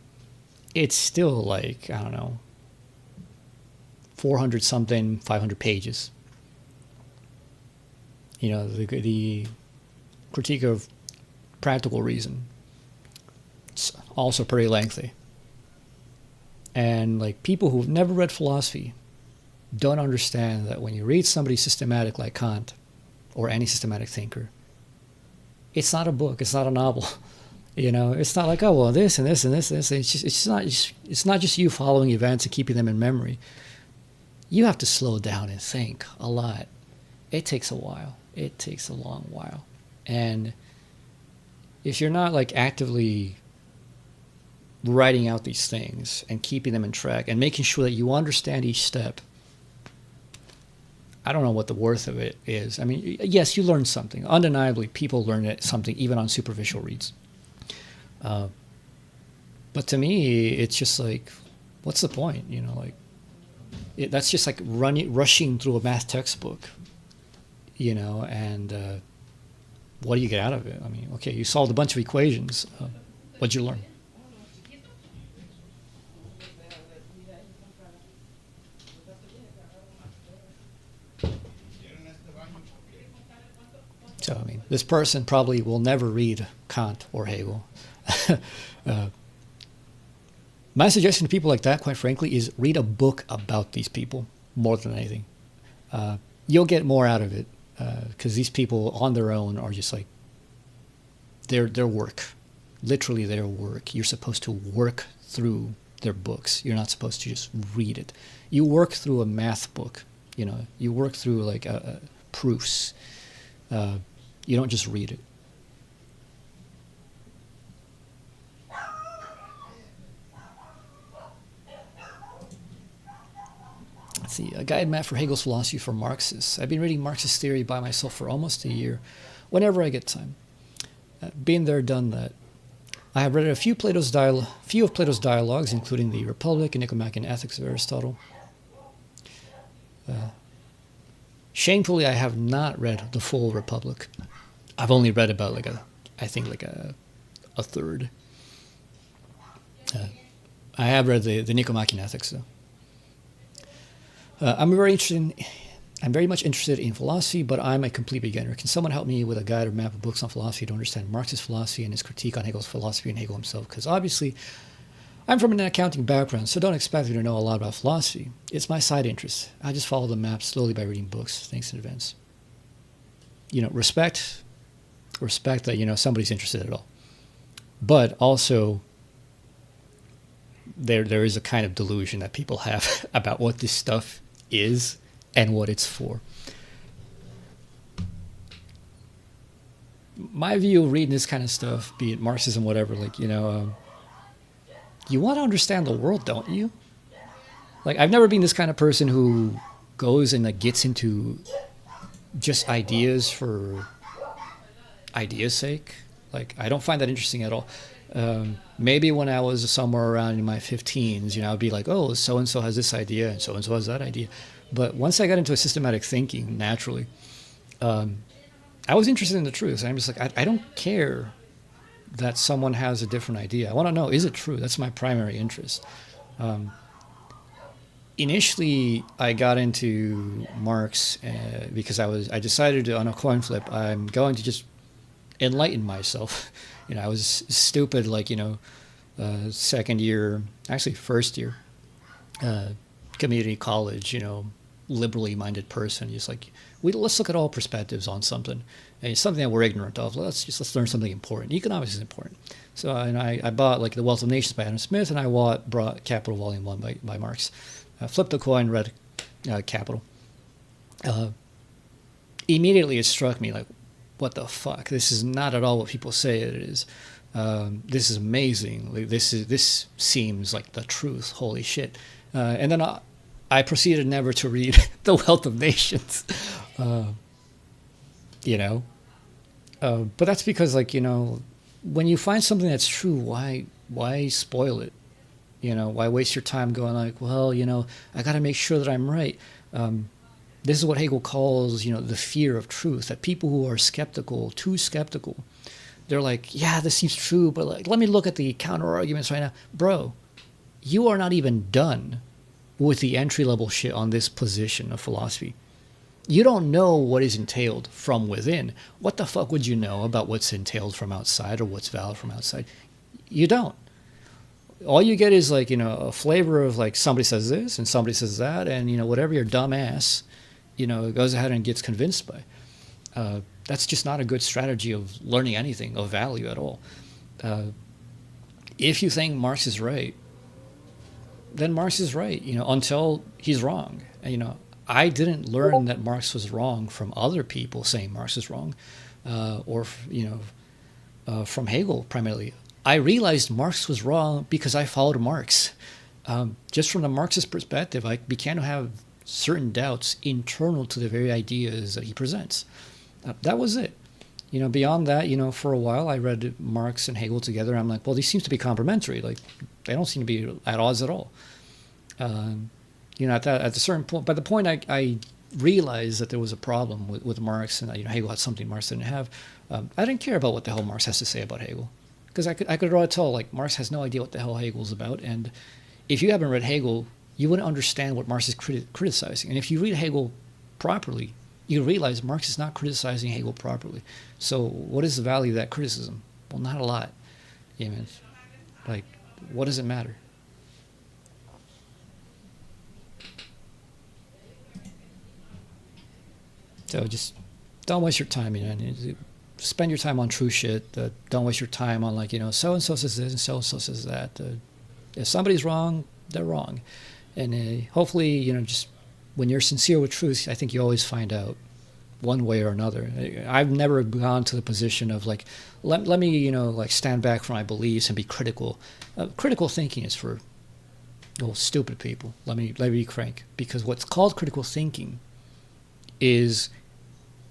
it's still like, I don't know, 400 something, 500 pages. You know, the critique of practical reason, it's also pretty lengthy. And like people who've never read philosophy don't understand that when you read somebody systematic like Kant or any systematic thinker, it's not a book, it's not a novel. You know, it's not like, oh well, this and this and this and this. It's not just you following events and keeping them in memory. You have to slow down and think a lot. It takes a while. It takes a long while. And if you're not like actively writing out these things and keeping them in track and making sure that you understand each step, I don't know what the worth of it is. I mean, yes, you learn something. Undeniably, people learn something even on superficial reads. But to me, it's just like, what's the point? You know, like that's just like rushing through a math textbook. You know, and what do you get out of it? I mean, okay, you solved a bunch of equations. What'd you learn? So, I mean, this person probably will never read Kant or Hegel. My suggestion to people like that, quite frankly, is read a book about these people more than anything. You'll get more out of it because these people on their own are just like their work, literally their work. You're supposed to work through their books. You're not supposed to just read it. You work through a math book. You know, you work through like proofs. You don't just read it. Let's see, a guide map for Hegel's philosophy for Marxists. I've been reading Marxist theory by myself for almost a year, whenever I get time. Been there, done that. I have read a few of Plato's dialogues, including the Republic and Nicomachean Ethics of Aristotle. Shamefully, I have not read the full Republic. I've only read about I think a third. I have read the Nicomachean Ethics, though. I'm very much interested in philosophy, but I'm a complete beginner. Can someone help me with a guide or map of books on philosophy to understand Marx's philosophy and his critique on Hegel's philosophy and Hegel himself? Because obviously, I'm from an accounting background, so don't expect me to know a lot about philosophy. It's my side interest. I just follow the map slowly by reading books. Thanks in advance. Respect that, somebody's interested at all. But also, there is a kind of delusion that people have about what this stuff is and what it's for. My view of reading this kind of stuff, be it Marxism, whatever, you want to understand the world, don't you? I've never been this kind of person who goes and gets into just ideas for ideas' sake. I don't find that interesting at all. Maybe when I was somewhere around in my 15s, I'd be like, oh, so-and-so has this idea and so-and-so has that idea. But once I got into a systematic thinking, naturally, I was interested in the truth. I'm just I don't care that someone has a different idea. I want to know, is it true? That's my primary interest. Initially, I got into Marx because I decided to, on a coin flip, I'm going to just enlighten myself. I was stupid, second year, actually first year, community college, liberally minded person. Just let's look at all perspectives on something. And it's something that we're ignorant of. Let's learn something important. Economics is important. So I bought The Wealth of Nations by Adam Smith, and I brought Capital Volume 1 by Marx. I flipped the coin, read Capital. Immediately it struck me what the fuck? This is not at all what people say it is. This is amazing. This seems like the truth. Holy shit. And then I proceeded never to read The Wealth of Nations. But that's because when you find something that's true, why spoil it? Why waste your time going I got to make sure that I'm right. This is what Hegel calls, the fear of truth, that people who are skeptical, too skeptical, they're yeah, this seems true, but let me look at the counter arguments right now. Bro, you are not even done with the entry-level shit on this position of philosophy. You don't know what is entailed from within. What the fuck would you know about what's entailed from outside or what's valid from outside? You don't. All you get is a flavor of somebody says this and somebody says that, and whatever your dumb ass goes ahead and gets convinced by. That's just not a good strategy of learning anything of value at all. If you think Marx is right, then Marx is right, until he's wrong. I didn't learn that Marx was wrong from other people saying Marx is wrong, or from Hegel primarily. I realized Marx was wrong because I followed Marx. Just from the Marxist perspective, I began to have certain doubts internal to the very ideas that he presents. That was it. Beyond that, for a while I read Marx and Hegel together. And I'm well, these seem to be complementary. They don't seem to be at odds at all. At a certain point, by the point I realized that there was a problem with Marx and Hegel had something Marx didn't have, I didn't care about what the hell Marx has to say about Hegel, because I could already tell Marx has no idea what the hell Hegel's about, and if you haven't read Hegel, you wouldn't understand what Marx is criticizing. And if you read Hegel properly, you realize Marx is not criticizing Hegel properly. So what is the value of that criticism? Well, not a lot. What does it matter? So just don't waste your time, spend your time on true shit. Don't waste your time on so-and-so says this and so-and-so says that. If somebody's wrong, they're wrong. And hopefully, just when you're sincere with truth, I think you always find out one way or another. I've never gone to the position of let me, stand back from my beliefs and be critical. Critical thinking is for stupid people. Let me be frank. Because what's called critical thinking is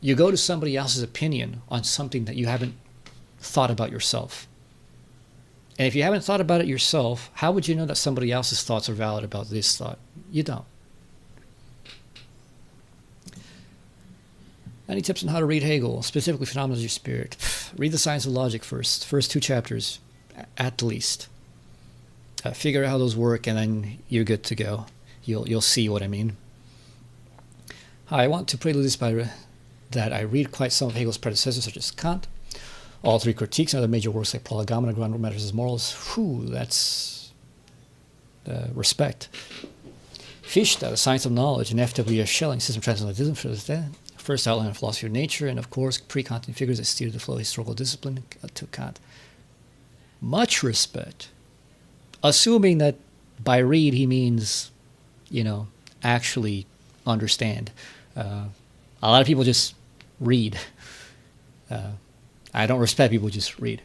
you go to somebody else's opinion on something that you haven't thought about yourself. And if you haven't thought about it yourself, how would you know that somebody else's thoughts are valid about this thought? You don't. Any tips on how to read Hegel, specifically Phenomenology of Spirit? Read the Science of Logic first. First 2 chapters, at the least. Figure out how those work, and then you're good to go. You'll see what I mean. Hi, I want to prelude this by that I read quite some of Hegel's predecessors, such as Kant. All 3 critiques and other major works like Prolegomena, Ground Matters as Morals. Whew, that's respect. Fichte, The Science of Knowledge, and F.W.S. Schelling, System of Transcendentalism for the first outline of philosophy of nature, and of course, pre-Kantian figures that steer the flow of historical discipline to Kant. Much respect. Assuming that by read he means, actually understand. A lot of people just read. I don't respect people who just read.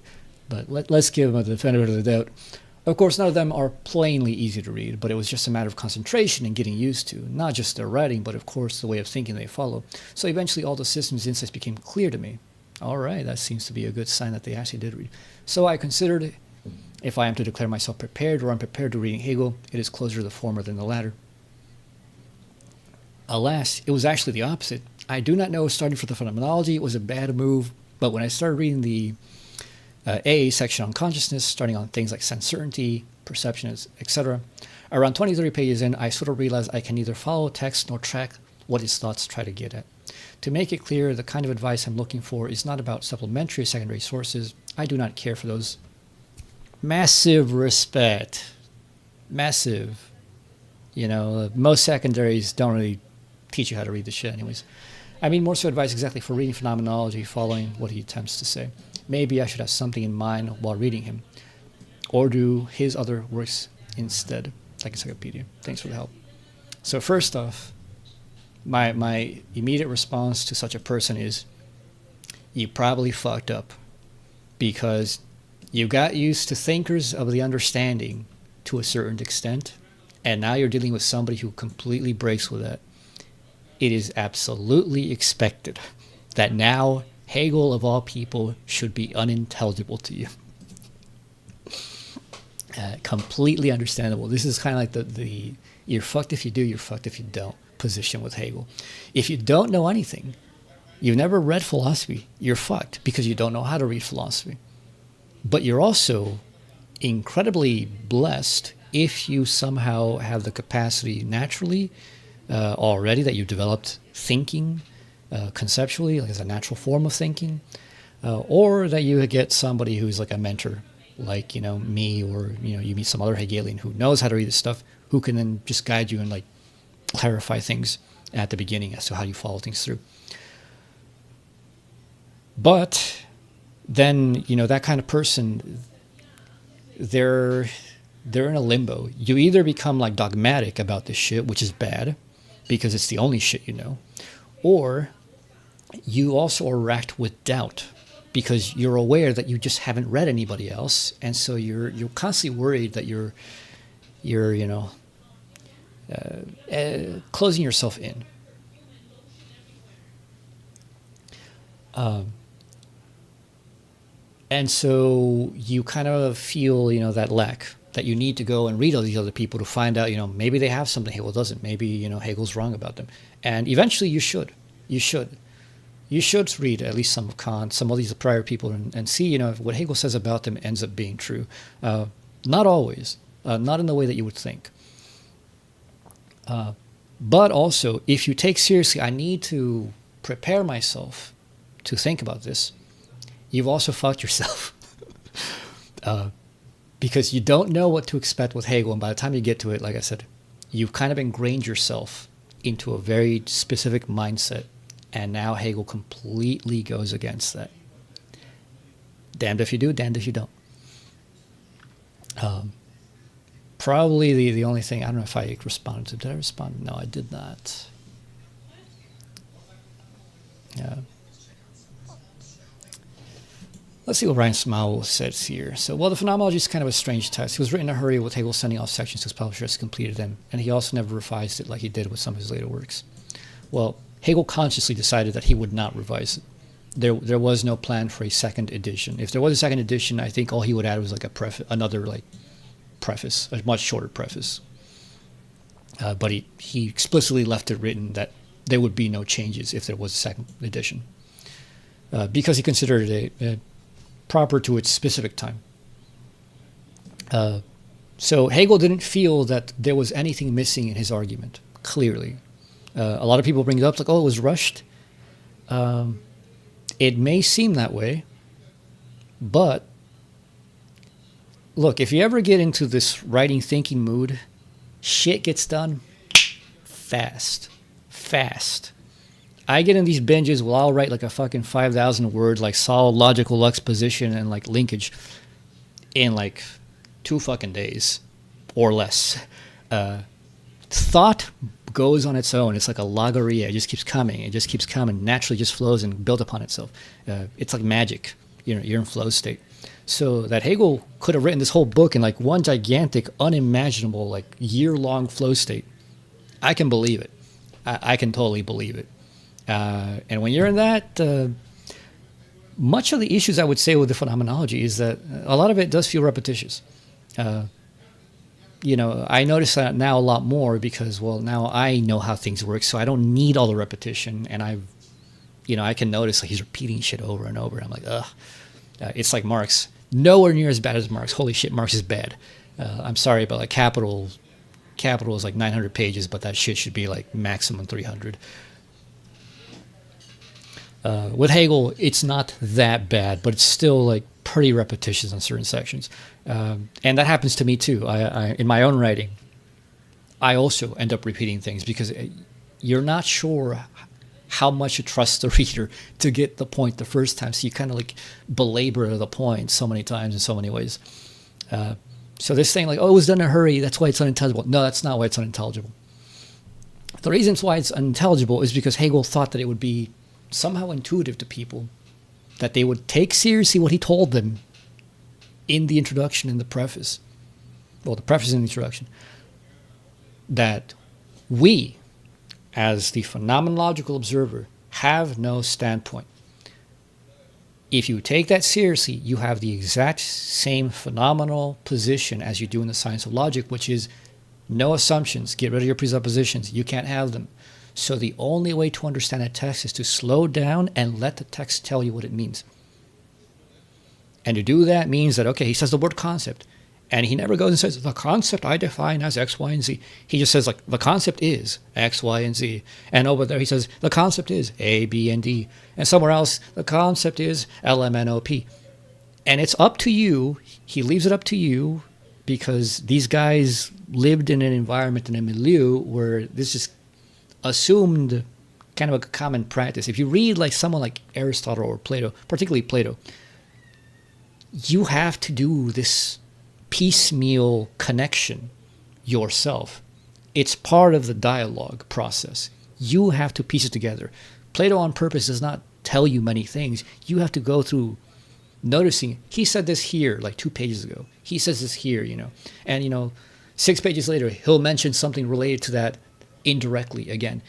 But let's give them the benefit of the doubt. Of course, none of them are plainly easy to read, but it was just a matter of concentration and getting used to, not just their writing, but of course the way of thinking they follow. So eventually all the systems and insights became clear to me. All right, that seems to be a good sign that they actually did read. So I considered, if I am to declare myself prepared or unprepared to reading Hegel, it is closer to the former than the latter. Alas, it was actually the opposite. I do not know if starting for the phenomenology was a bad move, but when I started reading the A section on consciousness, starting on things like sense certainty, perception, etc., around 20-30 pages in, I sort of realized I can neither follow text nor track what his thoughts try to get at. To make it clear, the kind of advice I'm looking for is not about supplementary or secondary sources. I do not care for those. Massive respect. Massive. Most secondaries don't really teach you how to read the shit anyways. I mean more so advice exactly for reading phenomenology, following what he attempts to say. Maybe I should have something in mind while reading him, or do his other works instead, like Encyclopedia. Thanks for the help. So first off, my immediate response to such a person is, you probably fucked up, because you got used to thinkers of the understanding to a certain extent, and now you're dealing with somebody who completely breaks with that. It is absolutely expected that now Hegel, of all people, should be unintelligible to you. Completely understandable. This is kind of like the you're fucked if you do, you're fucked if you don't position with Hegel. If you don't know anything, you've never read philosophy, you're fucked because you don't know how to read philosophy. But you're also incredibly blessed if you somehow have the capacity naturally already that you've developed thinking conceptually, like as a natural form of thinking, or that you get somebody who's like a mentor, like me, or you meet some other Hegelian who knows how to read this stuff, who can then just guide you and like clarify things at the beginning as to how you follow things through. But then that kind of person, they're in a limbo. You either become like dogmatic about this shit, which is bad because it's the only shit you know, or you also are racked with doubt because you're aware that you just haven't read anybody else, and so you're constantly worried that you're closing yourself in. And so you kind of feel, that lack, that you need to go and read all these other people to find out, maybe they have something Hegel doesn't. Maybe, Hegel's wrong about them. And eventually you should. You should read at least some of Kant, some of these prior people, and see, if what Hegel says about them ends up being true. Not always. Not in the way that you would think. But also, if you take seriously, I need to prepare myself to think about this, you've also fucked yourself. Because you don't know what to expect with Hegel, and by the time you get to it, like I said, you've kind of ingrained yourself into a very specific mindset, and now Hegel completely goes against that. Damned if you do, damned if you don't. Probably the only thing, I don't know if I responded to, did I respond? No, I did not. Let's see what Ryan Smile says here. So, the phenomenology is kind of a strange text. It was written in a hurry with Hegel sending off sections to his publishers to completed them, and he also never revised it like he did with some of his later works. Well, Hegel consciously decided that he would not revise it. There was no plan for a second edition. If there was a second edition, I think all he would add was like another preface, a much shorter preface. But he explicitly left it written that there would be no changes if there was a second edition, because he considered it proper to its specific time. So Hegel didn't feel that there was anything missing in his argument, clearly. A lot of people bring it up like, oh, it was rushed. It may seem that way, but look, if you ever get into this writing thinking mood, shit gets done fast. I get in these binges where I'll write like a fucking 5,000 words, like solid logical exposition and like linkage in like 2 fucking days or less. Thought goes on its own. It's like a logorrhea. It just keeps coming, naturally just flows and builds upon itself. It's like magic. You're in flow state. So that Hegel could have written this whole book in like one gigantic, unimaginable, like year-long flow state. I can believe it. I can totally believe it. And when you're in that, much of the issues I would say with the phenomenology is that a lot of it does feel repetitious. I notice that now a lot more because, well, now I know how things work, so I don't need all the repetition, and I can notice like he's repeating shit over and over. I'm like, ugh. It's like Marx. Nowhere near as bad as Marx. Holy shit, Marx is bad. I'm sorry, but like Capital is like 900 pages, but that shit should be like maximum 300. With Hegel, it's not that bad, but it's still like pretty repetitious on certain sections. And that happens to me too. I in my own writing, I also end up repeating things because you're not sure how much you trust the reader to get the point the first time. So you kind of like belabor the point so many times in so many ways. So this thing like, oh, it was done in a hurry, that's why it's unintelligible. No, that's not why it's unintelligible. The reasons why it's unintelligible is because Hegel thought that it would be somehow intuitive to people, that they would take seriously what he told them in the introduction and the preface. Well, the preface and the introduction. That we, as the phenomenological observer, have no standpoint. If you take that seriously, you have the exact same phenomenal position as you do in the science of logic, which is no assumptions, get rid of your presuppositions, you can't have them. So the only way to understand a text is to slow down and let the text tell you what it means. And to do that means that, okay, he says the word concept, and he never goes and says, the concept I define as X, Y, and Z. He just says, like, the concept is X, Y, and Z. And over there he says, the concept is A, B, and D. And somewhere else, the concept is L, M, N, O, P. And it's up to you. He leaves it up to you because these guys lived in an environment, in a milieu where this is assumed kind of a common practice. If you read like someone like Aristotle or Plato, particularly Plato, you have to do this piecemeal connection yourself. It's part of the dialogue process. You have to piece it together. Plato on purpose does not tell you many things. You have to go through noticing, he said this here like 2 pages ago. He says this here, and 6 pages later, he'll mention something related to that indirectly again.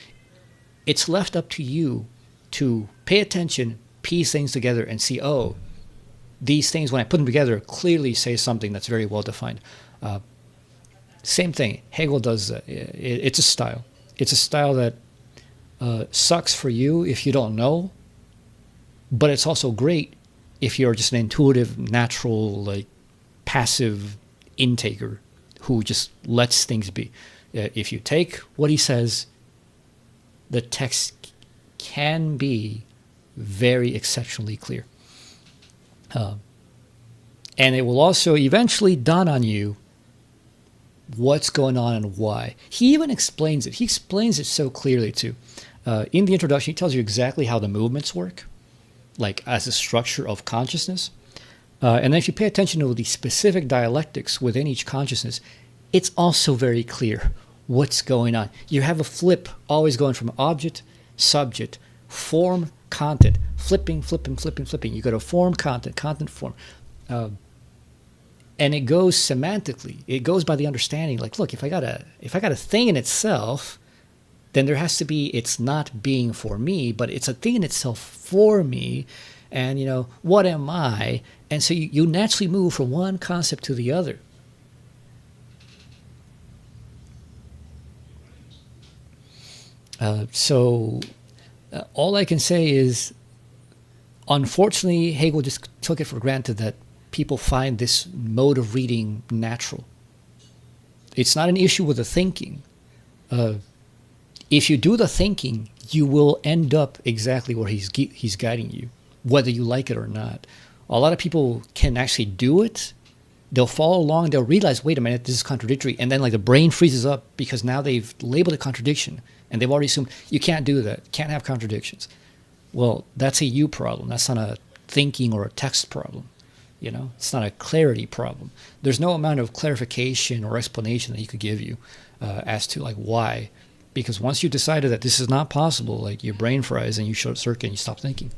It's left up to you to pay attention, piece things together, and see, oh, these things, when I put them together, clearly say something that's very well defined. Same thing. Hegel does. It's a style. It's a style that sucks for you if you don't know, but it's also great if you're just an intuitive, natural, like passive intaker who just lets things be. If you take what he says, the text can be very exceptionally clear. And it will also eventually dawn on you what's going on and why. He even explains it. He explains it so clearly, too. In the introduction, he tells you exactly how the movements work, like as a structure of consciousness. And then if you pay attention to the specific dialectics within each consciousness, it's also very clear what's going on. You have a flip always going from object, subject, form, content, flipping. You go to form, content, form. And it goes semantically. It goes by the understanding, like, look, if I got a thing in itself, then there has to be, it's not being for me, but it's a thing in itself for me. And, what am I? And so you naturally move from one concept to the other. So all I can say is, unfortunately, Hegel just took it for granted that people find this mode of reading natural. It's not an issue with the thinking. If you do the thinking, you will end up exactly where he's guiding you, whether you like it or not. A lot of people can actually do it. They'll follow along. They'll realize, wait a minute, this is contradictory. And then like the brain freezes up because now they've labeled a contradiction. And they've already assumed you can't do that. Can't have contradictions. Well, that's a you problem. That's not a thinking or a text problem. You know, it's not a clarity problem. There's no amount of clarification or explanation that he could give you as to like why. Because once you decided that this is not possible, like your brain fries and you short circuit and you stop thinking.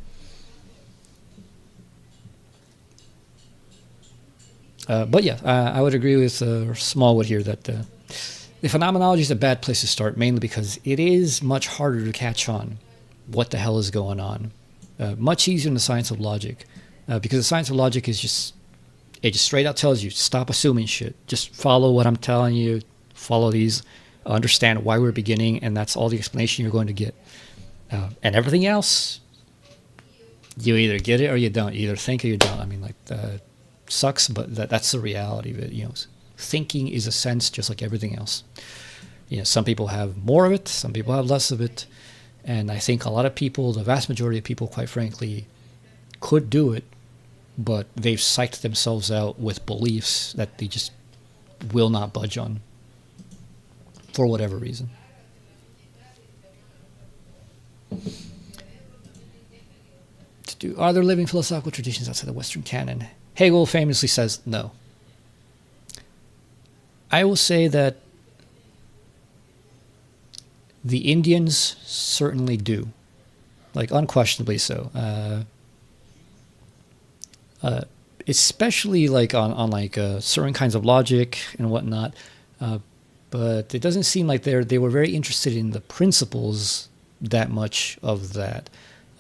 But yeah, I would agree with Smallwood here that the phenomenology is a bad place to start, mainly because it is much harder to catch on what the hell is going on. Much easier in the science of logic, because the science of logic is just straight out tells you, stop assuming shit. Just follow what I'm telling you, follow these, understand why we're beginning, and that's all the explanation you're going to get. And everything else, you either get it or you don't. You either think or you don't. I mean, like, sucks, but that's the reality of it. You know, thinking is a sense just like everything else. You know, some people have more of it, some people have less of it, and I think a lot of people, the vast majority of people, quite frankly, could do it, but they've psyched themselves out with beliefs that they just will not budge on for whatever reason. Are there living philosophical traditions outside the Western canon? Hegel famously says no. I will say that the Indians certainly do, like unquestionably so. Especially like on like certain kinds of logic and whatnot. But it doesn't seem like they were very interested in the principles that much of that.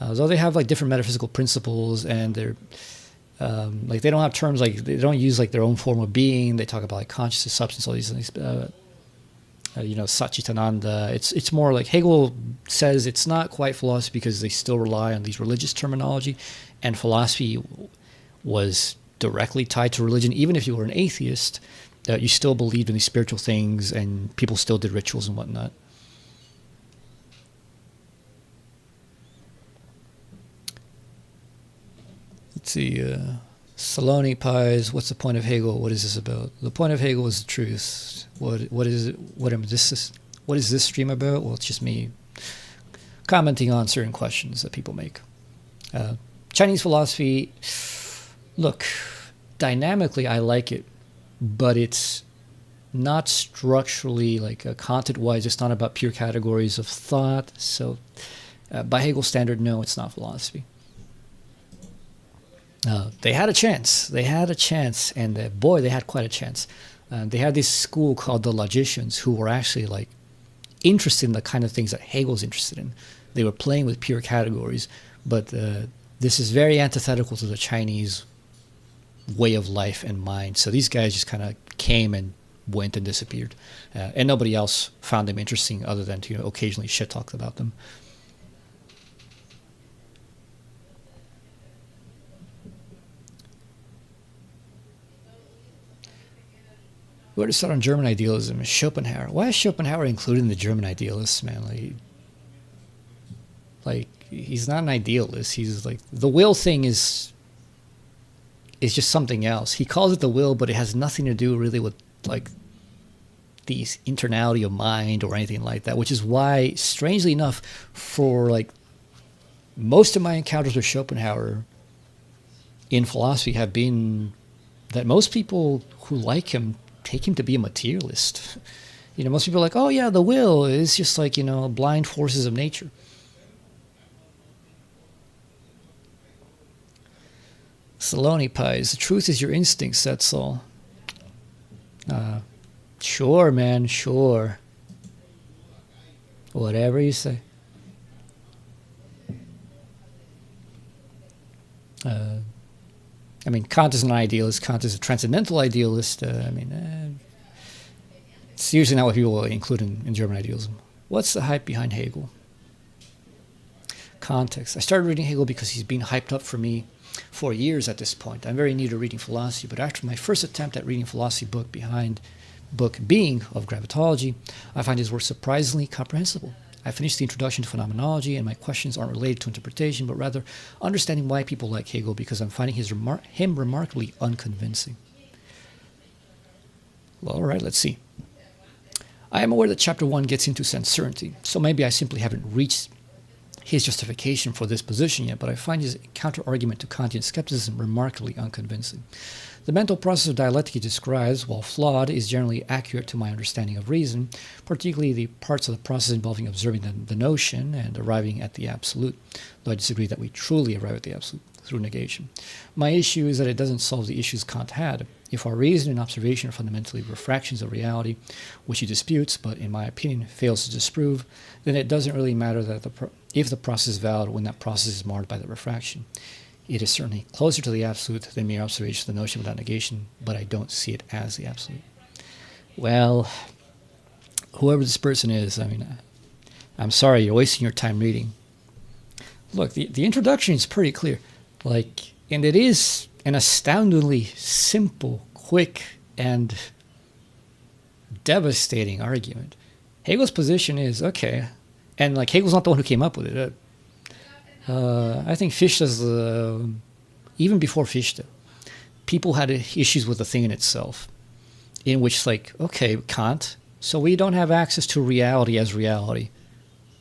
Though they have like different metaphysical principles, and they're like they don't have terms like they don't use like their own form of being. They talk about like consciousness, substance, all these things. You know, Satchitananda. It's more like Hegel says it's not quite philosophy because they still rely on these religious terminology, and philosophy was directly tied to religion. Even if you were an atheist, you still believed in these spiritual things, and people still did rituals and whatnot. Let's see. Saloni Pies. What's the point of Hegel? What is this about? The point of Hegel is the truth. What is it? What is this stream about? Well, it's just me commenting on certain questions that people make. Chinese philosophy. Look, dynamically, I like it, but it's not structurally, like content-wise, it's not about pure categories of thought. So, by Hegel's standard, no, it's not philosophy. They had a chance. And boy, they had quite a chance. They had this school called the Logicians, who were actually like interested in the kind of things that Hegel's interested in. They were playing with pure categories, but this is very antithetical to the Chinese way of life and mind. So these guys just kind of came and went and disappeared, and nobody else found them interesting other than to occasionally shit talk about them. Where to start on German idealism? Schopenhauer. Why is Schopenhauer included in the German idealists, man? Like he's not an idealist. He's like the will thing is just something else. He calls it the will, but it has nothing to do really with like the internality of mind or anything like that. Which is why, strangely enough, for like most of my encounters with Schopenhauer in philosophy have been that most people who like him take him to be a materialist. Most people are like, oh yeah, the will is just like, blind forces of nature. Saloni Pies. The truth is your instincts, that's all. Sure, man, sure. Whatever you say. Kant is an idealist. Kant is a transcendental idealist. It's usually not what people include in German idealism. What's the hype behind Hegel? Context. I started reading Hegel because he's been hyped up for me for years at this point. I'm very new to reading philosophy, but after my first attempt at reading a philosophy book being of gravitology, I find his work surprisingly comprehensible. I finished the introduction to phenomenology, and my questions aren't related to interpretation, but rather understanding why people like Hegel, because I'm finding him remarkably unconvincing. Well, all right, let's see. I am aware that Chapter 1 gets into sense certainty, so maybe I simply haven't reached his justification for this position yet, but I find his counter-argument to Kantian skepticism remarkably unconvincing. The mental process of dialectic he describes, while flawed, is generally accurate to my understanding of reason, particularly the parts of the process involving observing the notion and arriving at the absolute, though I disagree that we truly arrive at the absolute through negation. My issue is that it doesn't solve the issues Kant had. If our reason and observation are fundamentally refractions of reality, which he disputes, but in my opinion fails to disprove, then it doesn't really matter that if the process is valid when that process is marred by the refraction. It is certainly closer to the absolute than mere observation of the notion without negation, but I don't see it as the absolute. Well, whoever this person is, I'm sorry, you're wasting your time reading. Look, the introduction is pretty clear. And it is an astoundingly simple, quick, and devastating argument. Hegel's position is, okay, and Hegel's not the one who came up with it. I think Fichte's, even before Fichte, people had issues with the thing in itself, in which okay, Kant, so we don't have access to reality as reality.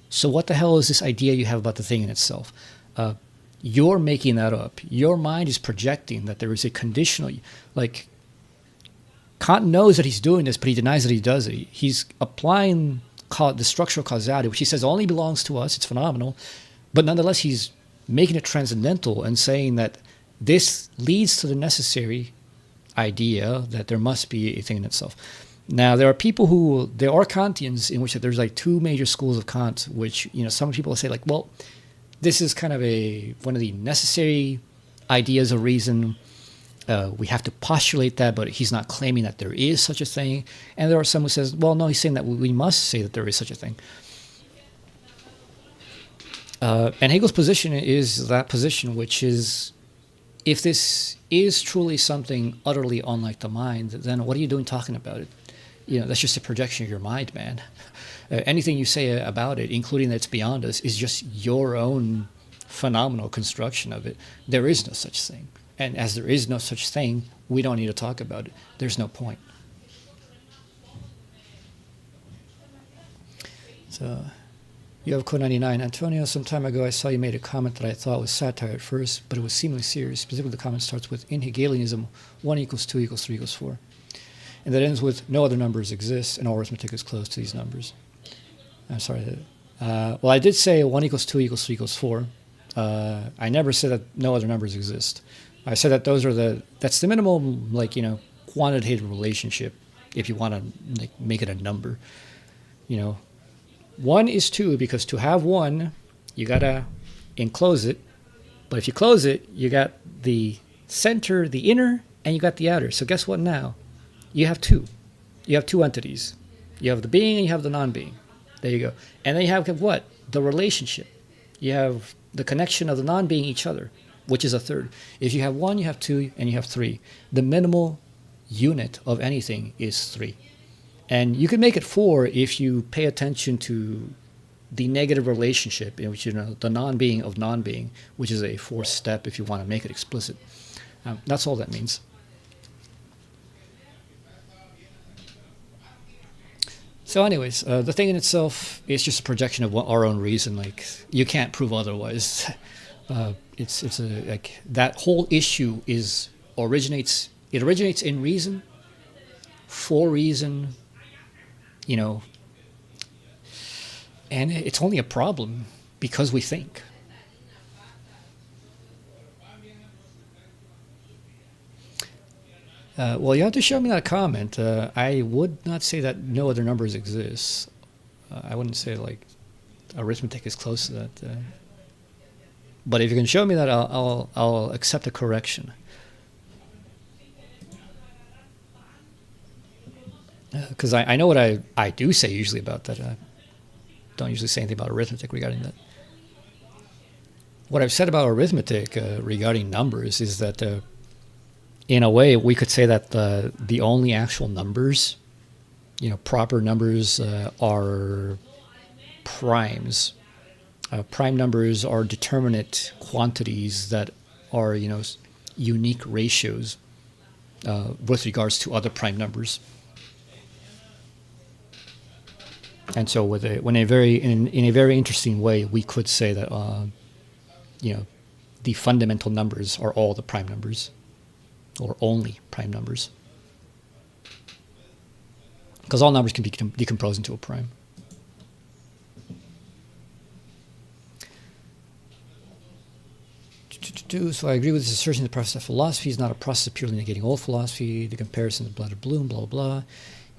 So what the hell is this idea you have about the thing in itself? You're making that up. Your mind is projecting that there is a conditional, Kant knows that he's doing this, but he denies that he does it. He's applying the structural causality, which he says only belongs to us. It's phenomenal. But nonetheless, he's making it transcendental and saying that this leads to the necessary idea that there must be a thing in itself. Now, there are Kantians in which there's two major schools of Kant, which, some people say well, this is kind of one of the necessary ideas of reason. We have to postulate that, but he's not claiming that there is such a thing. And there are some who says, well, no, he's saying that we must say that there is such a thing. And Hegel's position is that position, which is, if this is truly something utterly unlike the mind, then what are you doing talking about it? That's just a projection of your mind, man. Anything you say about it, including that it's beyond us, is just your own phenomenal construction of it. There is no such thing. And as there is no such thing, we don't need to talk about it. There's no point. So, you have Code 99. Antonio, some time ago I saw you made a comment that I thought was satire at first, but it was seemingly serious. Specifically, the comment starts with, in Hegelianism, 1 equals 2 equals 3 equals 4. And that ends with, no other numbers exist, and all arithmetic is close to these numbers. I'm sorry. Well, I did say 1 equals 2 equals 3 equals 4. I never said that no other numbers exist. I said that that's the minimum, quantitative relationship, if you want to make it a number. 1 is 2, because to have 1, you got to enclose it. But if you close it, you got the center, the inner, and you got the outer. So guess what now? You have 2. You have 2 entities. You have the being and you have the non-being. There you go. And then you have what? The relationship. You have the connection of the non-being each other, which is a third. If you have 1, you have 2, and you have 3. The minimal unit of anything is 3. And you can make it 4 if you pay attention to the negative relationship in which, the non-being of non-being, which is a 4th step if you want to make it explicit. That's all that means. So anyways, the thing in itself is just a projection of our own reason. You can't prove otherwise. That whole issue originates in reason, for reason, and it's only a problem because we think. Well, you have to show me that comment. I would not say that no other numbers exist. I wouldn't say arithmetic is close to that. But if you can show me that, I'll accept a correction. Because I know what I do say usually about that. don't usually say anything about arithmetic regarding that. What I've said about arithmetic regarding numbers is that, in a way, we could say that the only actual numbers, proper numbers, are primes. Prime numbers are determinate quantities that are, unique ratios with regards to other prime numbers. And so, in a very interesting way, we could say that the fundamental numbers are all the prime numbers, or only prime numbers, because all numbers can be decomposed into a prime. So I agree with this assertion that the process of philosophy is not a process of purely negating old philosophy, the comparison of blood of Bloom, blah, blah, blah.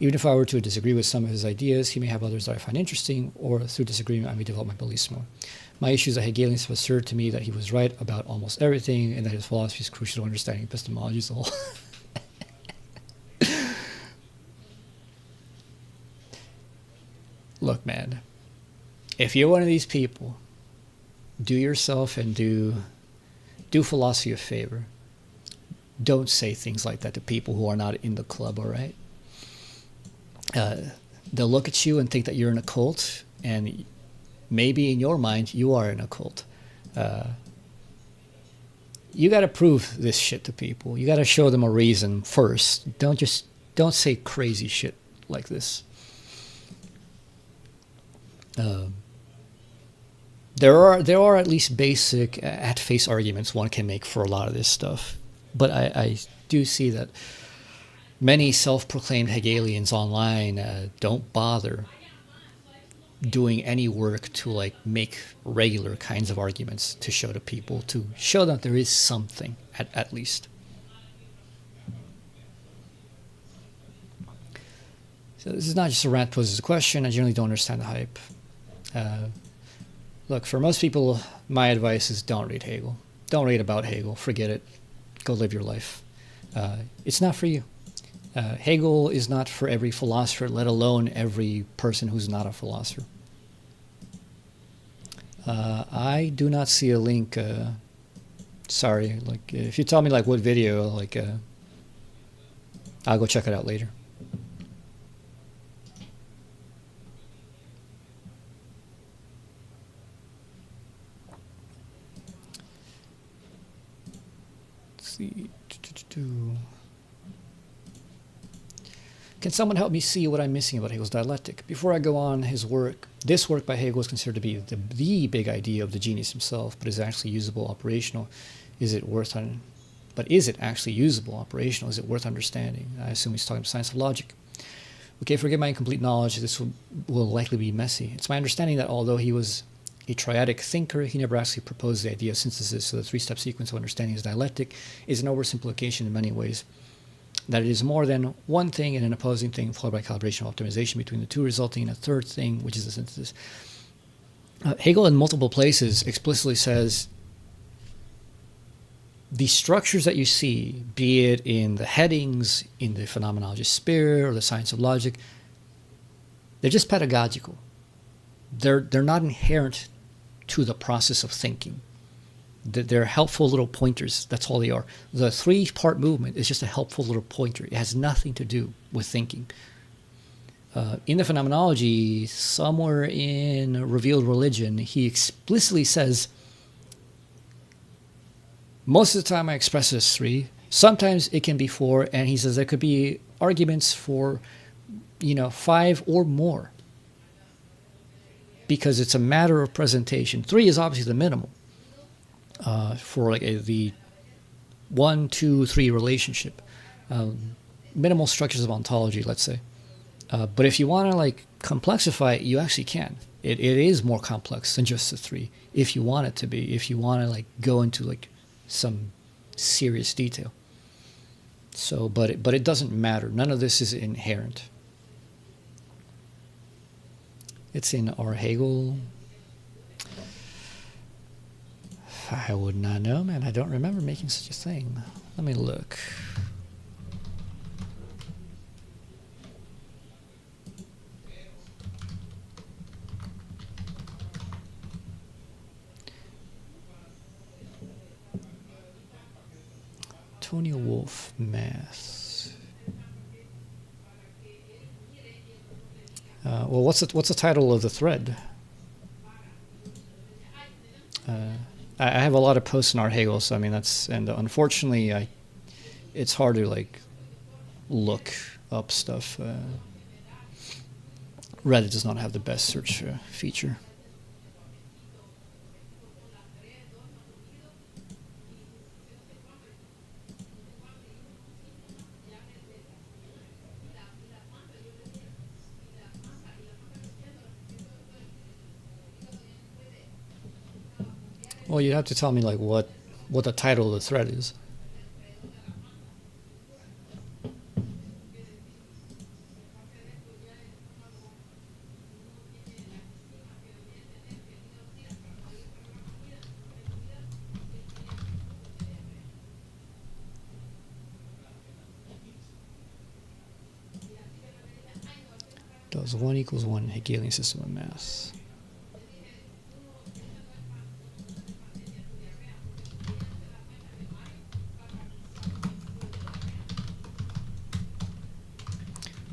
Even if I were to disagree with some of his ideas, he may have others that I find interesting, or through disagreement I may develop my beliefs more. My issue is that Hegelians have asserted to me that he was right about almost everything, and that his philosophy is crucial to understanding epistemology as a whole. Look, man, if you're one of these people, do yourself and do philosophy a favor. Don't say things like that to people who are not in the club, all right? They'll look at you and think that you're in a cult, and maybe in your mind you are in a cult. You got to prove this shit to people. You got to show them a reason first. Don't say crazy shit like this. There are at least basic at face arguments one can make for a lot of this stuff, but I do see that many self-proclaimed Hegelians online don't bother doing any work to make regular kinds of arguments to show to people, to show that there is something at least. So this is not just a rant poses a question. I generally don't understand the hype. Look, for most people, my advice is don't read Hegel. Don't read about Hegel. Forget it. Go live your life. It's not for you. Hegel is not for every philosopher, let alone every person who's not a philosopher. I do not see a link. Sorry. If you tell me what video, I'll go check it out later. Can someone help me see what I'm missing about Hegel's dialectic? Before I go on, this work by Hegel is considered to be the big idea of the genius himself, but is it actually usable, operational? Is it actually usable, operational? Is it worth understanding? I assume he's talking about science of logic. Okay, forgive my incomplete knowledge. This will likely be messy. It's my understanding that although he was a triadic thinker, he never actually proposed the idea of synthesis, so the three-step sequence of understanding his dialectic is an oversimplification in many ways. That it is more than one thing and an opposing thing, followed by calibration or optimization between the two, resulting in a third thing, which is the synthesis. Hegel in multiple places explicitly says the structures that you see, be it in the headings, in the phenomenology spirit, or the science of logic, they're just pedagogical. They're not inherent to the process of thinking. They're helpful little pointers. That's all they are. The three-part movement is just a helpful little pointer. It has nothing to do with thinking. In the phenomenology, somewhere in Revealed Religion, he explicitly says, most of the time I express it as three. Sometimes it can be four. And he says there could be arguments for, 5 or more, because it's a matter of presentation. 3 is obviously the minimum for the 1, 2, 3 relationship. Minimal structures of ontology, let's say. But if you want to complexify it, you actually can. It is more complex than just the 3, if you want it to be. If you want to go into some serious detail. So, but it doesn't matter. None of this is inherent. It's in our Hegel. I would not know, man. I don't remember making such a thing. Let me look. Antonio Wolff, Math. Well, what's the title of the thread? I have a lot of posts in our Hegel, so I mean unfortunately it's hard to like look up stuff. Reddit does not have the best search feature. Well, you have to tell me like what the title of the thread is. Does 1 equals 1 Hegelian system of mass?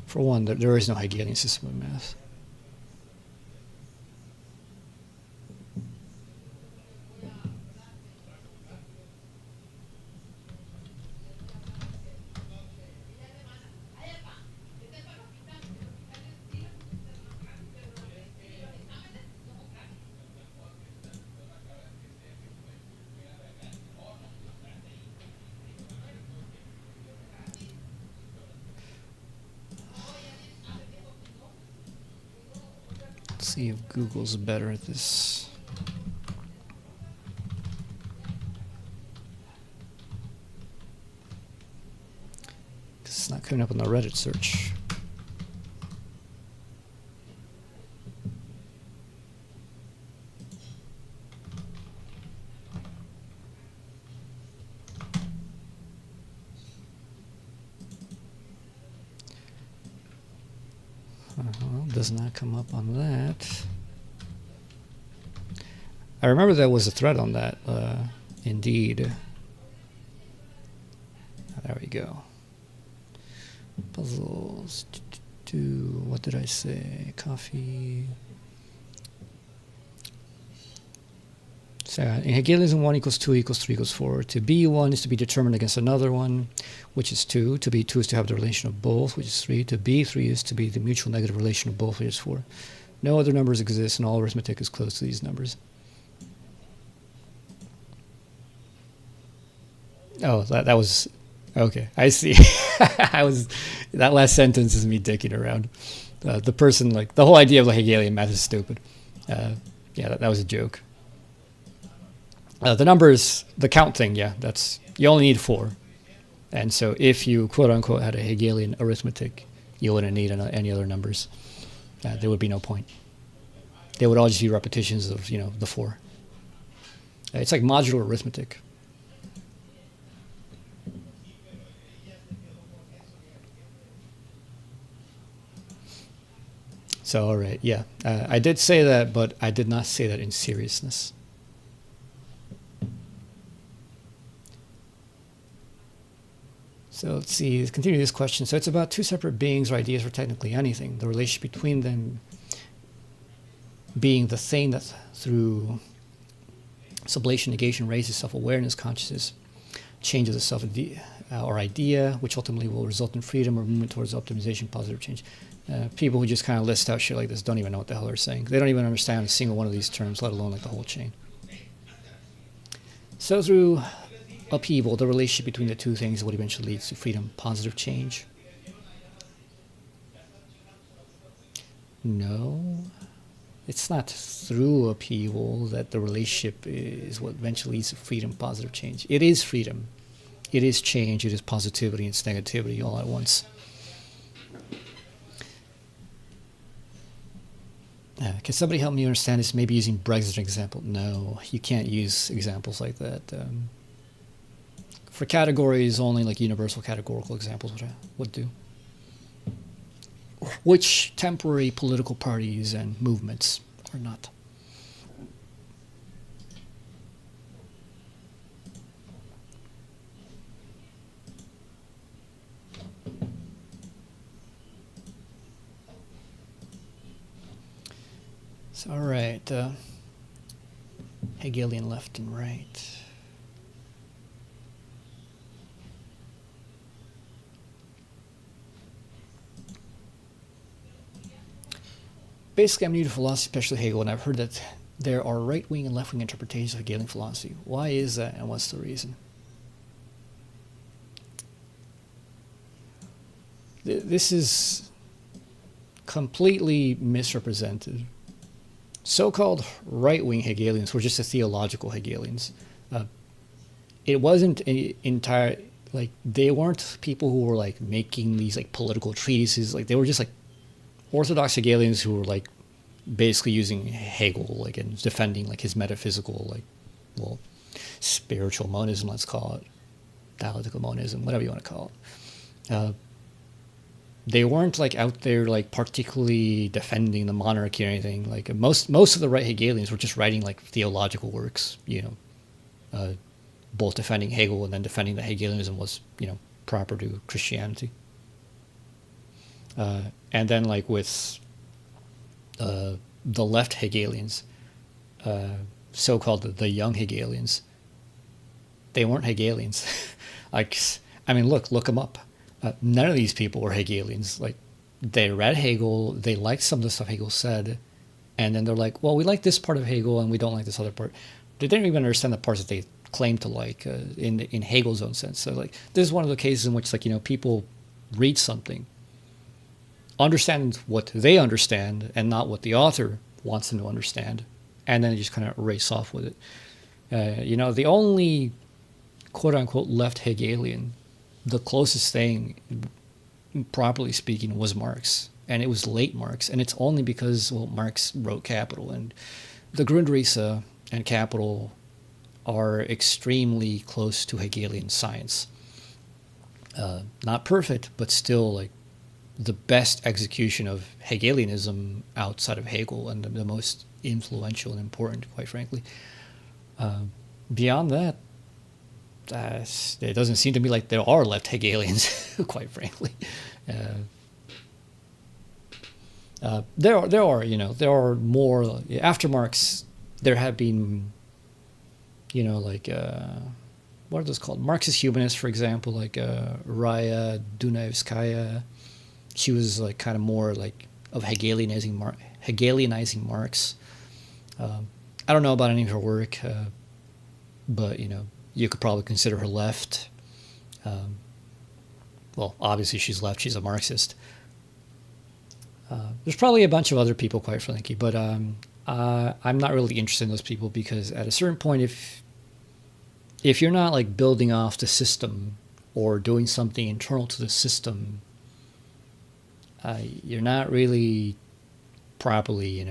For one, there is no Hegelian system of mass. See if Google's better at this. Because it's not coming up on the Reddit search. Does not come up on that. I remember there was a thread on that, indeed. There we go. Puzzles. What did I say? Coffee. So in Hegelianism, 1 equals 2 equals 3 equals 4. To be 1 is to be determined against another one, which is 2. To be 2 is to have the relation of both, which is 3. To be 3 is to be the mutual negative relation of both, which is 4. No other numbers exist, and all arithmetic is close to these numbers. Oh, that was... Okay, I see. That last sentence is me dicking around. The person, like, the whole idea of the Hegelian math is stupid. Yeah, that was a joke. The numbers, the count thing, yeah, you only need 4. And so if you, quote unquote, had a Hegelian arithmetic, you wouldn't need any other numbers. There would be no point. They would all just be repetitions of, the 4. It's like modular arithmetic. So, all right, yeah. I did say that, but I did not say that in seriousness. So let's see, let's continue this question. So it's about two separate beings or ideas or technically anything. The relationship between them being the thing that through sublation, negation, raises self-awareness, consciousness, changes the self or idea, which ultimately will result in freedom or movement towards optimization, positive change. People who just kind of list out shit like this don't even know what the hell they're saying. They don't even understand a single one of these terms, let alone like the whole chain. So through upheaval, the relationship between the two things is what eventually leads to freedom, positive change. No, it's not through upheaval that the relationship is what eventually leads to freedom, positive change. It is freedom. It is change. It is positivity. It's negativity all at once. Can somebody help me understand this? Maybe using Brexit as an example. No, you can't use examples like that. For categories, only like universal categorical examples would do. Which temporary political parties and movements are not. So, all right, Hegelian left and right. Basically, I'm new to philosophy, especially Hegel, and I've heard that there are right-wing and left-wing interpretations of Hegelian philosophy. Why is that, and what's the reason? This is completely misrepresented. So-called right-wing Hegelians were just the theological Hegelians. It wasn't entire, like, they weren't people who were like making these like political treatises. Like, they were just like Orthodox Hegelians who were like basically using Hegel, like, and defending like his metaphysical, like, well, spiritual monism, let's call it, dialectical monism, whatever you want to call it. They weren't like out there like particularly defending the monarchy or anything. Like, most of the right Hegelians were just writing like theological works, both defending Hegel and then defending that Hegelianism was, proper to Christianity. And then like with the left Hegelians, so-called the young Hegelians, they weren't Hegelians. Like, I mean, look them up. None of these people were Hegelians. Like, they read Hegel, they liked some of the stuff Hegel said, and then they're like, well, we like this part of Hegel and we don't like this other part. They didn't even understand the parts that they claimed to like in Hegel's own sense. So like, this is one of the cases in which, like, people read something, understand what they understand and not what the author wants them to understand, and then they just kind of race off with it. The only quote-unquote left Hegelian, the closest thing, properly speaking, was Marx. And it was late Marx. And it's only because, well, Marx wrote Capital. And the Grundrisse and Capital are extremely close to Hegelian science. Not perfect, but still, like, the best execution of Hegelianism outside of Hegel, and the most influential and important, quite frankly. Beyond that, it doesn't seem to me like there are left Hegelians, quite frankly. There are more after Marx. There have been, what are those called? Marxist humanists, for example, like Raya Dunayevskaya. She was like kind of more like of Hegelianizing Marx. I don't know about any of her work, but you could probably consider her left. Well, obviously she's left. She's a Marxist. There's probably a bunch of other people, quite frankly, but I'm not really interested in those people, because at a certain point, if you're not like building off the system or doing something internal to the system, you're not really properly,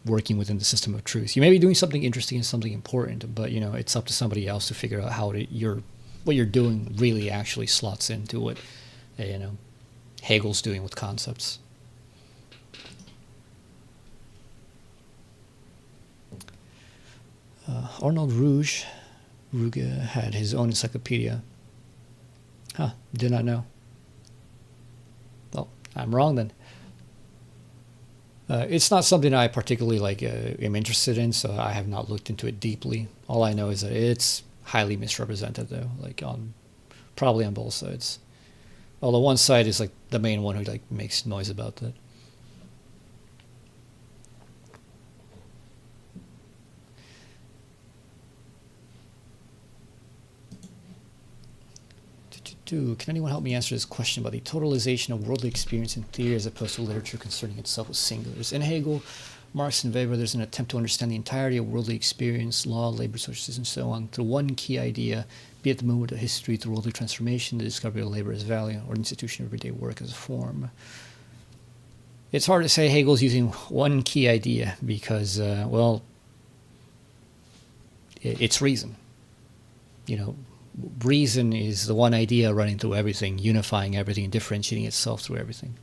working within the system of truth. You may be doing something interesting and something important, but it's up to somebody else to figure out how what you're doing really actually slots into what Hegel's doing with concepts. Arnold Ruge had his own encyclopedia. Huh, did not know. Well, I'm wrong then. It's not something I particularly am interested in, so I have not looked into it deeply. All I know is that it's highly misrepresented, though, probably on both sides. Although one side is like the main one who makes noise about that. Can anyone help me answer this question about the totalization of worldly experience in theory as opposed to literature concerning itself with singulars? In Hegel, Marx, and Weber, there's an attempt to understand the entirety of worldly experience, law, labor, socialism, and so on, through one key idea, be it the movement of history through worldly transformation, the discovery of labor as value, or the institution of everyday work as a form. It's hard to say Hegel's using one key idea because, it's reason. Reason is the one idea running through everything, unifying everything, and differentiating itself through everything.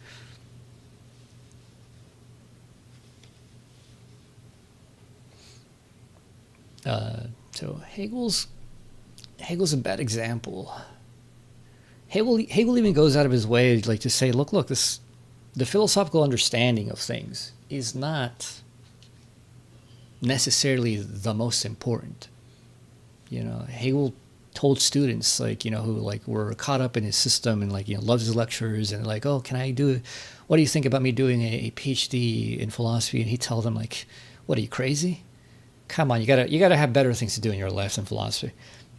So Hegel's a bad example. Hegel even goes out of his way to say, look, the philosophical understanding of things is not necessarily the most important. Hegel told students who were caught up in his system and loves his lectures and oh, what do you think about me doing a PhD in philosophy? And he'd tell them what, are you crazy? Come on, you gotta have better things to do in your life than philosophy.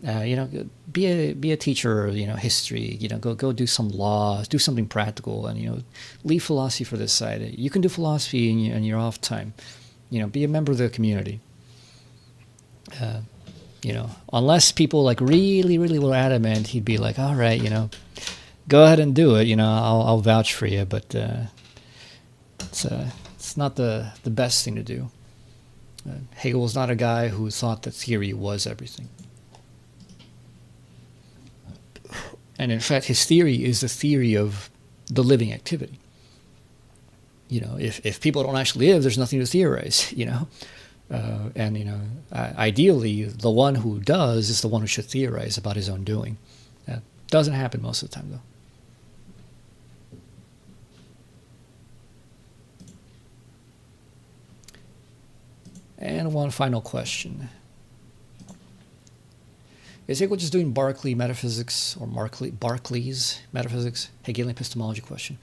Be a teacher or history. Go do some law, do something practical, and leave philosophy for this side. You can do philosophy in your off time. Be a member of the community. Unless people really, really were adamant, he'd be all right, go ahead and do it. I'll vouch for you, but it's not the best thing to do. Hegel was not a guy who thought that theory was everything. And in fact, his theory is the theory of the living activity. If people don't actually live, there's nothing to theorize, ideally, the one who does is the one who should theorize about his own doing. That doesn't happen most of the time, though. And one final question. Is Hegel just doing Berkeley metaphysics or Berkeley's metaphysics? Hegelian epistemology question.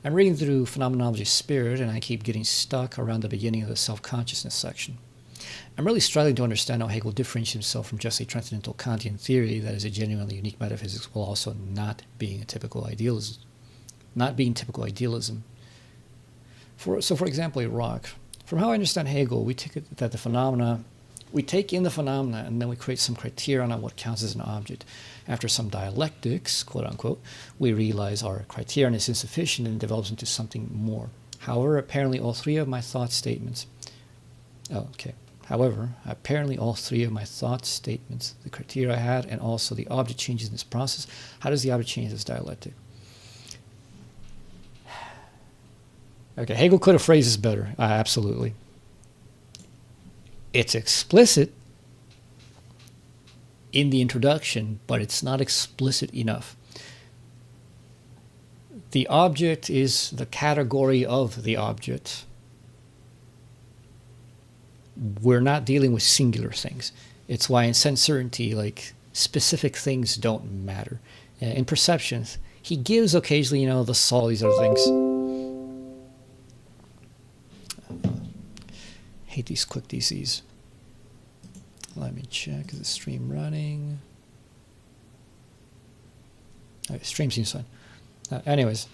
I'm reading through Phenomenology Spirit, and I keep getting stuck around the beginning of the self-consciousness section. I'm really struggling to understand how Hegel differentiates himself from just a transcendental Kantian theory that is a genuinely unique metaphysics while also not being typical idealism. For example, a rock. From how I understand Hegel, we take in the phenomena, and then we create some criterion on what counts as an object. After some dialectics, quote unquote, we realize our criterion is insufficient and develops into something more. However, apparently all three of my thought statements, the criteria I had, and also the object changes in this process. How does the object change this dialectic? Okay, Hegel could have phrased this better. Absolutely. It's explicit in the introduction, but it's not explicit enough. The object is the category of the object. We're not dealing with singular things. It's why in sense certainty, specific things don't matter. In perceptions, he gives occasionally, the soul, these other things. Hate these quick DCs. Let me check. Is the stream running? Okay, stream seems fine. Anyways,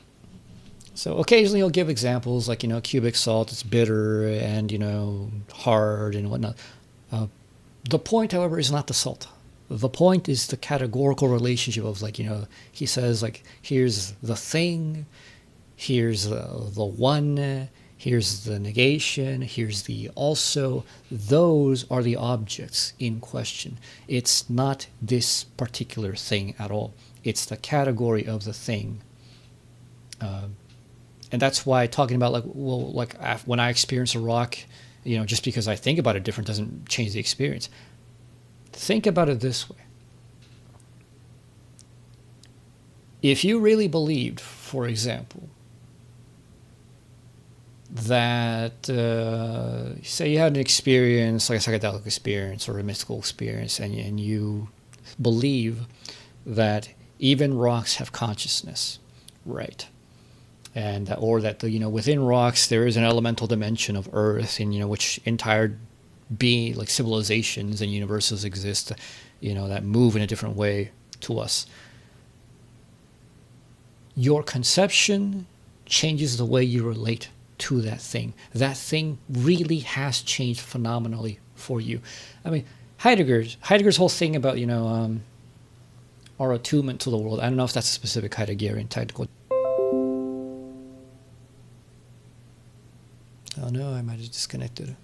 so occasionally he'll give examples cubic salt, it's bitter and, hard and whatnot. The point, however, is not the salt. The point is the categorical relationship of he says here's the thing, here's the one, here's the negation, here's the also. Those are the objects in question. It's not this particular thing at all. It's the category of the thing. And that's why talking about when I experience a rock, just because I think about it different doesn't change the experience. Think about it this way. If you really believed, for example, that say you had an experience like a psychedelic experience or a mystical experience, and you believe that even rocks have consciousness, right? And or that within rocks there is an elemental dimension of earth, in which entire being civilizations and universes exist, that move in a different way to us. Your conception changes the way you relate to that thing. That thing really has changed phenomenally for you. I mean, Heidegger's whole thing about our attunement to the world. I don't know if that's a specific Heideggerian technical. Oh no, I might have disconnected.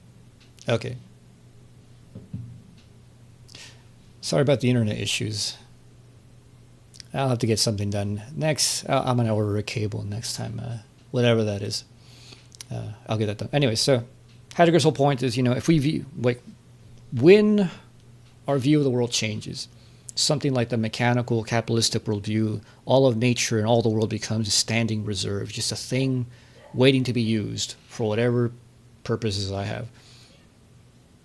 Okay. Sorry about the internet issues. I'll have to get something done. Next, I'm going to order a cable next time, whatever that is. I'll get that done. Anyway, so Heidegger's whole point is, if we view, when our view of the world changes, something like the mechanical capitalistic worldview, all of nature and all the world becomes a standing reserve, just a thing waiting to be used for whatever purposes I have.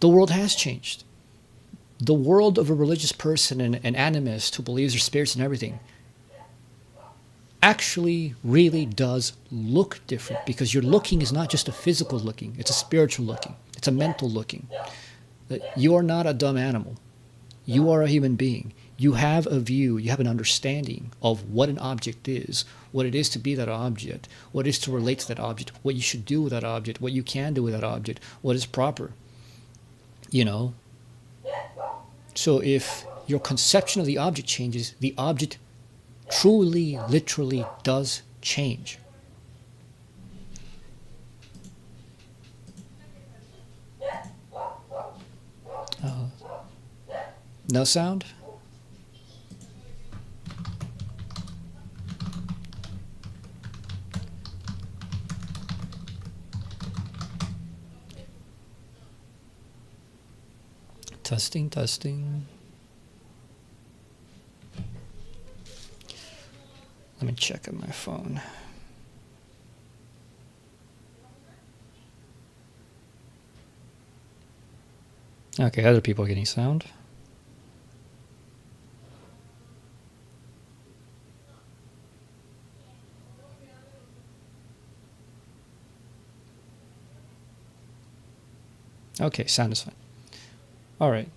The world has changed. The world of a religious person and an animist who believes there's spirits and everything actually really does look different, because your looking is not just a physical looking, it's a spiritual looking, it's a mental looking. You are not a dumb animal. You are a human being. You have a view, you have an understanding of what an object is, what it is to be that object, what it is to relate to that object, what you should do with that object, what you can do with that object, what is proper. You know? So if your conception of the object changes, the object truly, literally does change. No sound? Testing, testing. Let me check on my phone. Okay, other people are getting sound. Okay, sound is fine. All right.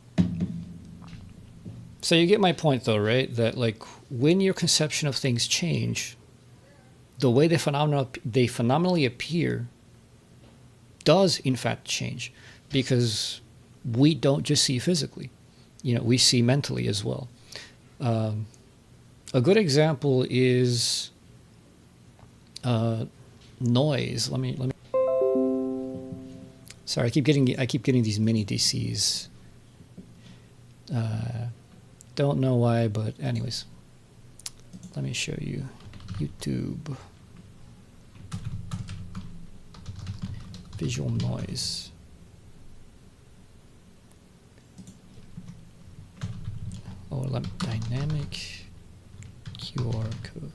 So you get my point, though, right? That like when your conception of things change, the way they phenomenally appear does in fact change, because we don't just see physically, we see mentally as well. A good example is noise. Let me. Sorry, I keep getting these mini DCs. Don't know why, but anyways, let me show you YouTube. Visual noise. Oh, dynamic QR code.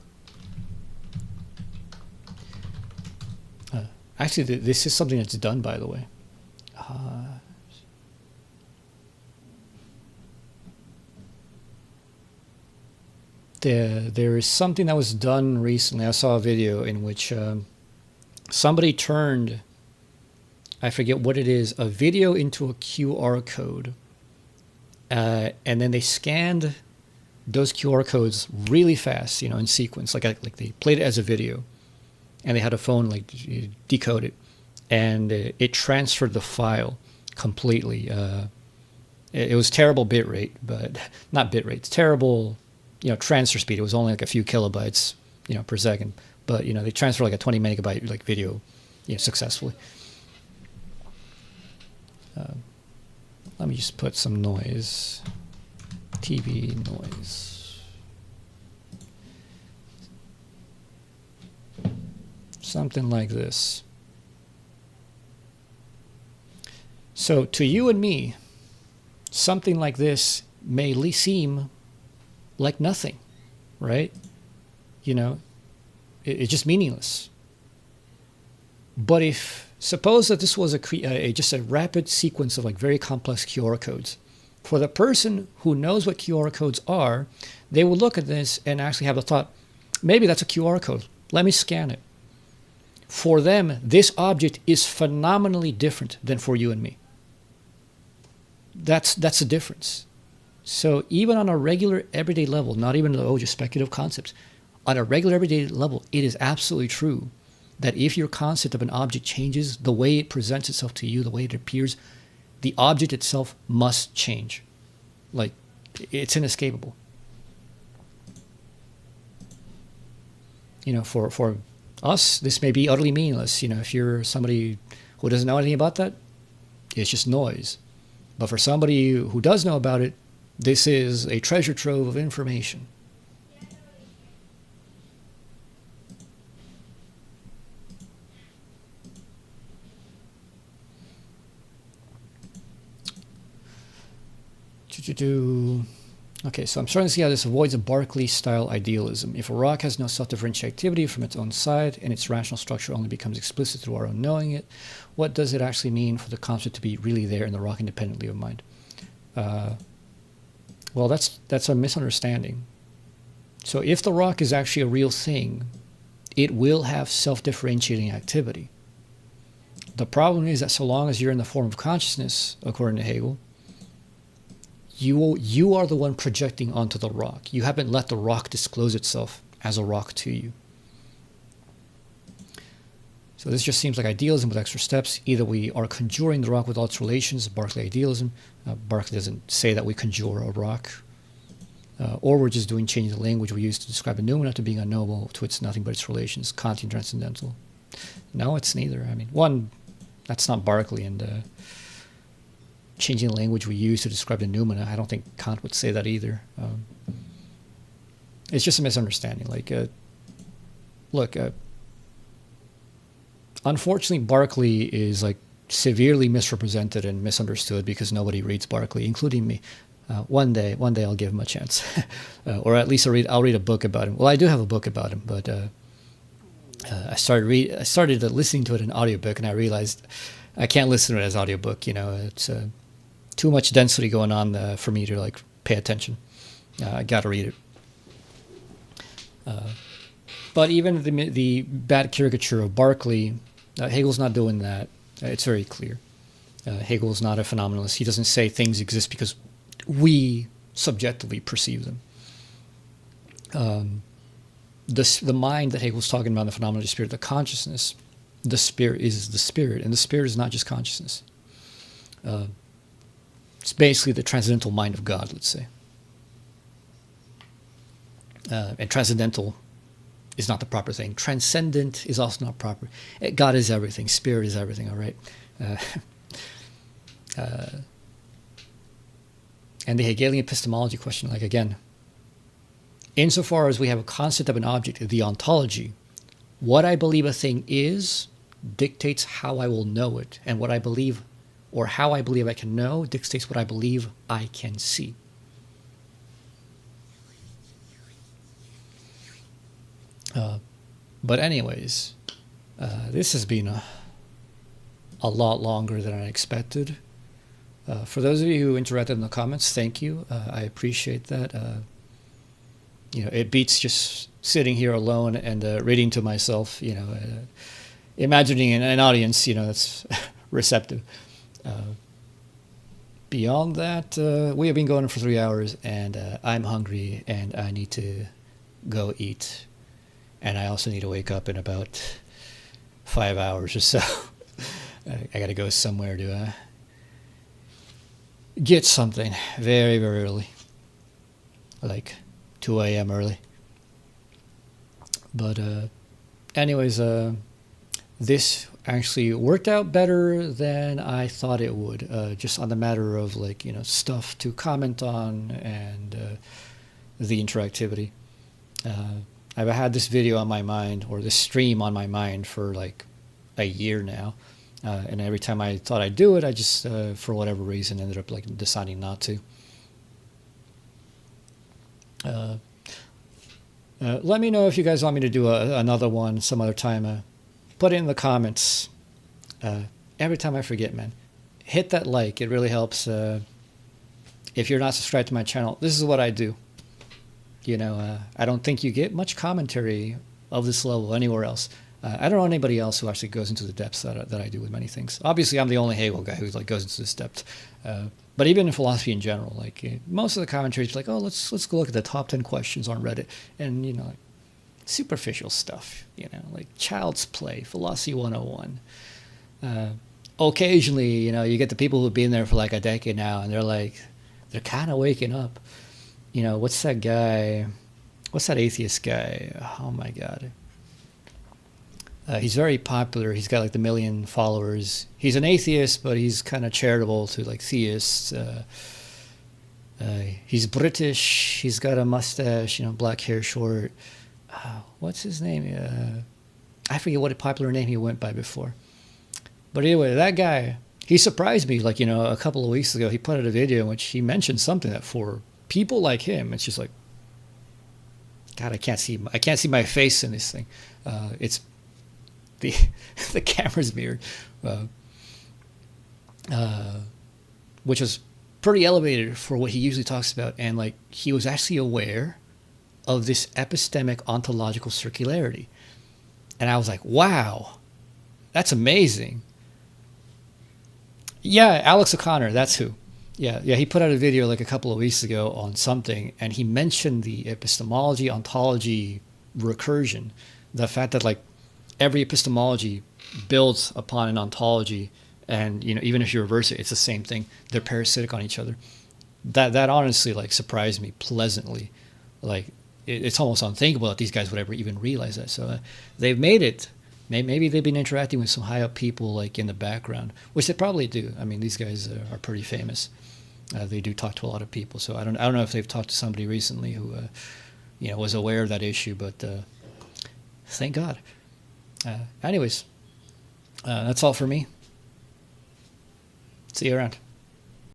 Actually, this is something that's done, by the way. There is something that was done recently. I saw a video in which somebody turned, I forget what it is, a video into a QR code. And then they scanned those QR codes really fast, in sequence. Like they played it as a video. And they had a phone decode it. And it transferred the file completely. It was terrible bit rate, but not bit rate. It's terrible, transfer speed. It was only like a few kilobytes, per second. But they transferred like a 20 megabyte video, successfully. Let me just put some noise. TV noise. Something like this. So to you and me, something like this may seem like nothing, right? It's just meaningless. But suppose that this was just a rapid sequence of very complex QR codes. For the person who knows what QR codes are, they will look at this and actually have the thought, maybe that's a QR code. Let me scan it. For them, this object is phenomenally different than for you and me. That's the difference. So even on a regular everyday level, not even just speculative concepts, on a regular everyday level, it is absolutely true that if your concept of an object changes, the way it presents itself to you, the way it appears, the object itself must change. It's inescapable. For us, this may be utterly meaningless. If you're somebody who doesn't know anything about that, it's just noise. But for somebody who does know about it, this is a treasure trove of information. Okay, so I'm starting to see how this avoids a Berkeley-style idealism. If a rock has no self-differentiativity from its own side, and its rational structure only becomes explicit through our own knowing it, what does it actually mean for the concept to be really there in the rock independently of mind? Well, that's a misunderstanding. So if the rock is actually a real thing, it will have self-differentiating activity. The problem is that so long as you're in the form of consciousness, according to Hegel, you are the one projecting onto the rock. You haven't let the rock disclose itself as a rock to you. So this just seems like idealism with extra steps. Either we are conjuring the rock with all its relations, Berkeley idealism. Berkeley doesn't say that we conjure a rock. Or we're just changing the language we use to describe a noumena to being unknowable to its nothing but its relations, Kantian transcendental. No, it's neither. I mean, one, that's not Berkeley, and changing the language we use to describe the noumena, I don't think Kant would say that either. It's just a misunderstanding. Like, look, unfortunately, Berkeley is like severely misrepresented and misunderstood because nobody reads Berkeley, including me. One day I'll give him a chance, or at least I'll read a book about him. Well, I do have a book about him, but I started listening to it in audiobook, and I realized I can't listen to it as audiobook. You know, it's too much density going on for me to like pay attention. I got to read it. But even the bad caricature of Berkeley, Hegel's not doing that. It's very clear. Hegel's not a phenomenalist. He doesn't say things exist because we subjectively perceive them. The mind that Hegel's talking about, the phenomenology of spirit, the consciousness, the spirit is the spirit, and the spirit is not just consciousness. It's basically the transcendental mind of God, let's say. And transcendental is not the proper thing. Transcendent is also not proper. God is everything. Spirit is everything, all right? And the Hegelian epistemology question, like again, insofar as we have a concept of an object, the ontology, what I believe a thing is dictates how I will know it. And what I believe, or how I believe I can know, dictates what I believe I can see. But anyways, this has been a lot longer than I expected. For those of you who interacted in the comments, thank you. I appreciate that. You know, it beats just sitting here alone and reading to myself. You know, imagining an audience. You know, that's receptive. Beyond that, we have been going for 3 hours, and I'm hungry, and I need to go eat. And I also need to wake up in about 5 hours or so. I got to go somewhere to get something very, very early. Like 2 a.m. early. But anyways, this actually worked out better than I thought it would. Just on the matter of like, you know, stuff to comment on and the interactivity. I've had this video on my mind, or this stream on my mind, for like a year now, and every time I thought I'd do it, I just, for whatever reason, ended up like deciding not to. Let me know if you guys want me to do another one some other time. Put it in the comments. Every time I forget, man, hit that like. It really helps. If you're not subscribed to my channel, this is what I do. You know, I don't think you get much commentary of this level anywhere else. I don't know anybody else who actually goes into the depths that I do with many things. Obviously, I'm the only Hegel guy who like goes into this depth. But even in philosophy in general, like most of the commentaries, like, oh, let's go look at the top 10 questions on Reddit, and you know, like, superficial stuff. You know, like child's play, philosophy 101. Occasionally, you know, you get the people who've been there for like a decade now, and they're kind of waking up. You know, what's that guy? What's that atheist guy? Oh my God. He's very popular. He's got like the 1 million followers. He's an atheist, but he's kind of charitable to like theists. He's British. He's got a mustache, you know, black hair, short. What's his name? I forget what a popular name he went by before. But anyway, that guy, he surprised me. Like, you know, a couple of weeks ago, he put out a video in which he mentioned something that for people like him, it's just like, God, I can't see my face in this thing. It's the the camera's mirrored, which was pretty elevated for what he usually talks about, and like he was actually aware of this epistemic ontological circularity, and I was like, wow, that's amazing. Yeah, Alex O'Connor, that's who. Yeah, he put out a video like a couple of weeks ago on something, and he mentioned the epistemology, ontology, recursion, the fact that like every epistemology builds upon an ontology, and even if you reverse it, it's the same thing. They're parasitic on each other. That honestly like surprised me pleasantly. Like it's almost unthinkable that these guys would ever even realize that. So they've made it. Maybe they've been interacting with some high up people like in the background, which they probably do. I mean, these guys are pretty famous. They do talk to a lot of people. So I don't know if they've talked to somebody recently who was aware of that issue, but thank God. Anyways, that's all for me. See you around.